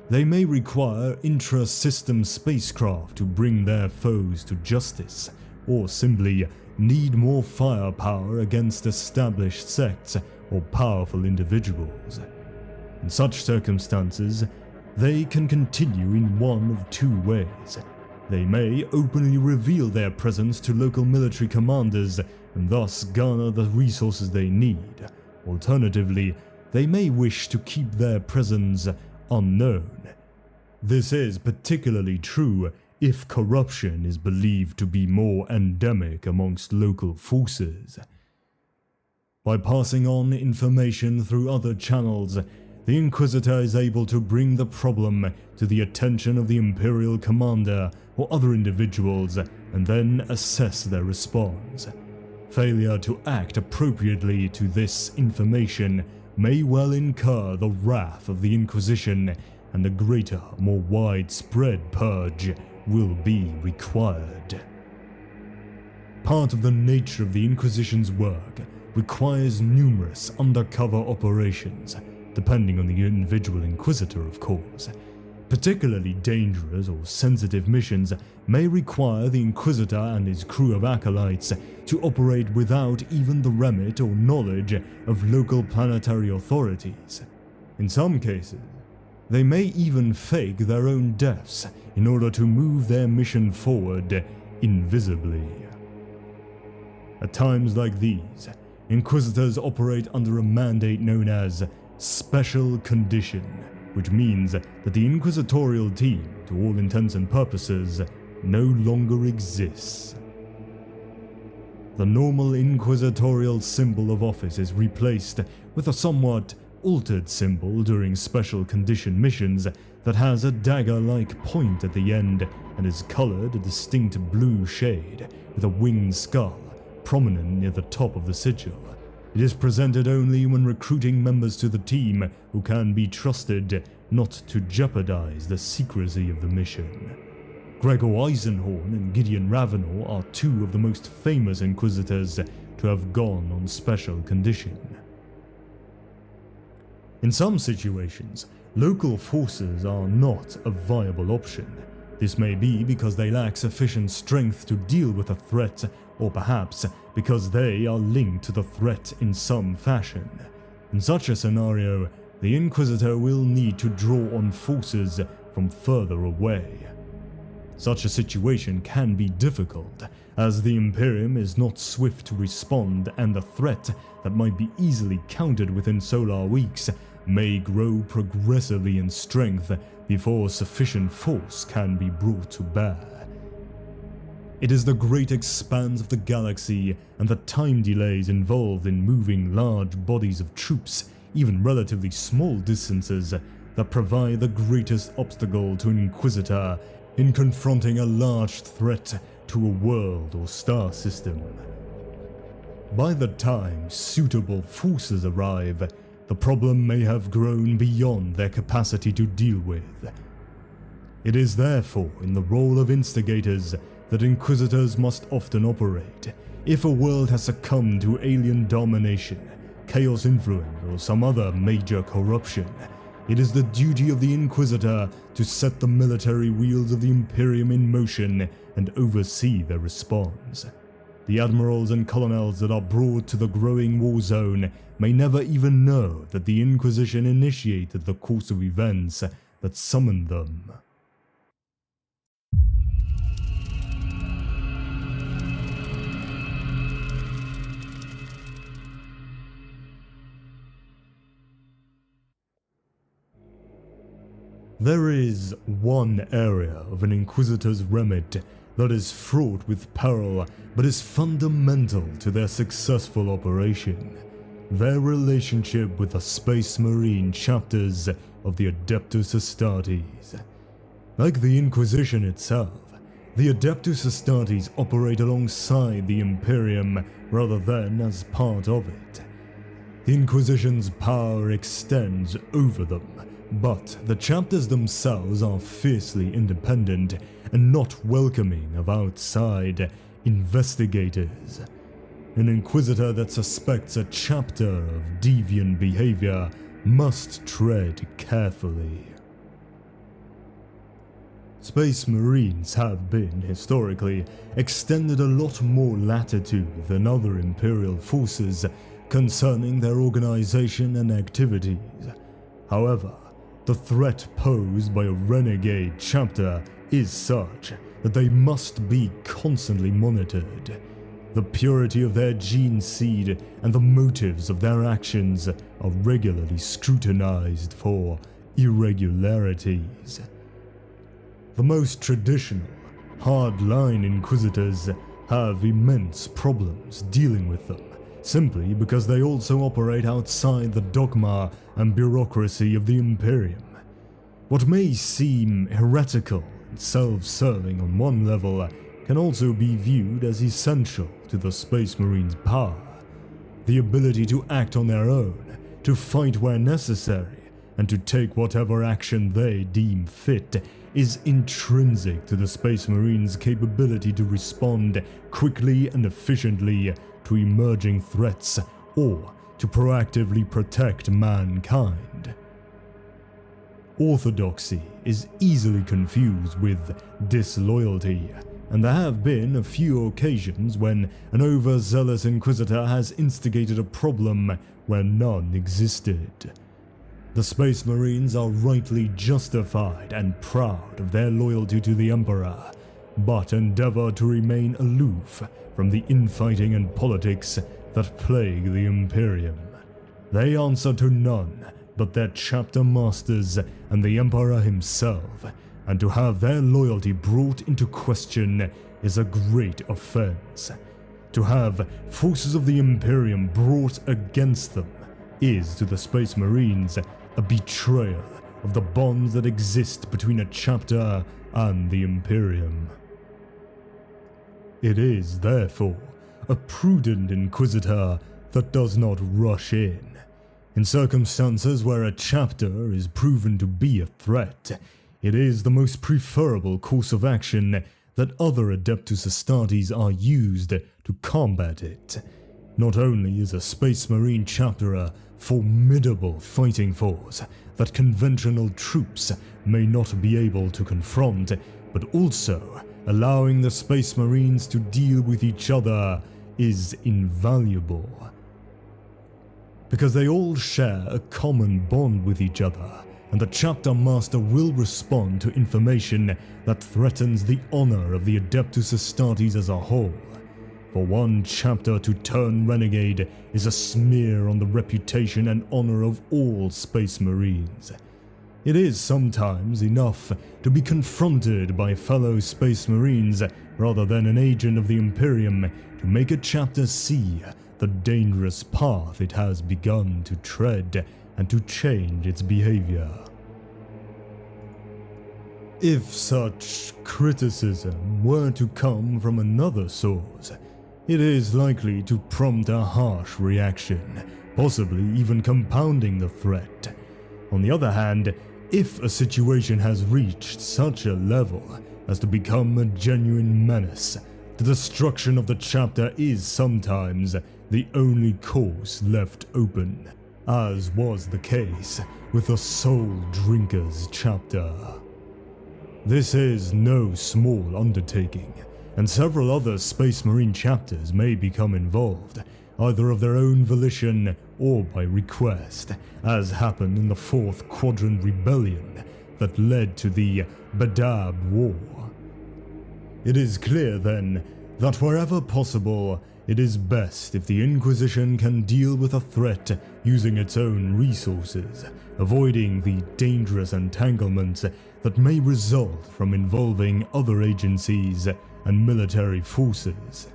They may require intra-system spacecraft to bring their foes to justice, or simply need more firepower against established sects or powerful individuals. In such circumstances, they can continue in one of two ways. They may openly reveal their presence to local military commanders and thus garner the resources they need. Alternatively, they may wish to keep their presence unknown. This is particularly true if corruption is believed to be more endemic amongst local forces. By passing on information through other channels, the Inquisitor is able to bring the problem to the attention of the Imperial Commander or other individuals and then assess their response. Failure to act appropriately to this information may well incur the wrath of the Inquisition, and a greater, more widespread purge will be required. Part of the nature of the Inquisition's work requires numerous undercover operations, depending on the individual Inquisitor, of course. Particularly dangerous or sensitive missions may require the Inquisitor and his crew of acolytes to operate without even the remit or knowledge of local planetary authorities. In some cases, they may even fake their own deaths in order to move their mission forward invisibly. At times like these, Inquisitors operate under a mandate known as Special Condition, which means that the inquisitorial team, to all intents and purposes, no longer exists. The normal inquisitorial symbol of office is replaced with a somewhat altered symbol during special condition missions that has a dagger-like point at the end and is colored a distinct blue shade with a winged skull prominent near the top of the sigil. It is presented only when recruiting members to the team who can be trusted not to jeopardize the secrecy of the mission. Gregor Eisenhorn and Gideon Ravenor are two of the most famous Inquisitors to have gone on special condition. In some situations, local forces are not a viable option. This may be because they lack sufficient strength to deal with a threat, or perhaps because they are linked to the threat in some fashion. In such a scenario, the Inquisitor will need to draw on forces from further away. Such a situation can be difficult, as the Imperium is not swift to respond and the threat that might be easily countered within solar weeks may grow progressively in strength before sufficient force can be brought to bear. It is the great expanse of the galaxy and the time delays involved in moving large bodies of troops, even relatively small distances, that provide the greatest obstacle to an Inquisitor in confronting a large threat to a world or star system. By the time suitable forces arrive, the problem may have grown beyond their capacity to deal with. It is therefore in the role of instigators that Inquisitors must often operate. If a world has succumbed to alien domination, chaos influence, or some other major corruption, it is the duty of the Inquisitor to set the military wheels of the Imperium in motion and oversee their response. The admirals and colonels that are brought to the growing war zone may never even know that the Inquisition initiated the course of events that summoned them. There is one area of an Inquisitor's remit that is fraught with peril but is fundamental to their successful operation: their relationship with the Space Marine chapters of the Adeptus Astartes. Like the Inquisition itself, The Adeptus Astartes operate alongside the Imperium rather than as part of it. The Inquisition's power extends over them, but the chapters themselves are fiercely independent and not welcoming of outside investigators. An Inquisitor that suspects a chapter of deviant behavior must tread carefully. Space Marines have been, historically, extended a lot more latitude than other Imperial forces concerning their organization and activities. However, the threat posed by a renegade chapter is such that they must be constantly monitored. The purity of their gene seed and the motives of their actions are regularly scrutinized for irregularities. The most traditional, hardline Inquisitors have immense problems dealing with them, simply because they also operate outside the dogma and bureaucracy of the Imperium. What may seem heretical and self-serving on one level can also be viewed as essential to the Space Marines' power. The ability to act on their own, to fight where necessary, and to take whatever action they deem fit is intrinsic to the Space Marines' capability to respond quickly and efficiently to emerging threats or to proactively protect mankind. Orthodoxy is easily confused with disloyalty, and there have been a few occasions when an overzealous Inquisitor has instigated a problem where none existed. The Space Marines are rightly justified and proud of their loyalty to the Emperor, but endeavor to remain aloof from the infighting and politics that plague the Imperium. They answer to none but their chapter masters and the Emperor himself, and to have their loyalty brought into question is a great offense. To have forces of the Imperium brought against them is, to the Space Marines, a betrayal of the bonds that exist between a chapter and the Imperium. It is, therefore, a prudent Inquisitor that does not rush in. In circumstances where a chapter is proven to be a threat, it is the most preferable course of action that other Adeptus Astartes are used to combat it. Not only is a Space Marine chapter a formidable fighting force that conventional troops may not be able to confront, but also allowing the Space Marines to deal with each other is invaluable. Because they all share a common bond with each other, and the chapter master will respond to information that threatens the honor of the Adeptus Astartes as a whole. For one chapter to turn renegade is a smear on the reputation and honor of all Space Marines. It is sometimes enough to be confronted by fellow Space Marines rather than an agent of the Imperium to make a chapter see the dangerous path it has begun to tread and to change its behavior. If such criticism were to come from another source, it is likely to prompt a harsh reaction, possibly even compounding the threat. On the other hand, if a situation has reached such a level as to become a genuine menace, the destruction of the chapter is sometimes the only course left open, as was the case with the Soul Drinkers chapter. This is no small undertaking, and several other Space Marine chapters may become involved, either of their own volition or by request, as happened in the Fourth Quadrant Rebellion that led to the Badab War. It is clear, then, that wherever possible, it is best if the Inquisition can deal with a threat using its own resources, avoiding the dangerous entanglements that may result from involving other agencies and military forces.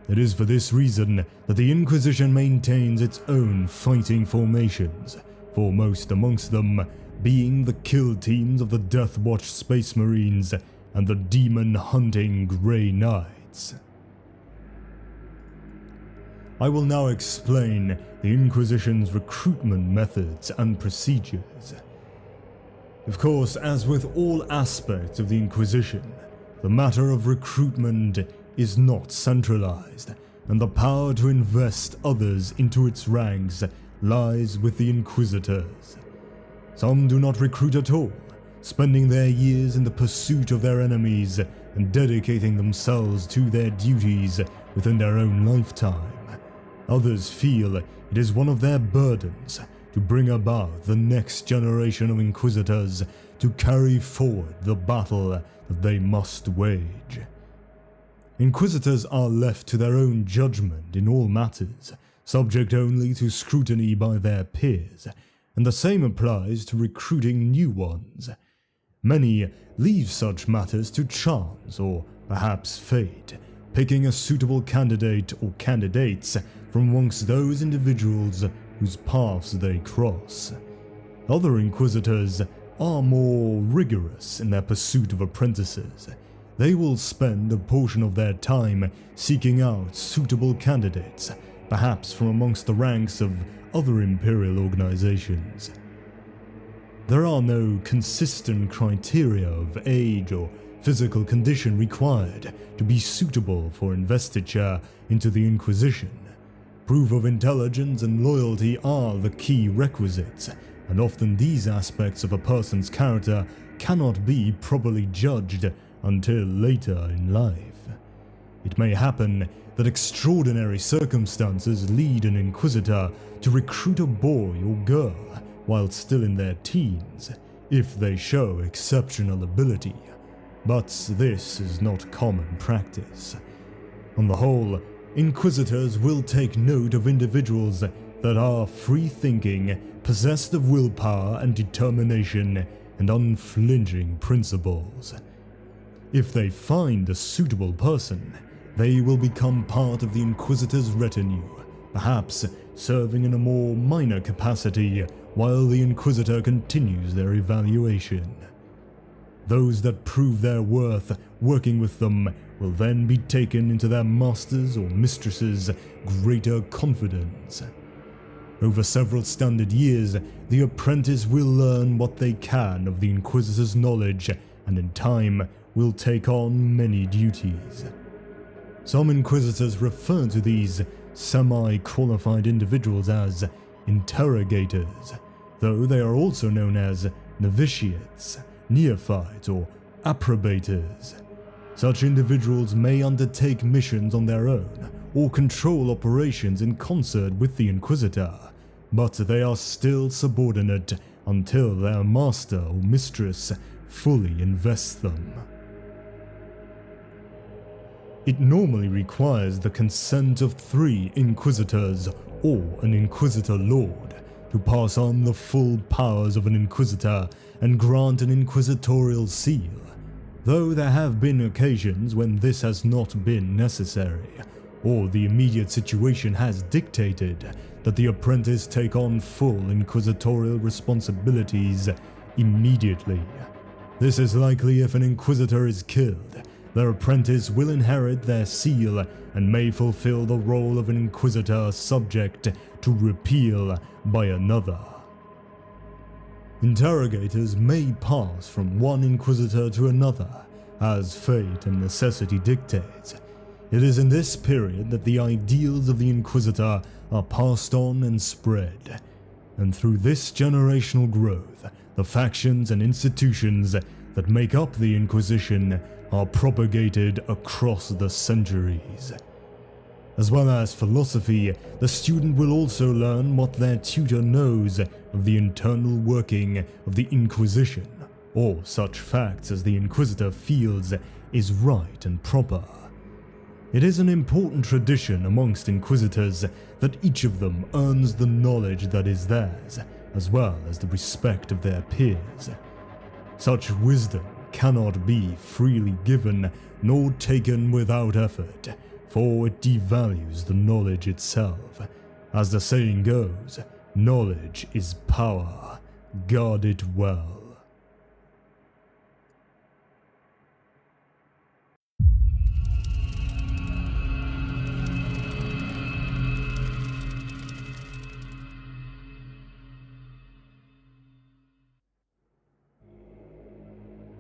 It is for this reason that the Inquisition maintains its own fighting formations, foremost amongst them being the kill teams of the Death Watch Space Marines and the demon-hunting Grey Knights. I will now explain the Inquisition's recruitment methods and procedures. Of course, as with all aspects of the Inquisition, the matter of recruitment is not centralized, and the power to invest others into its ranks lies with the Inquisitors. Some do not recruit at all, spending their years in the pursuit of their enemies and dedicating themselves to their duties within their own lifetime. Others feel it is one of their burdens to bring about the next generation of Inquisitors to carry forward the battle that they must wage. Inquisitors are left to their own judgment in all matters, subject only to scrutiny by their peers, and the same applies to recruiting new ones. Many leave such matters to chance or perhaps fate, picking a suitable candidate or candidates from amongst those individuals whose paths they cross. Other Inquisitors are more rigorous in their pursuit of apprentices. They will spend a portion of their time seeking out suitable candidates, perhaps from amongst the ranks of other Imperial organizations. There are no consistent criteria of age or physical condition required to be suitable for investiture into the Inquisition. Proof of intelligence and loyalty are the key requisites, and often these aspects of a person's character cannot be properly judged until later in life. It may happen that extraordinary circumstances lead an Inquisitor to recruit a boy or girl while still in their teens, if they show exceptional ability, but this is not common practice. On the whole, Inquisitors will take note of individuals that are free-thinking, possessed of willpower and determination, and unflinching principles. If they find a suitable person, they will become part of the Inquisitor's retinue, perhaps serving in a more minor capacity while the Inquisitor continues their evaluation. Those that prove their worth working with them will then be taken into their master's or mistress's greater confidence. Over several standard years, the apprentice will learn what they can of the Inquisitor's knowledge, and in time will take on many duties. Some Inquisitors refer to these semi-qualified individuals as interrogators, though they are also known as novitiates, neophytes, or approbators. Such individuals may undertake missions on their own or control operations in concert with the Inquisitor, but they are still subordinate until their master or mistress fully invests them. It normally requires the consent of 3 Inquisitors or an Inquisitor Lord to pass on the full powers of an Inquisitor and grant an inquisitorial seal, though there have been occasions when this has not been necessary, or the immediate situation has dictated that the apprentice take on full inquisitorial responsibilities immediately. This is likely if an Inquisitor is killed. Their apprentice will inherit their seal and may fulfill the role of an Inquisitor subject to repeal by another. Interrogators may pass from one Inquisitor to another, as fate and necessity dictates. It is in this period that the ideals of the Inquisitor are passed on and spread, and through this generational growth, the factions and institutions that make up the Inquisition are propagated across the centuries. As well as philosophy, the student will also learn what their tutor knows of the internal working of the Inquisition, or such facts as the Inquisitor feels is right and proper. It is an important tradition amongst Inquisitors that each of them earns the knowledge that is theirs, as well as the respect of their peers. Such wisdom cannot be freely given nor taken without effort, for it devalues the knowledge itself. As the saying goes, knowledge is power. Guard it well.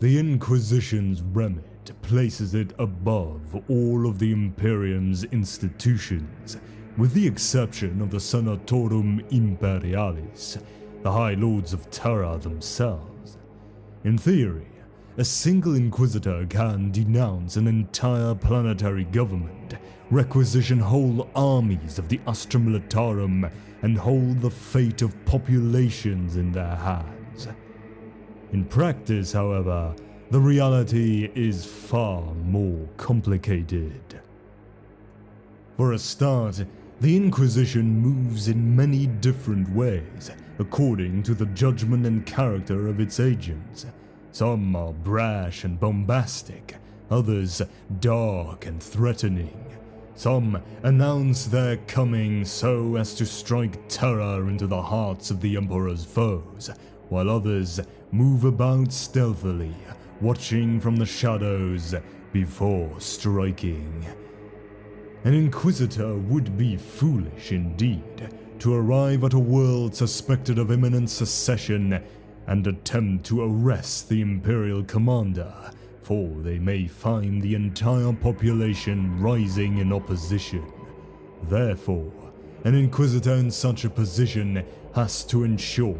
The Inquisition's remit places it above all of the Imperium's institutions, with the exception of the Senatorum Imperialis, the High Lords of Terra themselves. In theory, a single Inquisitor can denounce an entire planetary government, requisition whole armies of the Astra Militarum, and hold the fate of populations in their hands. In practice, however, the reality is far more complicated. For a start, the Inquisition moves in many different ways, according to the judgment and character of its agents. Some are brash and bombastic, others dark and threatening. Some announce their coming so as to strike terror into the hearts of the Emperor's foes, while others move about stealthily, watching from the shadows before striking. An Inquisitor would be foolish indeed to arrive at a world suspected of imminent secession and attempt to arrest the Imperial commander, for they may find the entire population rising in opposition. Therefore, an Inquisitor in such a position has to ensure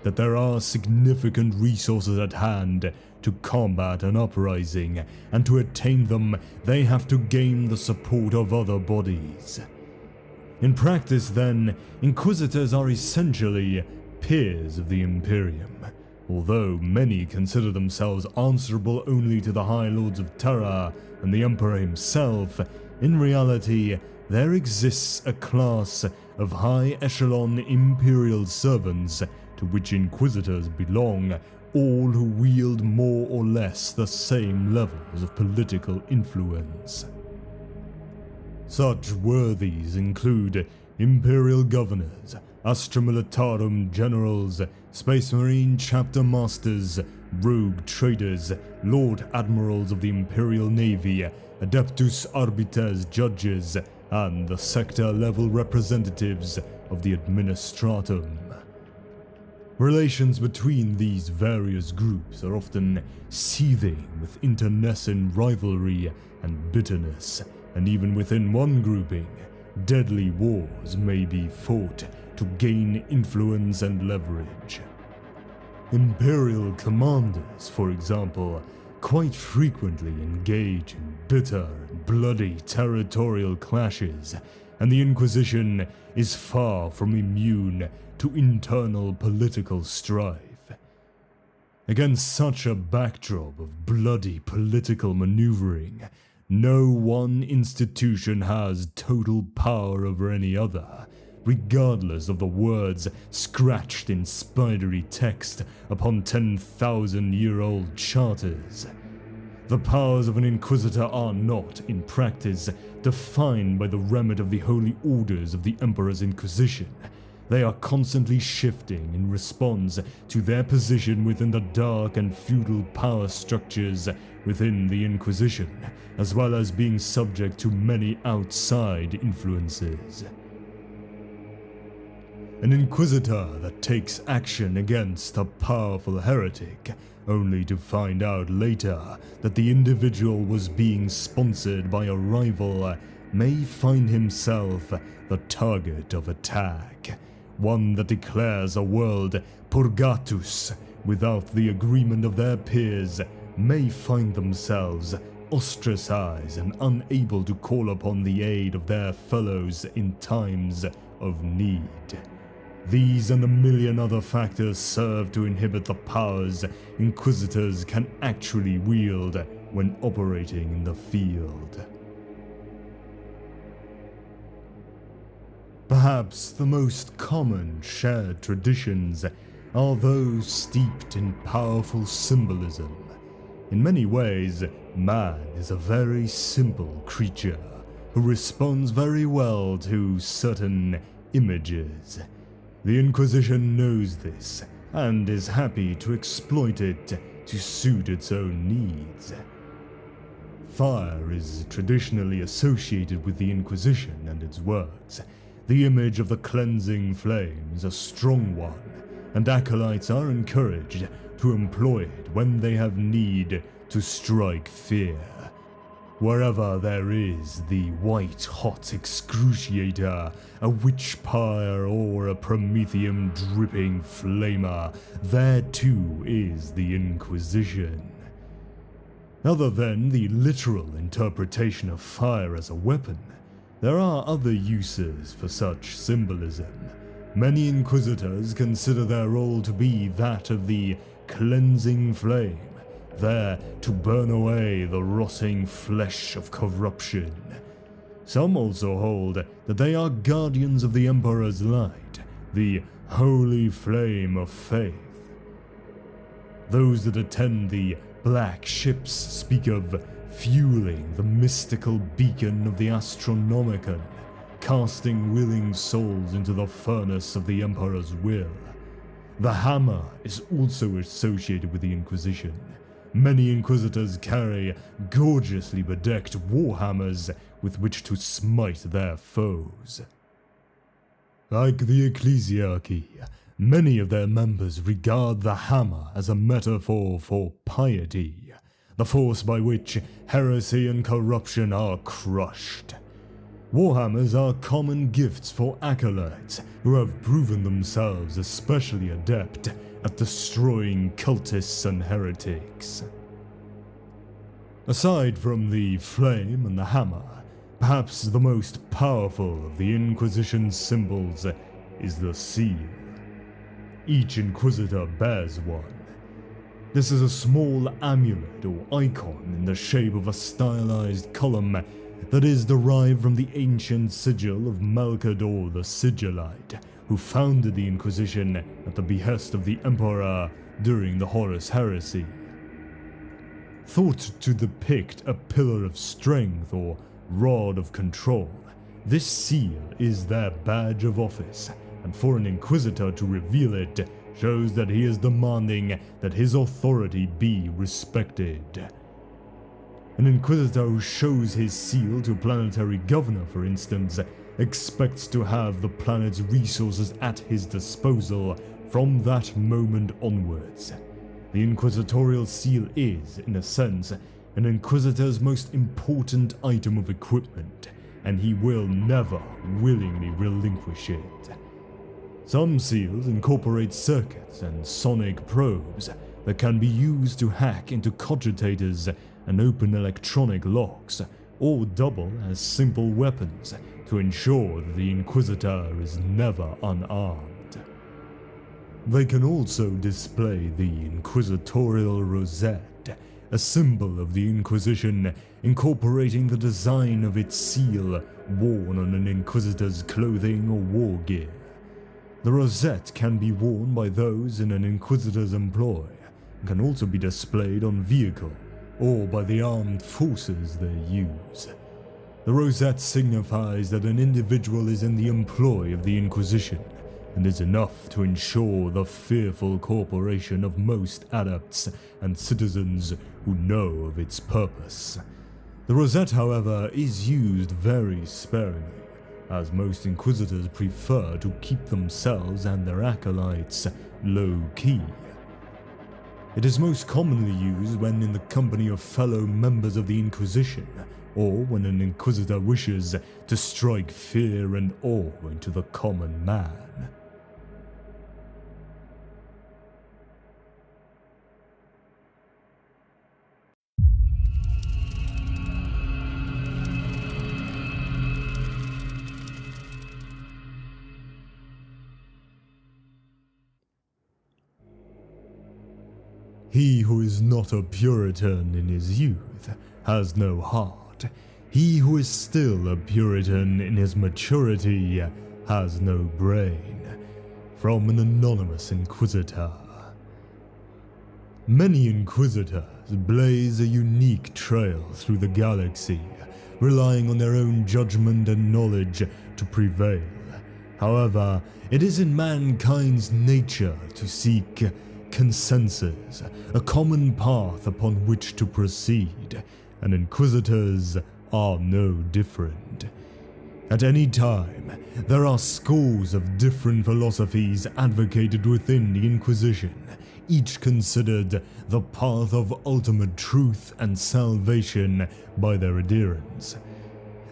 that there are significant resources at hand to combat an uprising, and to attain them they have to gain the support of other bodies. In practice then, Inquisitors are essentially peers of the Imperium, although many consider themselves answerable only to the High Lords of Terra and the Emperor himself. In reality, there exists a class of high-echelon Imperial servants to which Inquisitors belong, all who wield more or less the same levels of political influence. Such worthies include Imperial Governors, Astra Militarum Generals, Space Marine Chapter Masters, Rogue Traders, Lord Admirals of the Imperial Navy, Adeptus Arbites Judges, and the sector-level representatives of the Administratum. Relations between these various groups are often seething with internecine rivalry and bitterness, and even within one grouping, deadly wars may be fought to gain influence and leverage. Imperial commanders, for example, quite frequently engage in bitter and bloody territorial clashes, and the Inquisition is far from immune to internal political strife. Against such a backdrop of bloody political maneuvering, no one institution has total power over any other, regardless of the words scratched in spidery text upon 10,000-year-old charters. The powers of an Inquisitor are not, in practice, defined by the remit of the holy orders of the Emperor's Inquisition. They are constantly shifting in response to their position within the dark and feudal power structures within the Inquisition, as well as being subject to many outside influences. An Inquisitor that takes action against a powerful heretic, only to find out later that the individual was being sponsored by a rival, may find himself the target of attack. One that declares a world purgatus without the agreement of their peers may find themselves ostracized and unable to call upon the aid of their fellows in times of need. These and a million other factors serve to inhibit the powers Inquisitors can actually wield when operating in the field. Perhaps the most common shared traditions are those steeped in powerful symbolism. In many ways, man is a very simple creature who responds very well to certain images. The Inquisition knows this and is happy to exploit it to suit its own needs. Fire is traditionally associated with the Inquisition and its works. The image of the cleansing flame is a strong one, and acolytes are encouraged to employ it when they have need to strike fear. Wherever there is the white-hot excruciator, a witch pyre, or a promethium-dripping flamer, there too is the Inquisition. Other than the literal interpretation of fire as a weapon, there are other uses for such symbolism. Many Inquisitors consider their role to be that of the cleansing flame, there to burn away the rotting flesh of corruption. Some also hold that they are guardians of the Emperor's light, the holy flame of faith. Those that attend the Black Ships speak of fueling the mystical beacon of the Astronomicon, casting willing souls into the furnace of the Emperor's will. The hammer is also associated with the Inquisition. Many Inquisitors carry gorgeously bedecked warhammers with which to smite their foes. Like the Ecclesiarchy, many of their members regard the hammer as a metaphor for piety, the force by which heresy and corruption are crushed. Warhammers are common gifts for acolytes who have proven themselves especially adept at destroying cultists and heretics. Aside from the flame and the hammer, perhaps the most powerful of the Inquisition's symbols is the seal. Each Inquisitor bears one. This is a small amulet or icon in the shape of a stylized column that is derived from the ancient sigil of Melchador the Sigillite, who founded the Inquisition at the behest of the Emperor during the Horus Heresy. Thought to depict a pillar of strength or rod of control, this seal is their badge of office, and for an Inquisitor to reveal it shows that he is demanding that his authority be respected. An Inquisitor who shows his seal to a planetary governor, for instance, expects to have the planet's resources at his disposal from that moment onwards. The Inquisitorial seal is, in a sense, an Inquisitor's most important item of equipment, and he will never willingly relinquish it. Some seals incorporate circuits and sonic probes that can be used to hack into cogitators and open electronic locks, or double as simple weapons to ensure that the Inquisitor is never unarmed. They can also display the Inquisitorial Rosette, a symbol of the Inquisition incorporating the design of its seal worn on an Inquisitor's clothing or war gear. The rosette can be worn by those in an Inquisitor's employ, and can also be displayed on vehicle, or by the armed forces they use. The rosette signifies that an individual is in the employ of the Inquisition, and is enough to ensure the fearful cooperation of most adepts and citizens who know of its purpose. The rosette, however, is used very sparingly, as most Inquisitors prefer to keep themselves and their acolytes low-key. It is most commonly used when in the company of fellow members of the Inquisition, or when an Inquisitor wishes to strike fear and awe into the common man. He who is not a Puritan in his youth has no heart. He who is still a Puritan in his maturity has no brain. From an anonymous Inquisitor. Many Inquisitors blaze a unique trail through the galaxy, relying on their own judgment and knowledge to prevail. However, it is in mankind's nature to seek consensus, a common path upon which to proceed, and Inquisitors are no different. At any time, there are scores of different philosophies advocated within the Inquisition, each considered the path of ultimate truth and salvation by their adherents.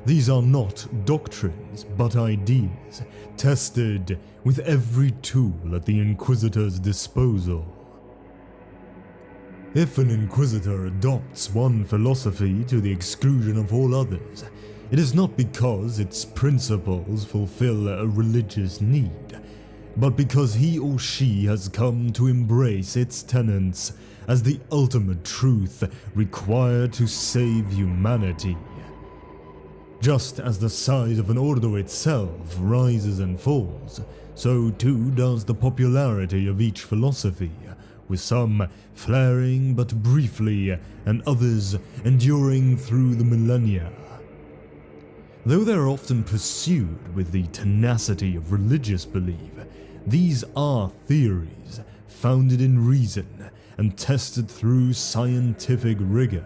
These are not doctrines, but ideas, tested with every tool at the Inquisitor's disposal. If an Inquisitor adopts one philosophy to the exclusion of all others, it is not because its principles fulfill a religious need, but because he or she has come to embrace its tenets as the ultimate truth required to save humanity. Just as the size of an ordo itself rises and falls, so too does the popularity of each philosophy, with some flaring but briefly and others enduring through the millennia. Though they are often pursued with the tenacity of religious belief, these are theories founded in reason and tested through scientific rigor.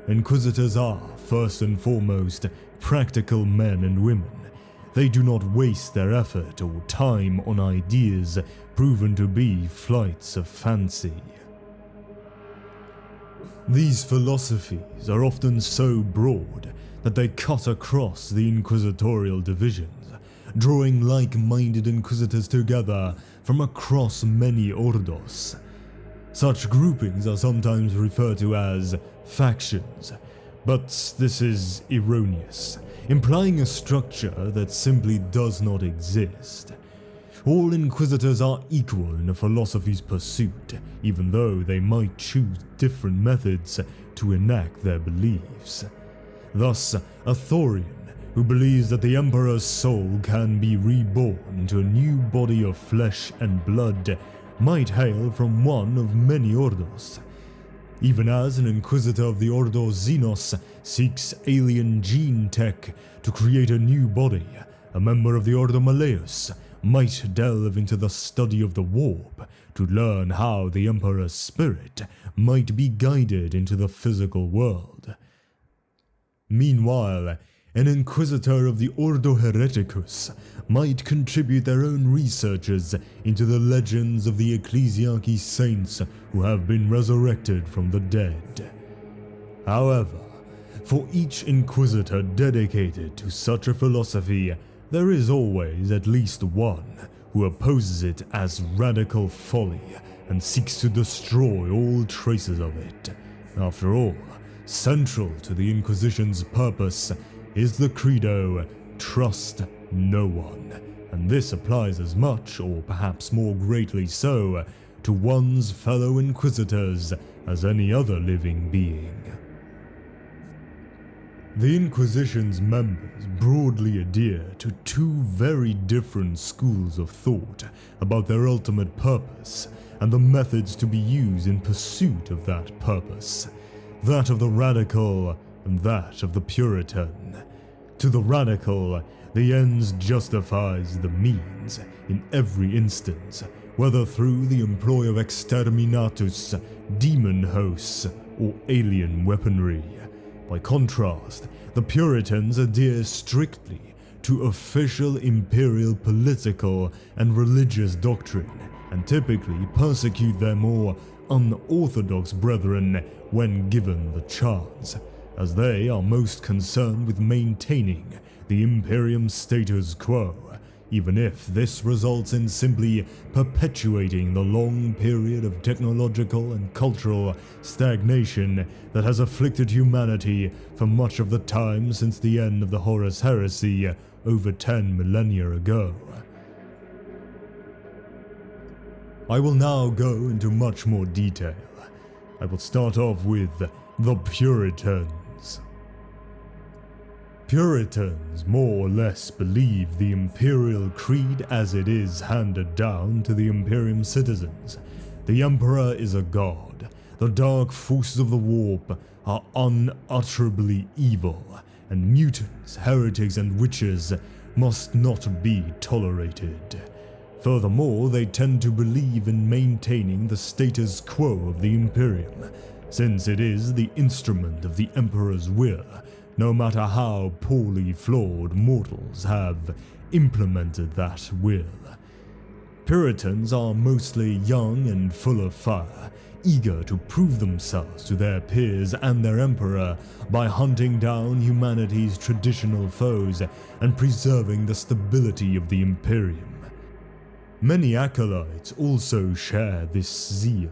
Inquisitors are, first and foremost, practical men and women. They do not waste their effort or time on ideas proven to be flights of fancy. These philosophies are often so broad that they cut across the inquisitorial divisions, drawing like-minded inquisitors together from across many Ordos. Such groupings are sometimes referred to as factions, but this is erroneous, implying a structure that simply does not exist. All inquisitors are equal in a philosophy's pursuit, even though they might choose different methods to enact their beliefs. Thus, a Thorian who believes that the Emperor's soul can be reborn into a new body of flesh and blood might hail from one of many Ordos. Even as an Inquisitor of the Ordo Xenos seeks alien gene tech to create a new body, a member of the Ordo Malleus might delve into the study of the warp to learn how the Emperor's spirit might be guided into the physical world. Meanwhile, an Inquisitor of the Ordo Hereticus might contribute their own researches into the legends of the Ecclesiarchy saints who have been resurrected from the dead. However, for each Inquisitor dedicated to such a philosophy, there is always at least one who opposes it as radical folly and seeks to destroy all traces of it. After all, central to the Inquisition's purpose is the credo, trust no one, and this applies as much, or perhaps more greatly so, to one's fellow Inquisitors as any other living being. The Inquisition's members broadly adhere to two very different schools of thought about their ultimate purpose and the methods to be used in pursuit of that purpose, that of the radical and that of the Puritan. To the radical, the ends justifies the means in every instance, whether through the employ of exterminatus, demon hosts, or alien weaponry. By contrast, the Puritans adhere strictly to official imperial political and religious doctrine, and typically persecute their more unorthodox brethren when given the chance, as they are most concerned with maintaining the Imperium status quo, even if this results in simply perpetuating the long period of technological and cultural stagnation that has afflicted humanity for much of the time since the end of the Horus Heresy over 10 millennia ago. I will now go into much more detail. I will start off with the Puritans. Puritans more or less believe the imperial creed as it is handed down to the Imperium citizens. The Emperor is a god. The dark forces of the warp are unutterably evil, and mutants, heretics, and witches must not be tolerated. Furthermore, they tend to believe in maintaining the status quo of the Imperium, since it is the instrument of the Emperor's will, no matter how poorly flawed mortals have implemented that will. Puritans are mostly young and full of fire, eager to prove themselves to their peers and their emperor by hunting down humanity's traditional foes and preserving the stability of the Imperium. Many acolytes also share this zeal,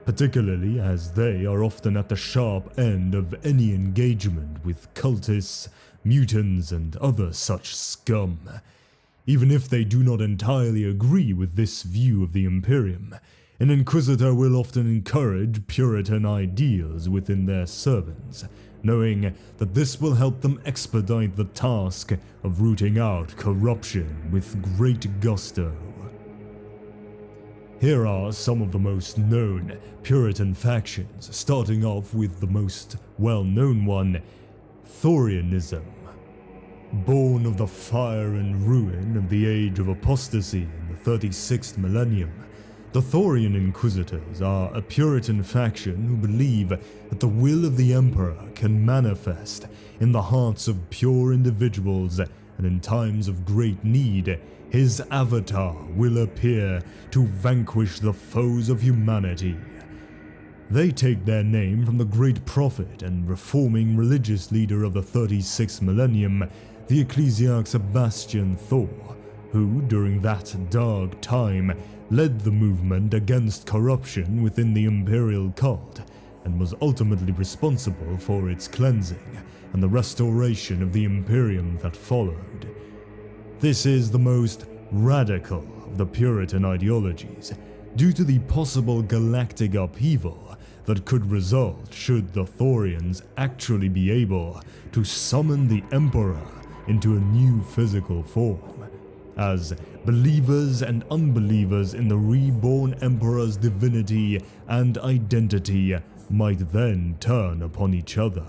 particularly as they are often at the sharp end of any engagement with cultists, mutants, and other such scum. Even if they do not entirely agree with this view of the Imperium, an Inquisitor will often encourage Puritan ideals within their servants, knowing that this will help them expedite the task of rooting out corruption with great gusto. Here are some of the most known Puritan factions, starting off with the most well-known one, Tyranids. Born of the fire and ruin of the Age of Apostasy in the 36th millennium, the Thorian Inquisitors are a Puritan faction who believe that the will of the Emperor can manifest in the hearts of pure individuals, and in times of great need, his avatar will appear to vanquish the foes of humanity. They take their name from the great prophet and reforming religious leader of the 36th millennium, the ecclesiarch Sebastian Thor, who, during that dark time, led the movement against corruption within the imperial cult, and was ultimately responsible for its cleansing and the restoration of the Imperium that followed. This is the most radical of the Puritan ideologies, due to the possible galactic upheaval that could result should the Thorians actually be able to summon the Emperor into a new physical form, as believers and unbelievers in the reborn Emperor's divinity and identity might then turn upon each other.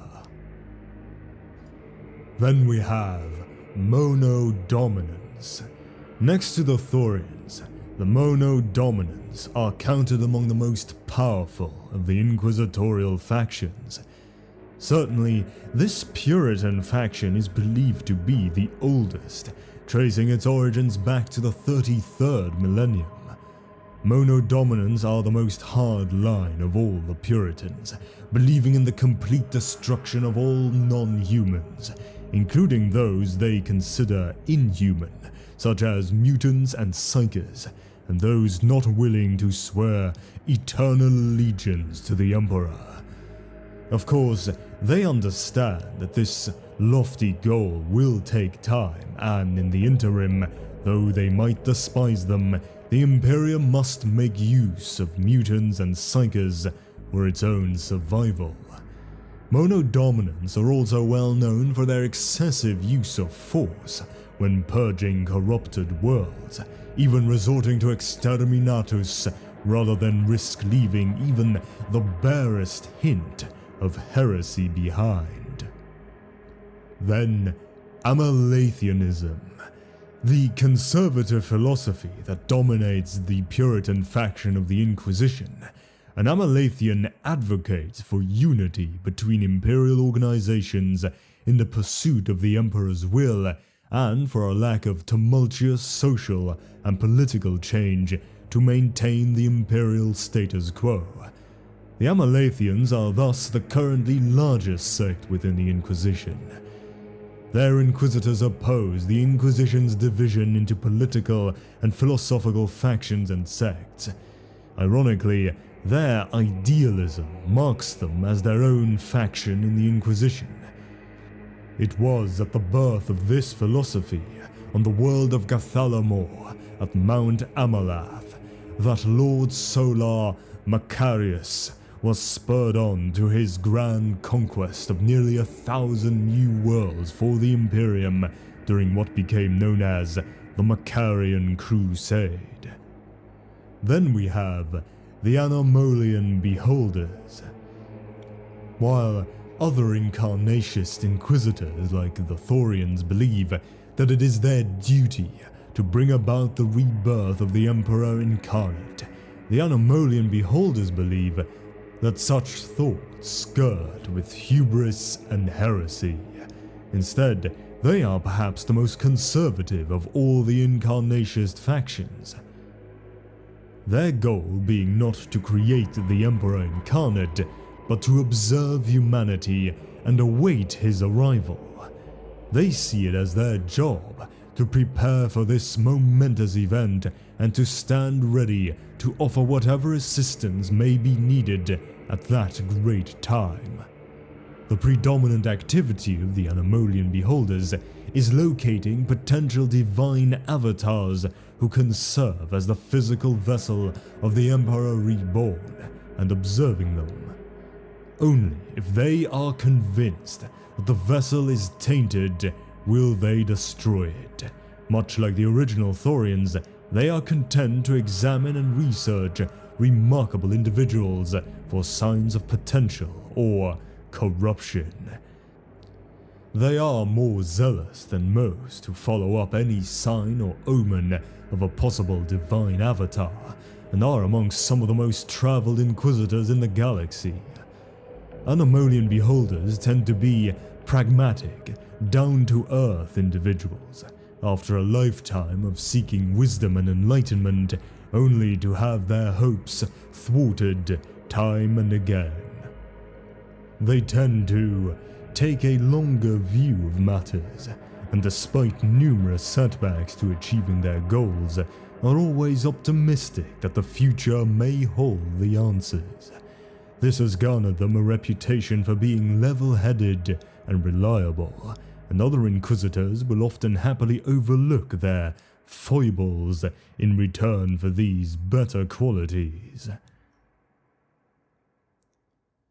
Then we have Mono-Dominants. Next to the Thorians, the Mono-Dominants are counted among the most powerful of the inquisitorial factions. Certainly, this Puritan faction is believed to be the oldest, tracing its origins back to the 33rd millennium. Mono-Dominants are the most hard-line of all the Puritans, believing in the complete destruction of all non-humans, including those they consider inhuman, such as mutants and psykers, and those not willing to swear eternal allegiance to the Emperor. Of course, they understand that this lofty goal will take time, and in the interim, though they might despise them, the Imperium must make use of mutants and psykers for its own survival. Mono-Dominants are also well known for their excessive use of force when purging corrupted worlds, even resorting to exterminatus rather than risk leaving even the barest hint of heresy behind. Then, Amalathianism, the conservative philosophy that dominates the Puritan faction of the Inquisition. An Amalathian advocates for unity between imperial organizations in the pursuit of the Emperor's will, and for a lack of tumultuous social and political change to maintain the imperial status quo. The Amalathians are thus the currently largest sect within the Inquisition. Their inquisitors oppose the Inquisition's division into political and philosophical factions and sects. Ironically, their idealism marks them as their own faction in the Inquisition. It was at the birth of this philosophy, on the world of Gathalamor at Mount Amalath, that Lord Solar Majoris was spurred on to his grand conquest of nearly 1,000 new worlds for the Imperium during what became known as the Macarian Crusade. Then we have the Anomolian Beholders. While other incarnationist inquisitors like the Thorians believe that it is their duty to bring about the rebirth of the Emperor incarnate, the Anomolian Beholders believe that such thoughts skirt with hubris and heresy. Instead, they are perhaps the most conservative of all the incarnationist factions. their goal being not to create the Emperor incarnate, but to observe humanity and await his arrival. They see it as their job to prepare for this momentous event and to stand ready to offer whatever assistance may be needed at that great time. The predominant activity of the Anomolian Beholders is locating potential divine avatars who can serve as the physical vessel of the Emperor reborn and observing them. Only if they are convinced that the vessel is tainted will they destroy it. Much like the original Thorians, they are content to examine and research remarkable individuals for signs of potential or corruption. They are more zealous than most to follow up any sign or omen of a possible divine avatar, and are amongst some of the most traveled Inquisitors in the galaxy. Anomolian Beholders tend to be pragmatic, down-to-earth individuals, after a lifetime of seeking wisdom and enlightenment, only to have their hopes thwarted time and again. They tend to take a longer view of matters, and despite numerous setbacks to achieving their goals, are always optimistic that the future may hold the answers. This has garnered them a reputation for being level-headed and reliable, and other Inquisitors will often happily overlook their foibles in return for these better qualities.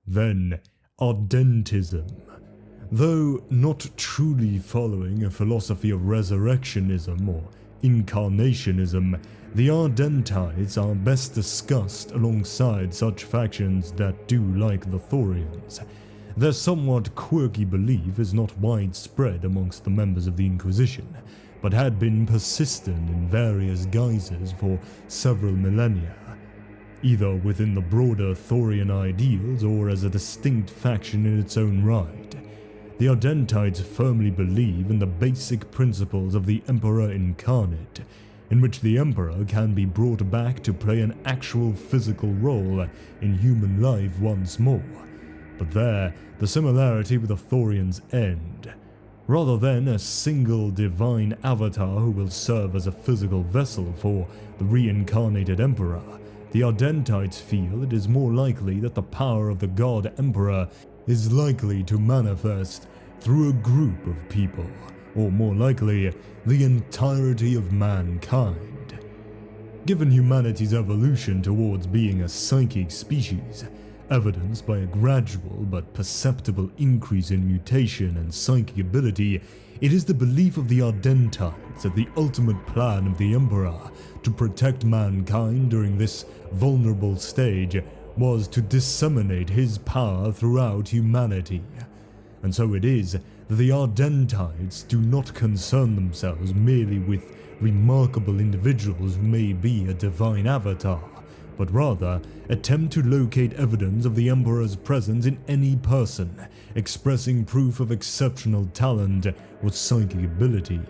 Then, Ardentism. Though not truly following a philosophy of resurrectionism or incarnationism, the Ardentites are best discussed alongside such factions that do like the Thorians. Their somewhat quirky belief is not widespread amongst the members of the Inquisition, but had been persistent in various guises for several millennia, either within the broader Thorian ideals or as a distinct faction in its own right. The Ardentites firmly believe in the basic principles of the Emperor Incarnate, in which the Emperor can be brought back to play an actual physical role in human life once more. But there, the similarity with the Thorians end. Rather than a single divine avatar who will serve as a physical vessel for the reincarnated Emperor, the Ardentites feel it is more likely that the power of the God Emperor is likely to manifest through a group of people, or more likely, the entirety of mankind. Given humanity's evolution towards being a psychic species, evidenced by a gradual but perceptible increase in mutation and psychic ability, it is the belief of the Ardentites that the ultimate plan of the Emperor to protect mankind during this vulnerable stage was to disseminate his power throughout humanity. And so it is that the Ardentites do not concern themselves merely with remarkable individuals who may be a divine avatar, but rather attempt to locate evidence of the Emperor's presence in any person, expressing proof of exceptional talent or psychic ability.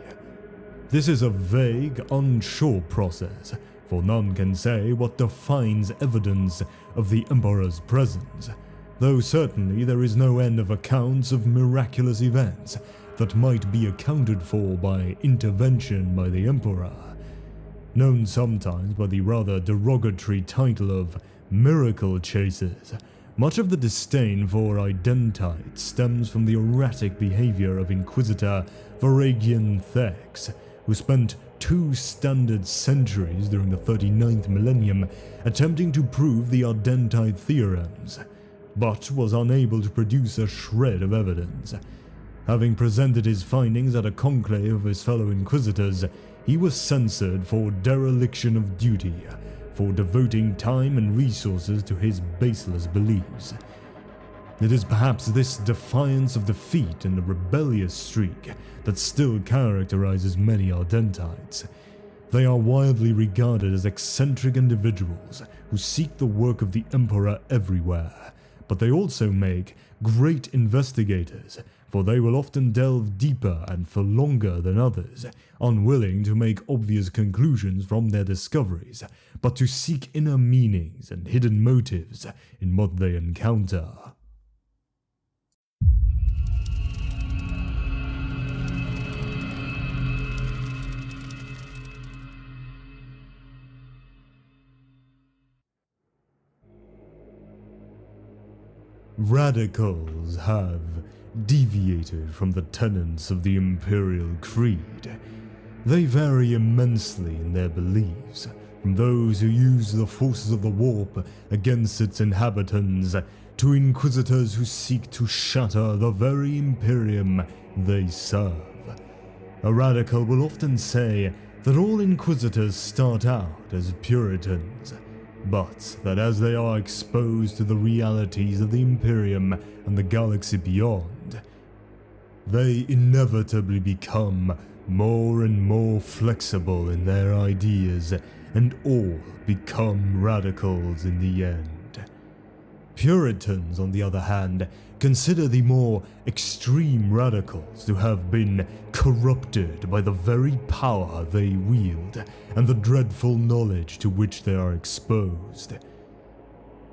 This is a vague, unsure process, for none can say what defines evidence of the Emperor's presence, though certainly there is no end of accounts of miraculous events that might be accounted for by intervention by the Emperor. Known sometimes by the rather derogatory title of miracle chasers, much of the disdain for Ardentites stems from the erratic behavior of Inquisitor Varagian Thex, who spent 2 standard centuries during the 39th millennium attempting to prove the Ardentite theorems, but was unable to produce a shred of evidence. Having presented his findings at a conclave of his fellow Inquisitors, he was censored for dereliction of duty, for devoting time and resources to his baseless beliefs. It is perhaps this defiance of defeat and the rebellious streak that still characterizes many Ardentites. They are widely regarded as eccentric individuals who seek the work of the Emperor everywhere, but they also make great investigators for they will often delve deeper and for longer than others, unwilling to make obvious conclusions from their discoveries, but to seek inner meanings and hidden motives in what they encounter. Radicals have deviated from the tenets of the Imperial Creed. They vary immensely in their beliefs, from those who use the forces of the warp against its inhabitants, to Inquisitors who seek to shatter the very Imperium they serve. A Radical will often say that all Inquisitors start out as Puritans, but that as they are exposed to the realities of the Imperium and the galaxy beyond, they inevitably become more and more flexible in their ideas, and all become radicals in the end. Puritans, on the other hand, consider the more extreme radicals to have been corrupted by the very power they wield and the dreadful knowledge to which they are exposed.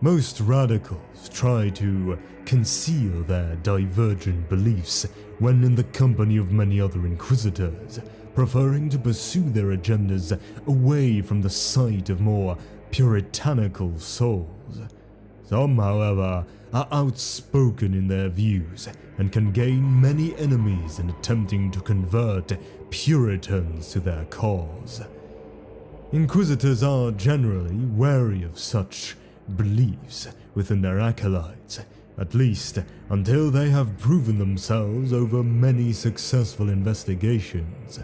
Most radicals try to conceal their divergent beliefs when in the company of many other Inquisitors, preferring to pursue their agendas away from the sight of more puritanical souls. Some, however, are outspoken in their views and can gain many enemies in attempting to convert Puritans to their cause. Inquisitors are generally wary of such beliefs within their acolytes, at least until they have proven themselves over many successful investigations.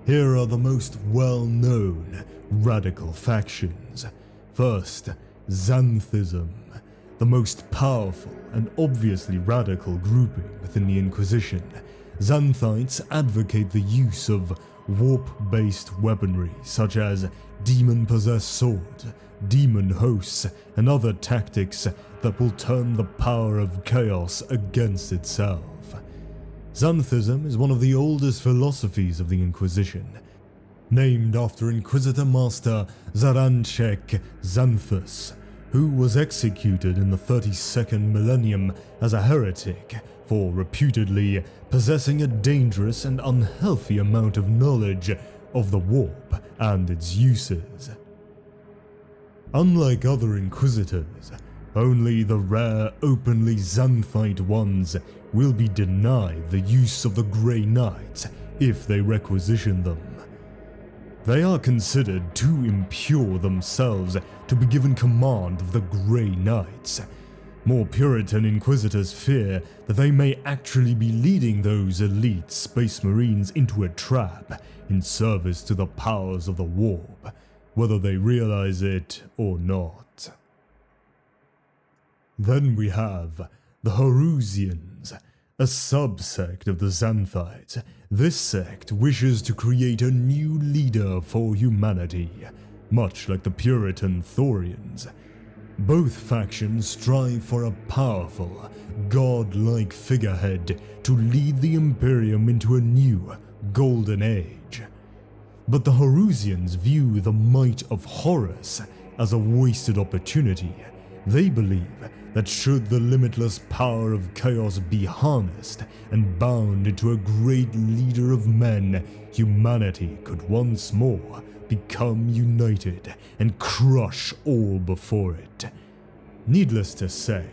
Here are the most well-known radical factions. First, Xanthism, the most powerful and obviously radical grouping within the Inquisition. Xanthites advocate the use of warp-based weaponry such as demon-possessed swords, demon hosts, and other tactics that will turn the power of chaos against itself. Xanthism is one of the oldest philosophies of the Inquisition, named after Inquisitor Master Zaranchek Xanthus, who was executed in the 32nd millennium as a heretic for reputedly possessing a dangerous and unhealthy amount of knowledge of the warp and its uses. Unlike other Inquisitors, only the rare openly Xanthite ones will be denied the use of the Grey Knights if they requisition them. They are considered too impure themselves to be given command of the Grey Knights. More Puritan Inquisitors fear that they may actually be leading those elite Space Marines into a trap in service to the powers of the warp, whether they realize it or not. Then we have the Horusians, a subsect of the Xanthites. This sect wishes to create a new leader for humanity, much like the Puritan Thorians. Both factions strive for a powerful, god-like figurehead to lead the Imperium into a new, golden age. But the Horusians view the might of Horus as a wasted opportunity. They believe that should the limitless power of chaos be harnessed and bound into a great leader of men, humanity could once more become united and crush all before it. Needless to say,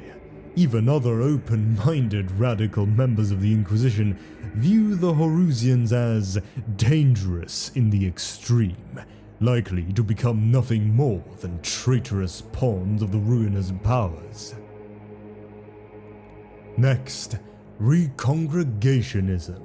even other open-minded radical members of the Inquisition view the Horusians as dangerous in the extreme, likely to become nothing more than traitorous pawns of the ruinous powers. Next, Recongregationism.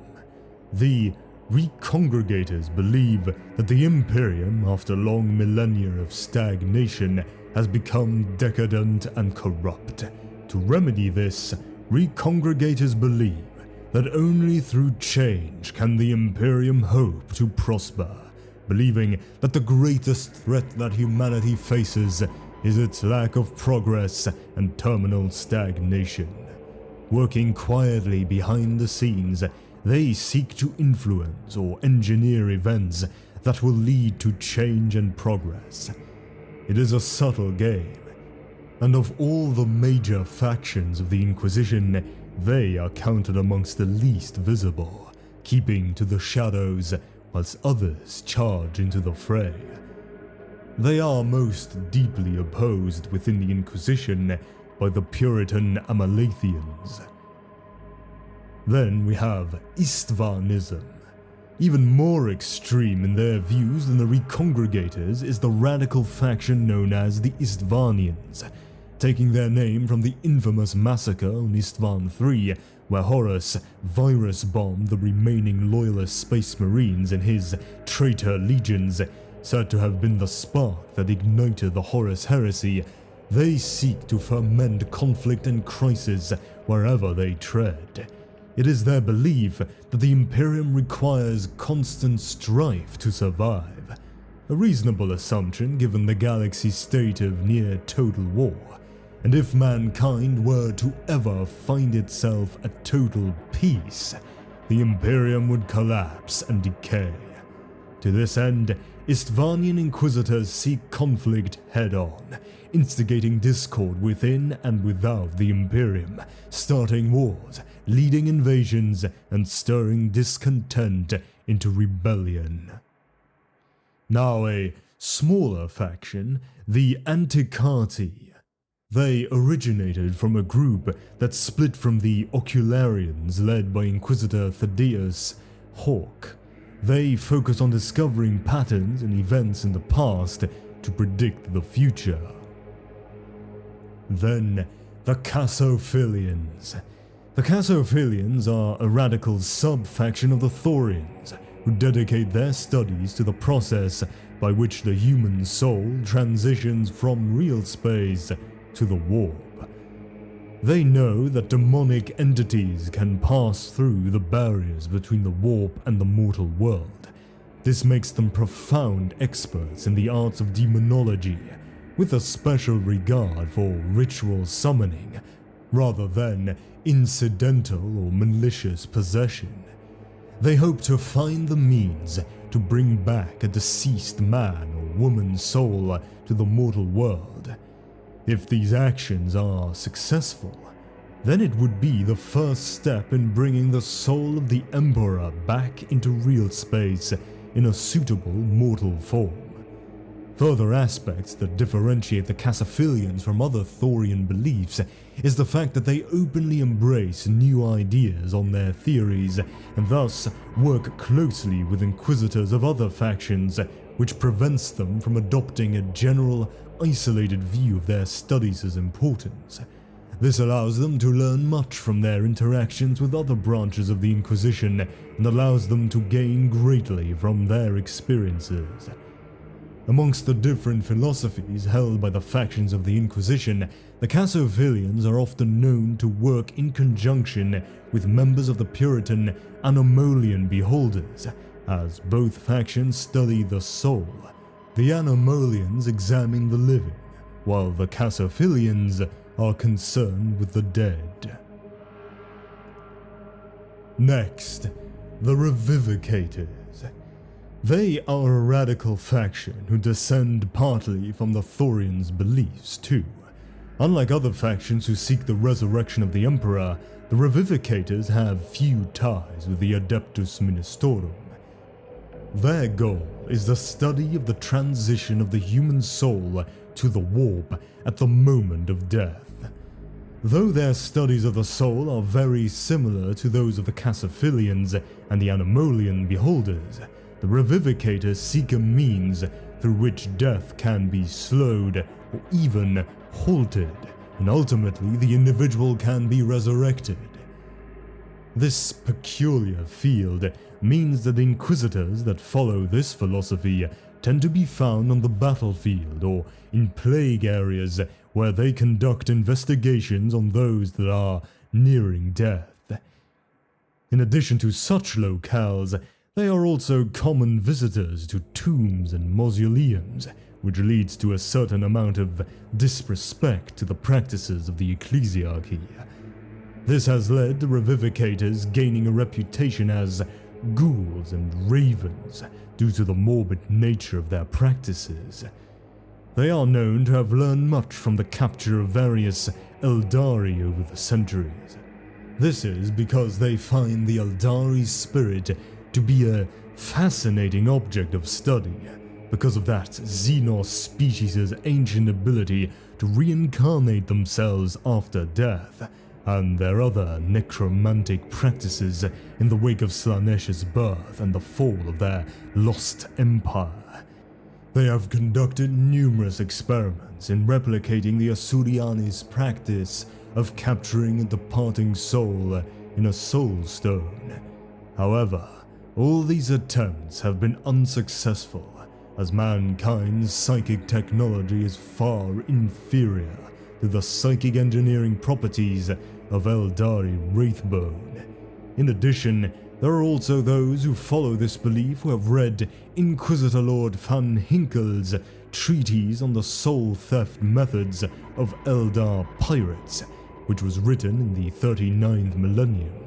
The Recongregators believe that the Imperium, after long millennia of stagnation, has become decadent and corrupt. To remedy this, Recongregators believe that only through change can the Imperium hope to prosper, believing that the greatest threat that humanity faces is its lack of progress and terminal stagnation. Working quietly behind the scenes, they seek to influence or engineer events that will lead to change and progress. It is a subtle game, and of all the major factions of the Inquisition, they are counted amongst the least visible, keeping to the shadows whilst others charge into the fray. They are most deeply opposed within the Inquisition by the Puritan Amalathians. Then we have Istvanism. Even more extreme in their views than the Recongregators is the radical faction known as the Istvanians, taking their name from the infamous massacre on Istvan III, where Horus virus-bombed the remaining loyalist space marines in his traitor legions, said to have been the spark that ignited the Horus Heresy. They seek to ferment conflict and crisis wherever they tread. It is their belief that the Imperium requires constant strife to survive, a reasonable assumption given the galaxy's state of near total war, and if mankind were to ever find itself at total peace, the Imperium would collapse and decay. To this end, Istvanian Inquisitors seek conflict head-on, instigating discord within and without the Imperium, starting wars, leading invasions, and stirring discontent into rebellion. Now a smaller faction, the Antiquati. They originated from a group that split from the Ocularians led by Inquisitor Thaddeus Hawk. They focus on discovering patterns and events in the past to predict the future. Then, the Casophilians. The Casophilians are a radical sub-faction of the Thorians, who dedicate their studies to the process by which the human soul transitions from real space to the warp. They know that demonic entities can pass through the barriers between the warp and the mortal world. This makes them profound experts in the arts of demonology, with a special regard for ritual summoning, rather than incidental or malicious possession. They hope to find the means to bring back a deceased man or woman's soul to the mortal world. If these actions are successful, then it would be the first step in bringing the soul of the Emperor back into real space in a suitable mortal form. Further aspects that differentiate the Casophilians from other Thorian beliefs is the fact that they openly embrace new ideas on their theories and thus work closely with inquisitors of other factions, which prevents them from adopting a general, isolated view of their studies' importance. This allows them to learn much from their interactions with other branches of the Inquisition and allows them to gain greatly from their experiences. Amongst the different philosophies held by the factions of the Inquisition, the Casophilians are often known to work in conjunction with members of the Puritan Anomalian Beholders, as both factions study the soul. The Anomalians examine the living, while the Casophilians are concerned with the dead. Next, the Revivicators. They are a radical faction who descend partly from the Thorians' beliefs too. Unlike other factions who seek the resurrection of the Emperor, the Revivicators have few ties with the Adeptus Ministorum. Their goal is the study of the transition of the human soul to the warp at the moment of death. Though their studies of the soul are very similar to those of the Casophilians and the Anomalian Beholders, the Revivicators seek a means through which death can be slowed or even halted, and ultimately the individual can be resurrected. This peculiar field means that the Inquisitors that follow this philosophy tend to be found on the battlefield or in plague areas where they conduct investigations on those that are nearing death. In addition to such locales, they are also common visitors to tombs and mausoleums, which leads to a certain amount of disrespect to the practices of the ecclesiarchy. This has led the Revivicators gaining a reputation as ghouls and ravens due to the morbid nature of their practices. They are known to have learned much from the capture of various Eldari over the centuries. This is because they find the Eldari spirit to be a fascinating object of study, because of that xenos species' ancient ability to reincarnate themselves after death, and their other necromantic practices in the wake of Slanesh's birth and the fall of their lost empire. They have conducted numerous experiments in replicating the Asuriani's practice of capturing a departing soul in a soul stone. However, all these attempts have been unsuccessful, as mankind's psychic technology is far inferior to the psychic engineering properties of Eldari Wraithbone. In addition, there are also those who follow this belief who have read Inquisitor Lord Van Hinkel's treatise on the soul theft methods of Eldar pirates, which was written in the 39th millennium.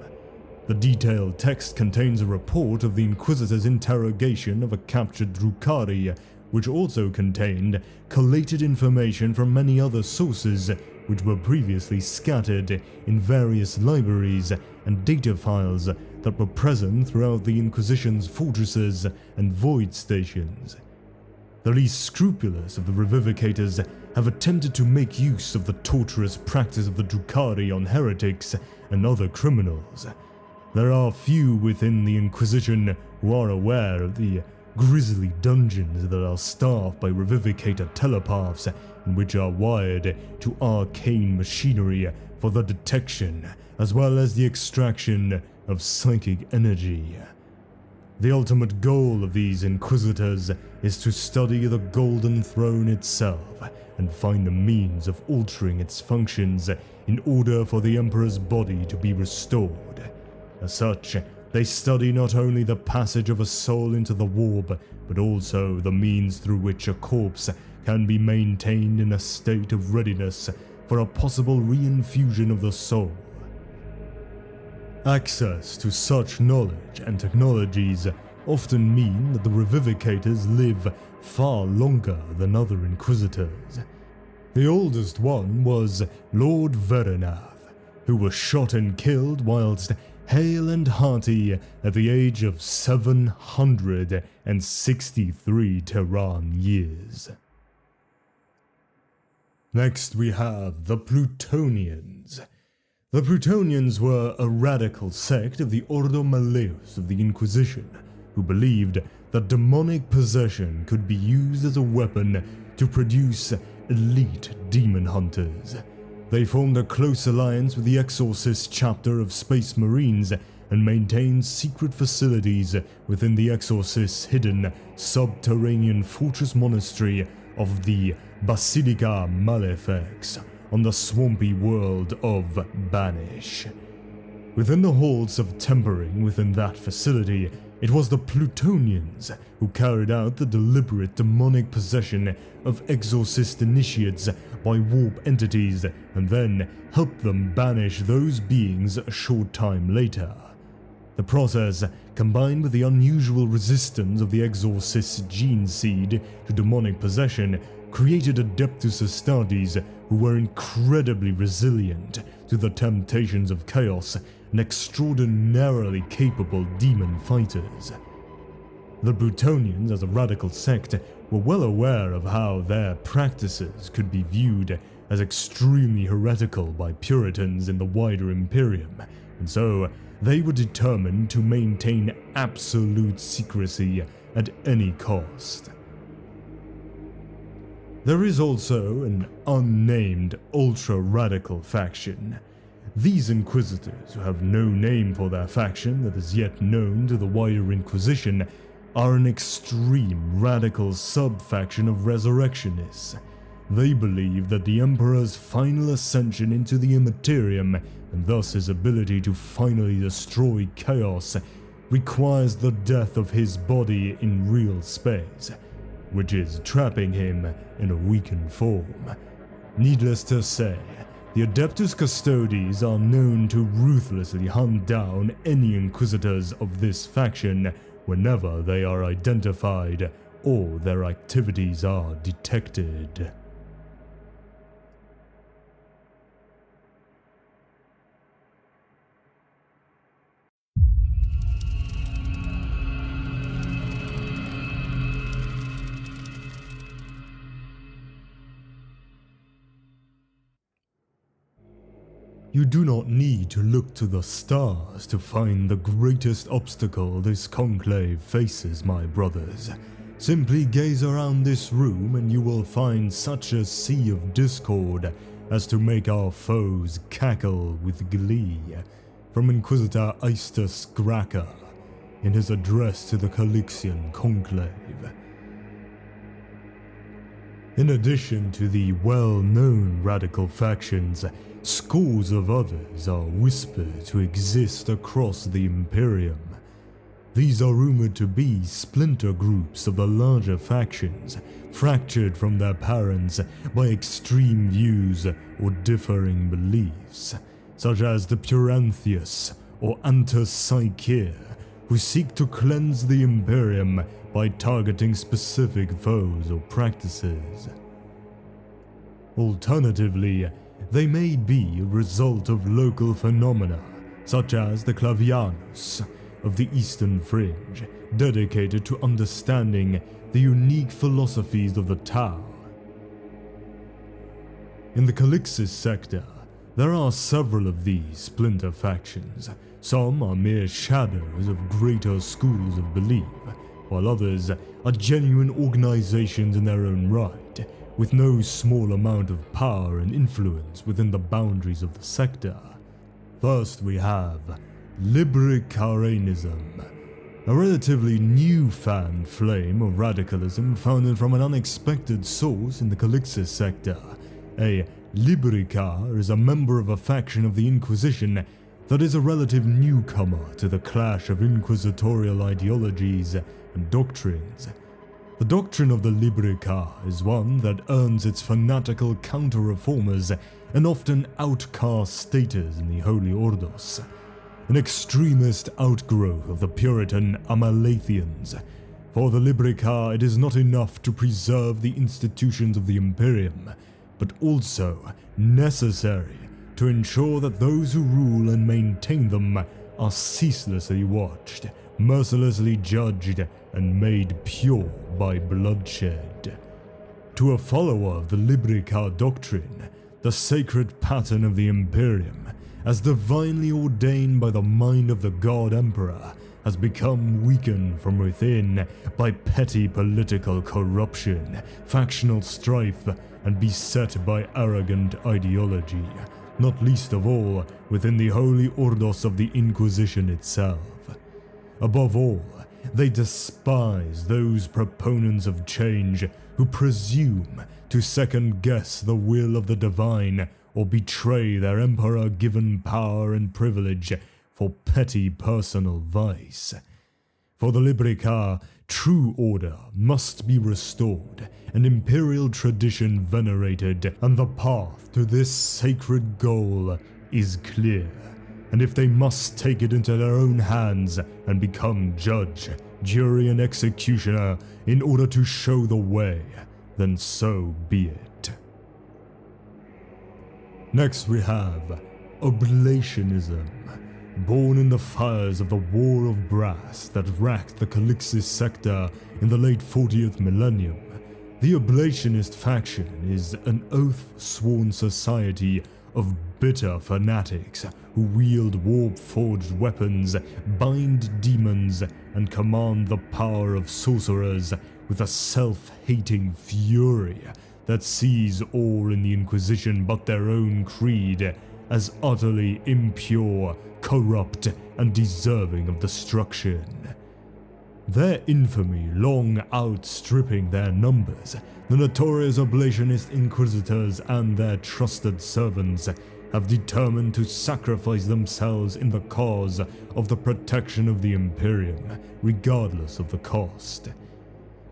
The detailed text contains a report of the Inquisitor's interrogation of a captured Drukhari, which also contained collated information from many other sources which were previously scattered in various libraries and data files that were present throughout the Inquisition's fortresses and void stations. The least scrupulous of the Revivicators have attempted to make use of the torturous practice of the Drukhari on heretics and other criminals. There are few within the Inquisition who are aware of the grisly dungeons that are staffed by Revivicator telepaths and which are wired to arcane machinery for the detection as well as the extraction of psychic energy. The ultimate goal of these Inquisitors is to study the Golden Throne itself and find the means of altering its functions in order for the Emperor's body to be restored. As such, they study not only the passage of a soul into the warp, but also the means through which a corpse can be maintained in a state of readiness for a possible reinfusion of the soul. Access to such knowledge and technologies often mean that the Revivicators live far longer than other Inquisitors. The oldest one was Lord Verenath, who was shot and killed whilst hale and hearty at the age of 763 Terran years. Next we have the Plutonians. The Plutonians were a radical sect of the Ordo Malleus of the Inquisition, who believed that demonic possession could be used as a weapon to produce elite demon hunters. They formed a close alliance with the Exorcist chapter of Space Marines and maintained secret facilities within the Exorcist's hidden subterranean fortress monastery of the Basilica Malefics on the swampy world of Banish. Within the halls of tempering within that facility, it was the Plutonians who carried out the deliberate demonic possession of exorcist initiates by warp entities and then helped them banish those beings a short time later. The process, combined with the unusual resistance of the exorcist's gene seed to demonic possession, created Adeptus Astartes who were incredibly resilient to the temptations of chaos and extraordinarily capable demon fighters. The Plutonians, as a radical sect, were well aware of how their practices could be viewed as extremely heretical by Puritans in the wider Imperium, and so they were determined to maintain absolute secrecy at any cost. There is also an unnamed ultra-radical faction. These Inquisitors, who have no name for their faction that is yet known to the wider Inquisition, are an extreme radical sub-faction of Resurrectionists. They believe that the Emperor's final ascension into the Immaterium, and thus his ability to finally destroy chaos, requires the death of his body in real space, which is trapping him in a weakened form. Needless to say, The Adeptus Custodes are known to ruthlessly hunt down any Inquisitors of this faction whenever they are identified or their activities are detected. You do not need to look to the stars to find the greatest obstacle this conclave faces, my brothers. Simply gaze around this room and you will find such a sea of discord as to make our foes cackle with glee. From Inquisitor Eistus Gracca in his address to the Calixian conclave. In addition to the well-known radical factions, scores of others are whispered to exist across the Imperium. These are rumored to be splinter groups of the larger factions, fractured from their parents by extreme views or differing beliefs, such as the Puranthius or Antipsychia, who seek to cleanse the Imperium by targeting specific foes or practices. Alternatively, they may be a result of local phenomena, such as the Clavianus of the Eastern Fringe, dedicated to understanding the unique philosophies of the Tau. In the Calixis sector, there are several of these splinter factions. Some are mere shadows of greater schools of belief, while others are genuine organizations in their own right, with no small amount of power and influence within the boundaries of the sector. First we have Libertarianism, a relatively new-found flame of radicalism founded from an unexpected source in the Calixis sector. A Libricar is a member of a faction of the Inquisition that is a relative newcomer to the clash of inquisitorial ideologies and doctrines. The doctrine of the Libricar is one that earns its fanatical counter-reformers an often outcast status in the Holy Ordos, an extremist outgrowth of the Puritan Amalathians. For the Libricar, it is not enough to preserve the institutions of the Imperium, but also necessary to ensure that those who rule and maintain them are ceaselessly watched, mercilessly judged, and made pure by bloodshed. To a follower of the Libricar doctrine, the sacred pattern of the Imperium, as divinely ordained by the mind of the God Emperor, has become weakened from within by petty political corruption, factional strife, and beset by arrogant ideology, not least of all within the Holy Ordos of the Inquisition itself. Above all, they despise those proponents of change who presume to second-guess the will of the divine or betray their emperor-given power and privilege for petty personal vice. For the Libricar, true order must be restored, and imperial tradition venerated, and the path to this sacred goal is clear. And if they must take it into their own hands and become judge, jury, and executioner in order to show the way, then so be it. Next we have Oblationism. Born in the fires of the War of Brass that racked the Calixis sector in the late 40th millennium, the Oblationist faction is an oath-sworn society of bitter fanatics who wield warp-forged weapons, bind demons, and command the power of sorcerers with a self-hating fury that sees all in the Inquisition but their own creed as utterly impure, corrupt, and deserving of destruction. Their infamy long outstripping their numbers, the notorious Oblationist Inquisitors and their trusted servants have determined to sacrifice themselves in the cause of the protection of the Imperium, regardless of the cost.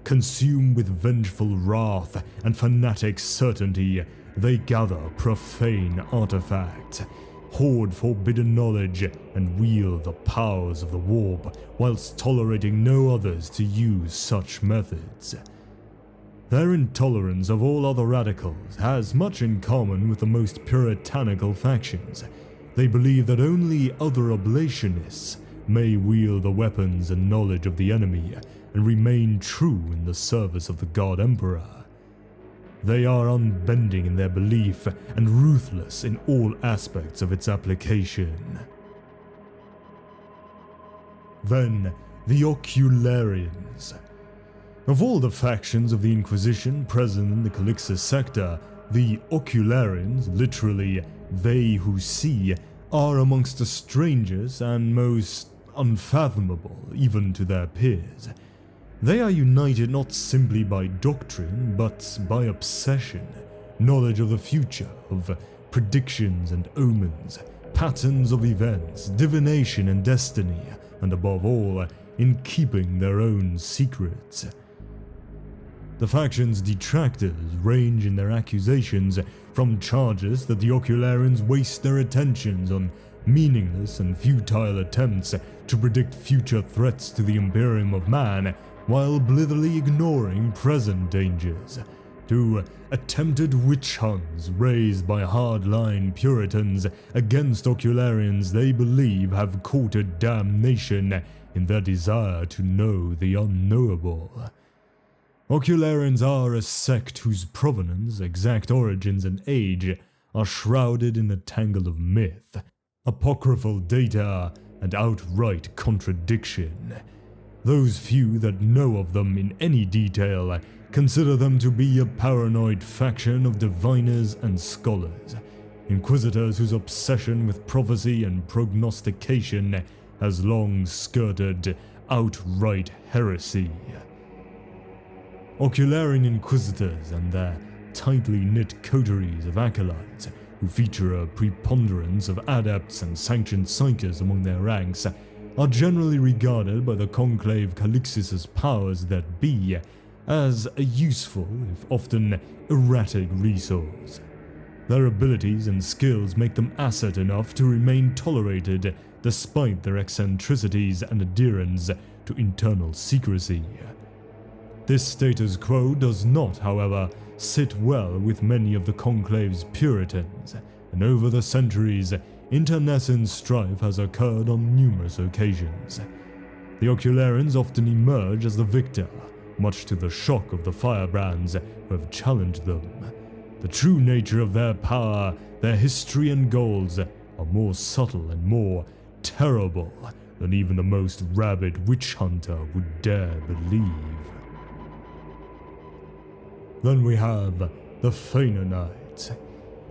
Consumed with vengeful wrath and fanatic certainty, they gather profane artifacts, hoard forbidden knowledge, and wield the powers of the warp, whilst tolerating no others to use such methods. Their intolerance of all other radicals has much in common with the most puritanical factions. They believe that only other ablationists may wield the weapons and knowledge of the enemy and remain true in the service of the God Emperor. They are unbending in their belief and ruthless in all aspects of its application. Then, the Ocularians. Of all the factions of the Inquisition present in the Calixian sector, the Ocularians, literally they who see, are amongst the strangest and most unfathomable even to their peers. They are united not simply by doctrine, but by obsession, knowledge of the future, of predictions and omens, patterns of events, divination and destiny, and above all, in keeping their own secrets. The faction's detractors range in their accusations from charges that the Ocularians waste their attentions on meaningless and futile attempts to predict future threats to the Imperium of Man while blithely ignoring present dangers, to attempted witch hunts raised by hardline Puritans against Ocularians they believe have courted damnation in their desire to know the unknowable. Ocularians are a sect whose provenance, exact origins, and age are shrouded in a tangle of myth, apocryphal data, and outright contradiction. Those few that know of them in any detail consider them to be a paranoid faction of diviners and scholars, inquisitors whose obsession with prophecy and prognostication has long skirted outright heresy. Ocularian inquisitors and their tightly knit coteries of acolytes, who feature a preponderance of adepts and sanctioned psychers among their ranks, are generally regarded by the conclave Calixis' powers that be as a useful, if often erratic, resource. Their abilities and skills make them asset enough to remain tolerated despite their eccentricities and adherence to internal secrecy. This status quo does not, however, sit well with many of the conclave's Puritans, and over the centuries, internecine strife has occurred on numerous occasions. The Ocularians often emerge as the victor, much to the shock of the firebrands who have challenged them. The true nature of their power, their history and goals, are more subtle and more terrible than even the most rabid witch hunter would dare believe. Then we have the Phainonites.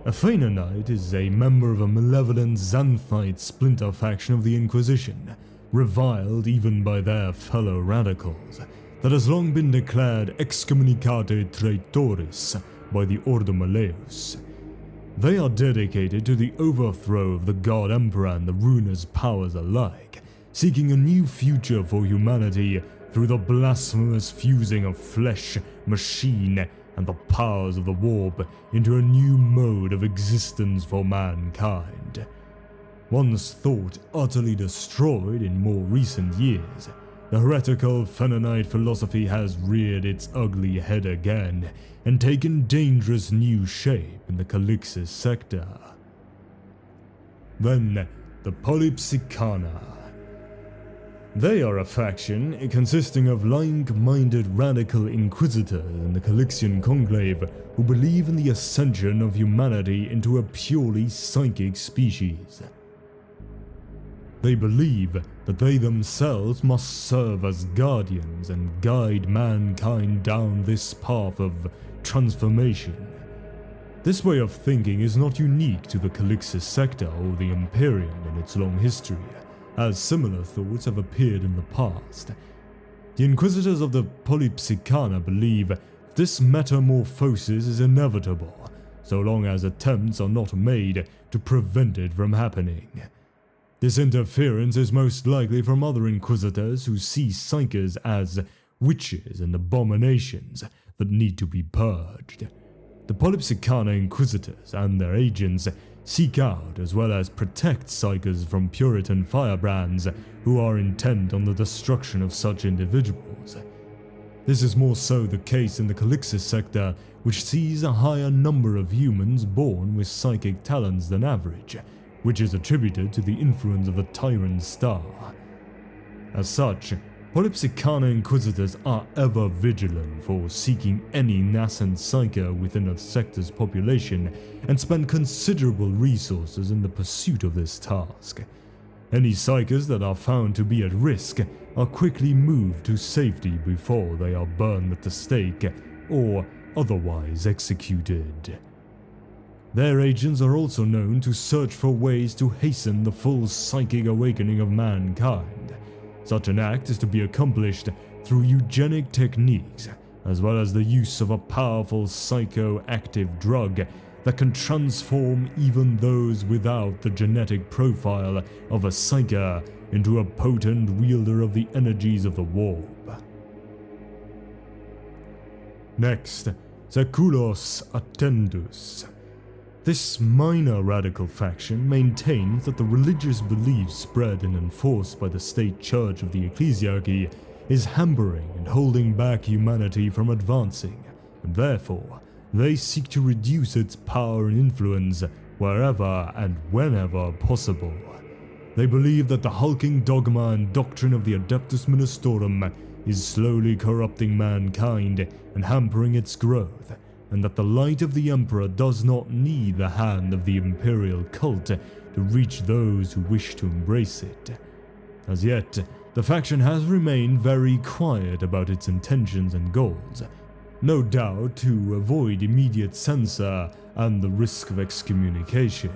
A Phainonite is a member of a malevolent Xanthite splinter faction of the Inquisition, reviled even by their fellow radicals, that has long been declared excommunicate traitoris by the Ordo Malleus. They are dedicated to the overthrow of the God Emperor and the Runer's powers alike, seeking a new future for humanity through the blasphemous fusing of flesh, machine, and the powers of the warp into a new mode of existence for mankind. Once thought utterly destroyed in more recent years, the heretical Phainonite philosophy has reared its ugly head again and taken dangerous new shape in the Calixian sector. Then, the Polypsicana. They are a faction consisting of like-minded radical inquisitors in the Calixian conclave who believe in the ascension of humanity into a purely psychic species. They believe that they themselves must serve as guardians and guide mankind down this path of transformation. This way of thinking is not unique to the Calixian sector or the Imperium in its long history, as similar thoughts have appeared in the past. The Inquisitors of the Polypsicana believe this metamorphosis is inevitable, so long as attempts are not made to prevent it from happening. This interference is most likely from other Inquisitors who see psychers as witches and abominations that need to be purged. the Polypsicana Inquisitors and their agents seek out as well as protect psykers from Puritan firebrands who are intent on the destruction of such individuals. This is more so the case in the Calixian sector, which sees a higher number of humans born with psychic talents than average, which is attributed to the influence of the Tyrant star. As such, Polypsicana Inquisitors are ever vigilant for seeking any nascent psyker within a sector's population and spend considerable resources in the pursuit of this task. Any psykers that are found to be at risk are quickly moved to safety before they are burned at the stake or otherwise executed. Their agents are also known to search for ways to hasten the full psychic awakening of mankind. Such an act is to be accomplished through eugenic techniques, as well as the use of a powerful psychoactive drug that can transform even those without the genetic profile of a psyker into a potent wielder of the energies of the warp. Next, Seculos Attendus. This minor radical faction maintains that the religious beliefs spread and enforced by the state church of the ecclesiarchy is hampering and holding back humanity from advancing, and therefore they seek to reduce its power and influence wherever and whenever possible. They believe that the hulking dogma and doctrine of the Adeptus Ministorum is slowly corrupting mankind and hampering its growth, and that the light of the Emperor does not need the hand of the imperial cult to reach those who wish to embrace it. As yet, the faction has remained very quiet about its intentions and goals, no doubt to avoid immediate censor and the risk of excommunication.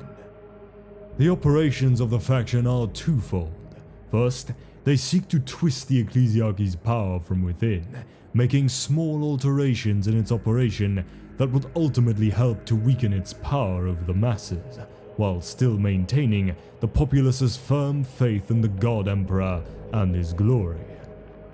The operations of the faction are twofold. First, they seek to twist the ecclesiarchy's power from within, making small alterations in its operation that would ultimately help to weaken its power over the masses, while still maintaining the populace's firm faith in the God Emperor and his glory.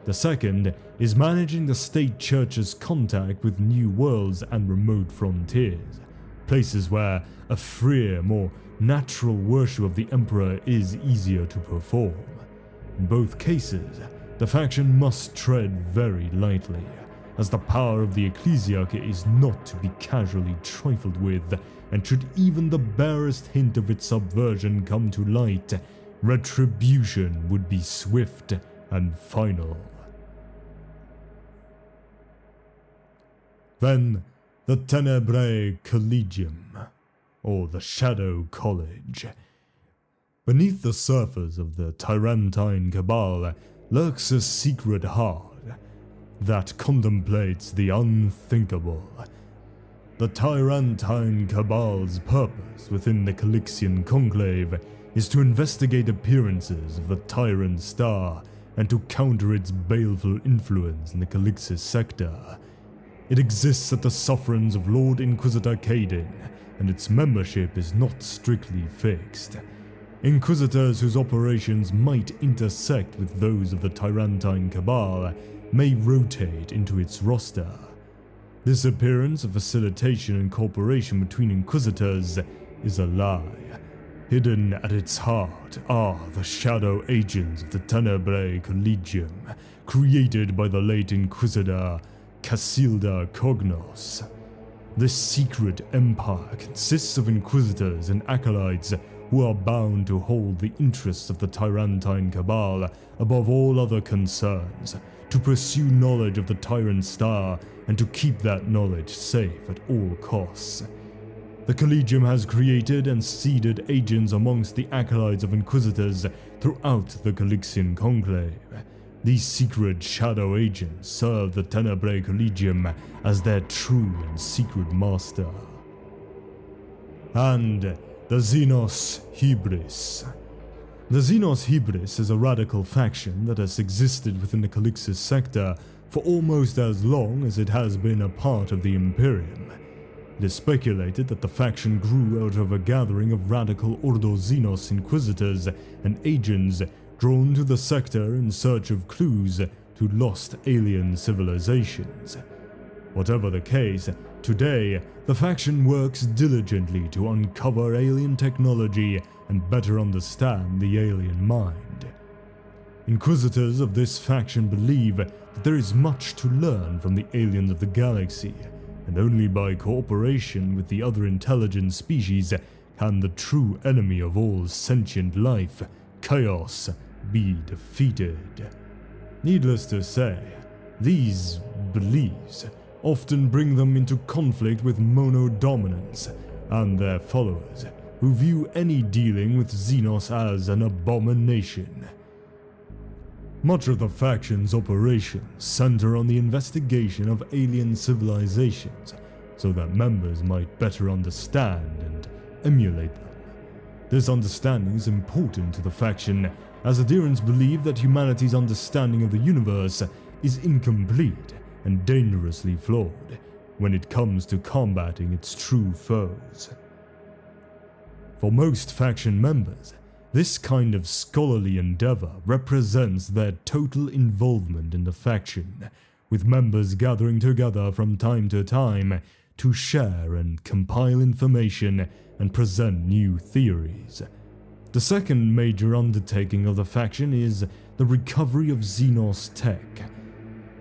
The second is managing the state church's contact with new worlds and remote frontiers, places where a freer, more natural worship of the Emperor is easier to perform. In both cases, the faction must tread very lightly, as the power of the ecclesiarchy is not to be casually trifled with, and should even the barest hint of its subversion come to light, retribution would be swift and final. Then, the Tenebrae Collegium, or the Shadow College. Beneath the surface of the Tyrantine Cabal lurks a secret heart that contemplates the unthinkable. The Tyrantine Cabal's purpose within the Calixian Conclave is to investigate appearances of the Tyrant Star and to counter its baleful influence in the Calixian sector. It exists at the sufferance of Lord Inquisitor Caden, and its membership is not strictly fixed. Inquisitors whose operations might intersect with those of the Tyrantine Cabal may rotate into its roster. This appearance of facilitation and cooperation between Inquisitors is a lie. Hidden at its heart are the shadow agents of the Tenebrae Collegium, created by the late Inquisitor Casilda Cognos. This secret empire consists of Inquisitors and acolytes who are bound to hold the interests of the Tyrantine Cabal above all other concerns, to pursue knowledge of the Tyrant Star and to keep that knowledge safe at all costs. The Collegium has created and seeded agents amongst the acolytes of Inquisitors throughout the Calixian Conclave. These secret shadow agents serve the Tenebrae Collegium as their true and secret master. And the Xenos Hybris. The Xenos Hybris is a radical faction that has existed within the Calixian sector for almost as long as it has been a part of the Imperium. It is speculated that the faction grew out of a gathering of radical Ordos Xenos Inquisitors and agents drawn to the sector in search of clues to lost alien civilizations. Whatever the case, today the faction works diligently to uncover alien technology and better understand the alien mind. Inquisitors of this faction believe that there is much to learn from the aliens of the galaxy, and only by cooperation with the other intelligent species can the true enemy of all sentient life, chaos, be defeated. Needless to say, these beliefs often bring them into conflict with mono-dominants and their followers, who view any dealing with xenos as an abomination. Much of the faction's operations center on the investigation of alien civilizations, so that members might better understand and emulate them. This understanding is important to the faction, as adherents believe that humanity's understanding of the universe is incomplete and dangerously flawed when it comes to combating its true foes. For most faction members, this kind of scholarly endeavor represents their total involvement in the faction, with members gathering together from time to time to share and compile information and present new theories. The second major undertaking of the faction is the recovery of xenos tech.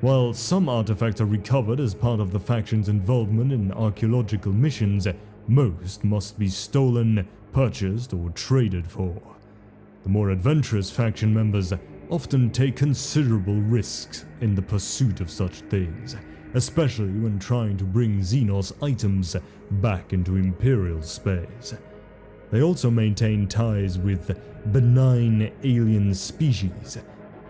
While some artifacts are recovered as part of the faction's involvement in archaeological missions, most must be stolen, purchased, or traded for. The more adventurous faction members often take considerable risks in the pursuit of such things, especially when trying to bring xenos items back into Imperial space. They also maintain ties with benign alien species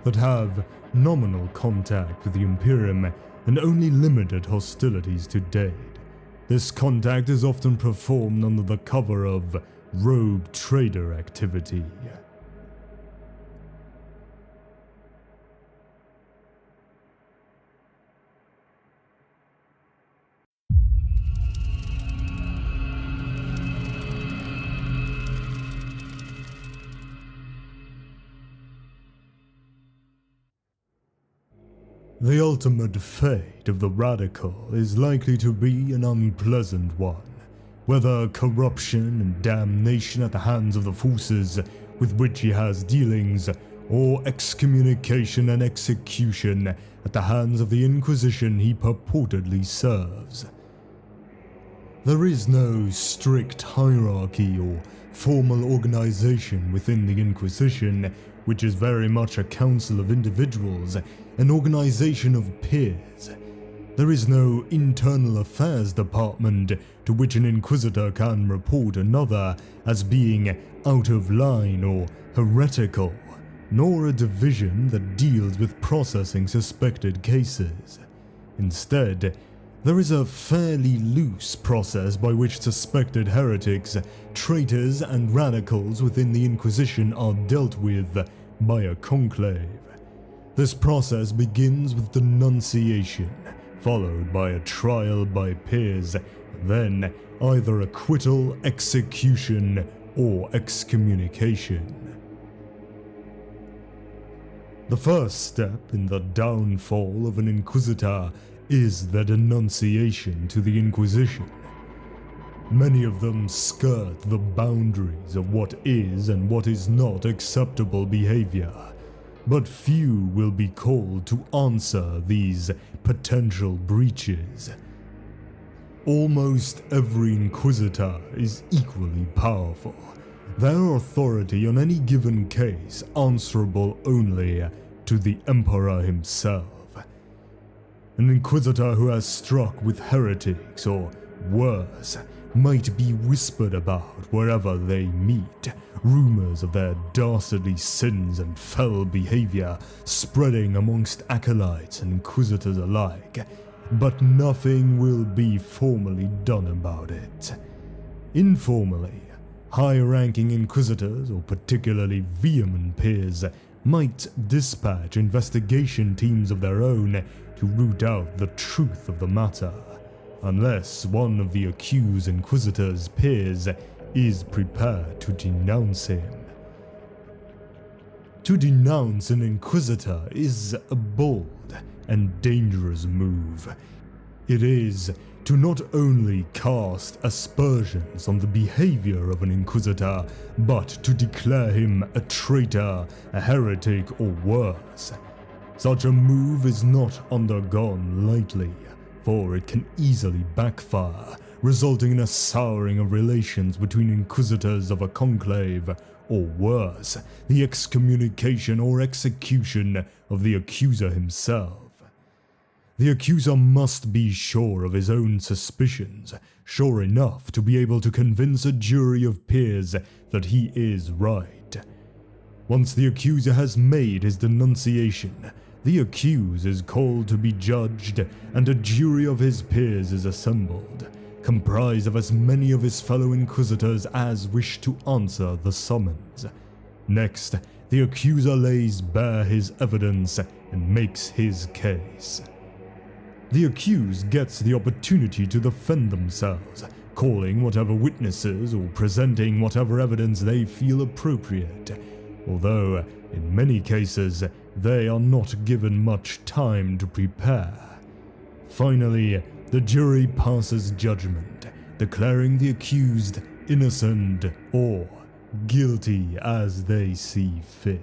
that have nominal contact with the Imperium and only limited hostilities to date. This contact is often performed under the cover of rogue trader activity. The ultimate fate of the Radical is likely to be an unpleasant one, whether corruption and damnation at the hands of the forces with which he has dealings, or excommunication and execution at the hands of the Inquisition he purportedly serves. There is no strict hierarchy or formal organization within the Inquisition, which is very much a council of individuals, an organization of peers. There is no internal affairs department to which an Inquisitor can report another as being out of line or heretical, nor a division that deals with processing suspected cases. Instead, there is a fairly loose process by which suspected heretics, traitors, and radicals within the Inquisition are dealt with by a conclave. This process begins with denunciation, followed by a trial by peers, then either acquittal, execution, or excommunication. The first step in the downfall of an Inquisitor is their denunciation to the Inquisition. Many of them skirt the boundaries of what is and what is not acceptable behavior, but few will be called to answer these potential breaches. Almost every Inquisitor is equally powerful, their authority on any given case answerable only to the Emperor himself. An Inquisitor who has struck with heretics, or worse, might be whispered about wherever they meet, rumors of their dastardly sins and fell behavior spreading amongst acolytes and Inquisitors alike, but nothing will be formally done about it. Informally, high-ranking Inquisitors or particularly vehement peers might dispatch investigation teams of their own to root out the truth of the matter, unless one of the accused Inquisitor's peers is prepared to denounce him. To denounce an Inquisitor is a bold and dangerous move. It is to not only cast aspersions on the behavior of an Inquisitor, but to declare him a traitor, a heretic, or worse. Such a move is not undergone lightly, for it can easily backfire, resulting in a souring of relations between Inquisitors of a conclave, or worse, the excommunication or execution of the accuser himself. The accuser must be sure of his own suspicions, sure enough to be able to convince a jury of peers that he is right. Once the accuser has made his denunciation, the accused is called to be judged, and a jury of his peers is assembled, comprised of as many of his fellow Inquisitors as wish to answer the summons. Next, the accuser lays bare his evidence and makes his case. The accused gets the opportunity to defend themselves, calling whatever witnesses or presenting whatever evidence they feel appropriate, although, in many cases, they are not given much time to prepare. Finally, the jury passes judgment, declaring the accused innocent or guilty as they see fit.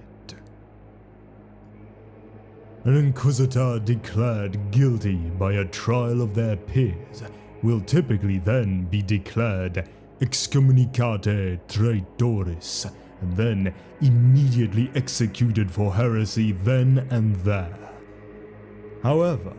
An Inquisitor declared guilty by a trial of their peers will typically then be declared excommunicate traitoris, and then immediately executed for heresy then and there. However,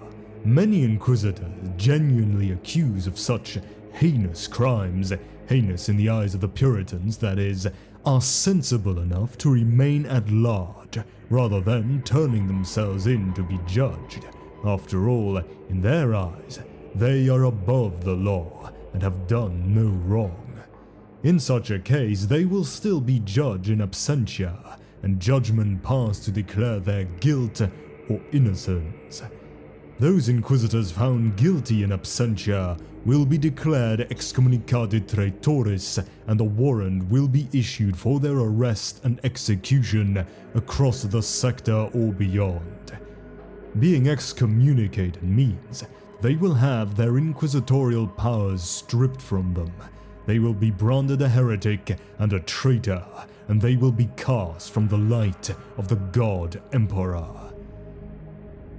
many Inquisitors genuinely accused of such heinous crimes, heinous in the eyes of the Puritans that is, are sensible enough to remain at large, rather than turning themselves in to be judged. After all, in their eyes, they are above the law and have done no wrong. In such a case, they will still be judged in absentia, and judgment passed to declare their guilt or innocence. Those Inquisitors found guilty in absentia will be declared excommunicate traitoris, and a warrant will be issued for their arrest and execution across the sector or beyond. Being excommunicated means they will have their inquisitorial powers stripped from them. They will be branded a heretic and a traitor, and they will be cast from the light of the God Emperor.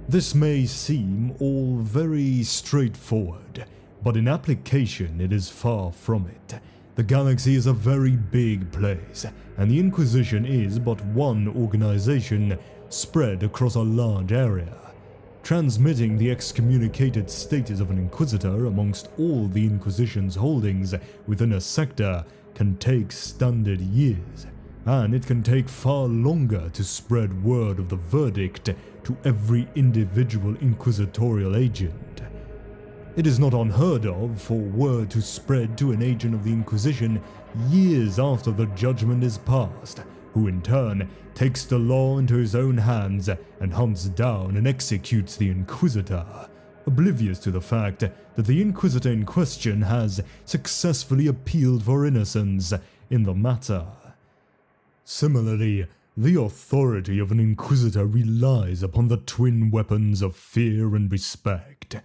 This may seem all very straightforward, but in application it is far from it. The galaxy is a very big place, and the Inquisition is but one organization spread across a large area. Transmitting the excommunicated status of an Inquisitor amongst all the Inquisition's holdings within a sector can take standard years, and it can take far longer to spread word of the verdict to every individual inquisitorial agent. It is not unheard of for word to spread to an agent of the Inquisition years after the judgment is passed, who in turn takes the law into his own hands and hunts down and executes the Inquisitor, oblivious to the fact that the Inquisitor in question has successfully appealed for innocence in the matter. Similarly, the authority of an Inquisitor relies upon the twin weapons of fear and respect.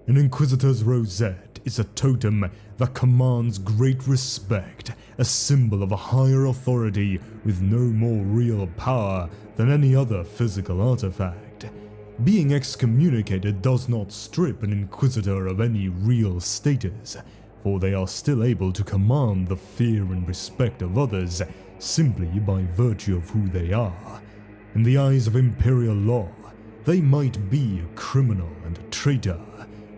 An Inquisitor's rosette is a totem that commands great respect, a symbol of a higher authority with no more real power than any other physical artifact. Being excommunicated does not strip an Inquisitor of any real status, for they are still able to command the fear and respect of others simply by virtue of who they are. In the eyes of Imperial law, they might be a criminal and a traitor,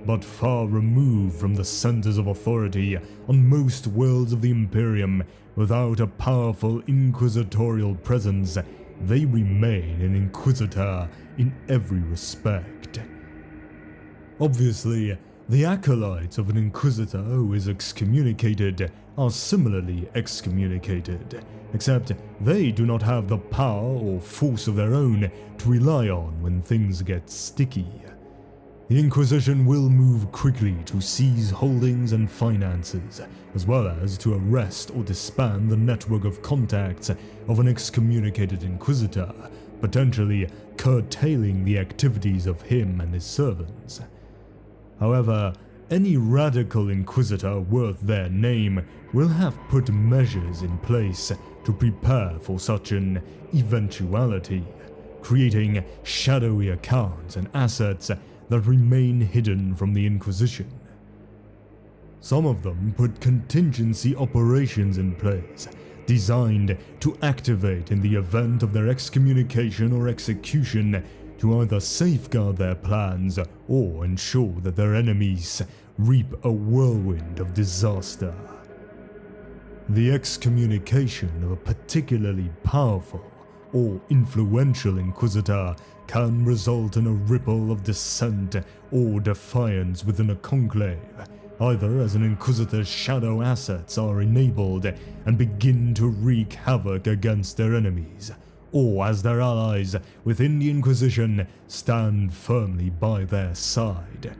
but far removed from the centers of authority on most worlds of the Imperium, without a powerful inquisitorial presence, they remain an Inquisitor in every respect. Obviously, the acolytes of an Inquisitor who is excommunicated are similarly excommunicated, except they do not have the power or force of their own to rely on when things get sticky. The Inquisition will move quickly to seize holdings and finances, as well as to arrest or disband the network of contacts of an excommunicated Inquisitor, potentially curtailing the activities of him and his servants. However, any radical Inquisitor worth their name will have put measures in place to prepare for such an eventuality, creating shadowy accounts and assets that remain hidden from the Inquisition. Some of them put contingency operations in place, designed to activate in the event of their excommunication or execution to either safeguard their plans or ensure that their enemies reap a whirlwind of disaster. The excommunication of a particularly powerful or influential Inquisitor can result in a ripple of dissent or defiance within a conclave, either as an Inquisitor's shadow assets are enabled and begin to wreak havoc against their enemies, or as their allies within the Inquisition stand firmly by their side.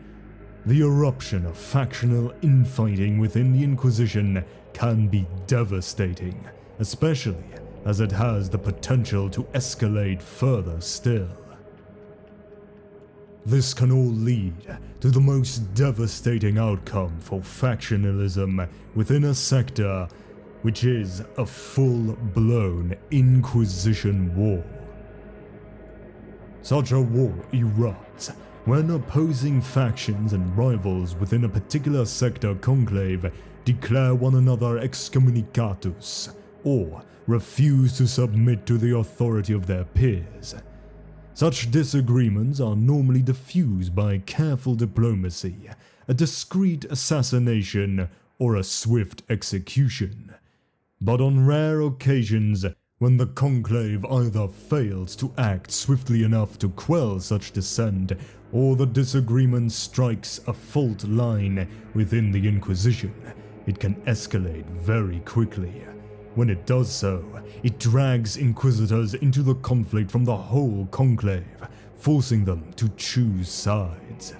The eruption of factional infighting within the Inquisition can be devastating, especially as it has the potential to escalate further still. This can all lead to the most devastating outcome for factionalism within a sector, which is a full-blown Inquisition war. Such a war erupts when opposing factions and rivals within a particular sector conclave declare one another excommunicatus, or refuse to submit to the authority of their peers. Such disagreements are normally diffused by careful diplomacy, a discreet assassination, or a swift execution. But on rare occasions, when the conclave either fails to act swiftly enough to quell such dissent, or the disagreement strikes a fault line within the Inquisition, it can escalate very quickly. When it does so, it drags Inquisitors into the conflict from the whole conclave, forcing them to choose sides.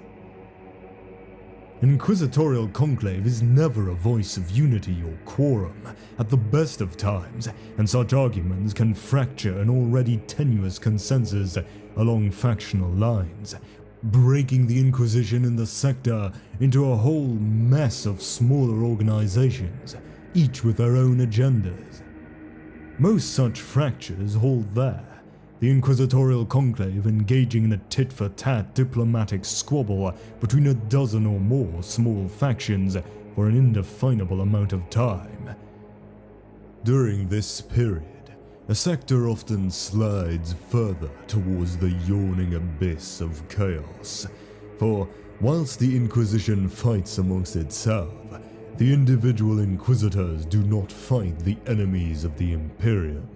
An inquisitorial conclave is never a voice of unity or quorum at the best of times, and such arguments can fracture an already tenuous consensus along factional lines, breaking the Inquisition in the sector into a whole mess of smaller organizations, each with their own agendas. Most such fractures hold there, the inquisitorial conclave engaging in a tit-for-tat diplomatic squabble between a dozen or more small factions for an indefinable amount of time. During this period, a sector often slides further towards the yawning abyss of chaos, for whilst the Inquisition fights amongst itself, the individual Inquisitors do not fight the enemies of the Imperium.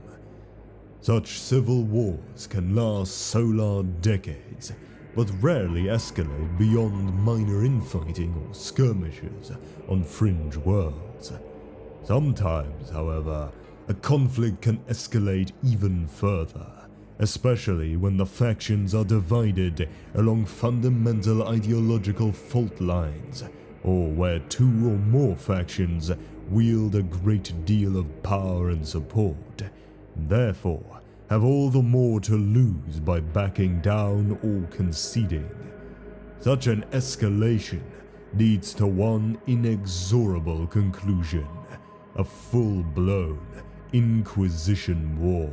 Such civil wars can last solar decades, but rarely escalate beyond minor infighting or skirmishes on fringe worlds. Sometimes, however, a conflict can escalate even further, especially when the factions are divided along fundamental ideological fault lines, or where two or more factions wield a great deal of power and support, and therefore have all the more to lose by backing down or conceding. Such an escalation leads to one inexorable conclusion: a full-blown Inquisition war.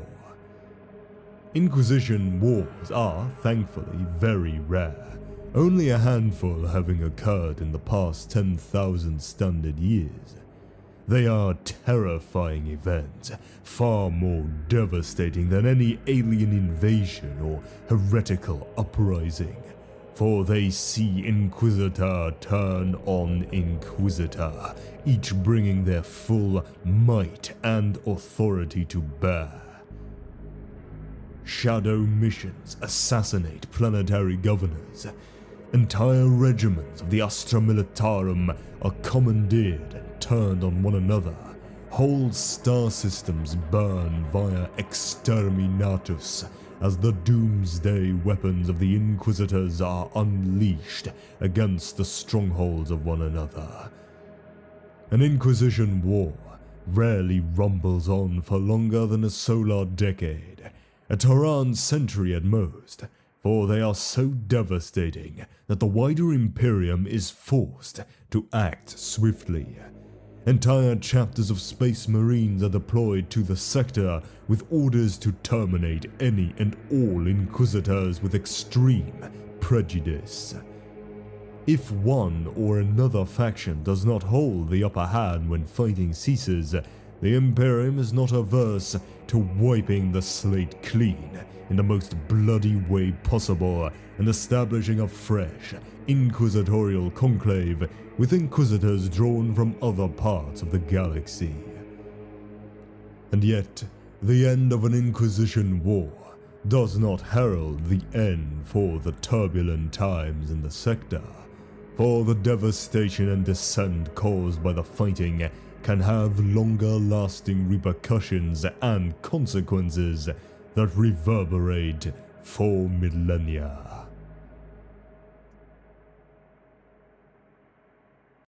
Inquisition wars are, thankfully, very rare, only a handful having occurred in the past 10,000 standard years. They are terrifying events, far more devastating than any alien invasion or heretical uprising, for they see Inquisitor turn on Inquisitor, each bringing their full might and authority to bear. Shadow missions assassinate planetary governors. Entire regiments of the Astra Militarum are commandeered and turned on one another. Whole star systems burn via exterminatus as the doomsday weapons of the Inquisitors are unleashed against the strongholds of one another. An Inquisition war rarely rumbles on for longer than a solar decade, a Tehran century at most, for they are so devastating that the wider Imperium is forced to act swiftly. Entire chapters of Space Marines are deployed to the sector with orders to terminate any and all Inquisitors with extreme prejudice. If one or another faction does not hold the upper hand when fighting ceases, the Imperium is not averse to wiping the slate clean in the most bloody way possible and establishing a fresh, inquisitorial conclave with Inquisitors drawn from other parts of the galaxy. And yet, the end of an Inquisition war does not herald the end for the turbulent times in the sector, for the devastation and dissent caused by the fighting can have longer-lasting repercussions and consequences that reverberate for millennia.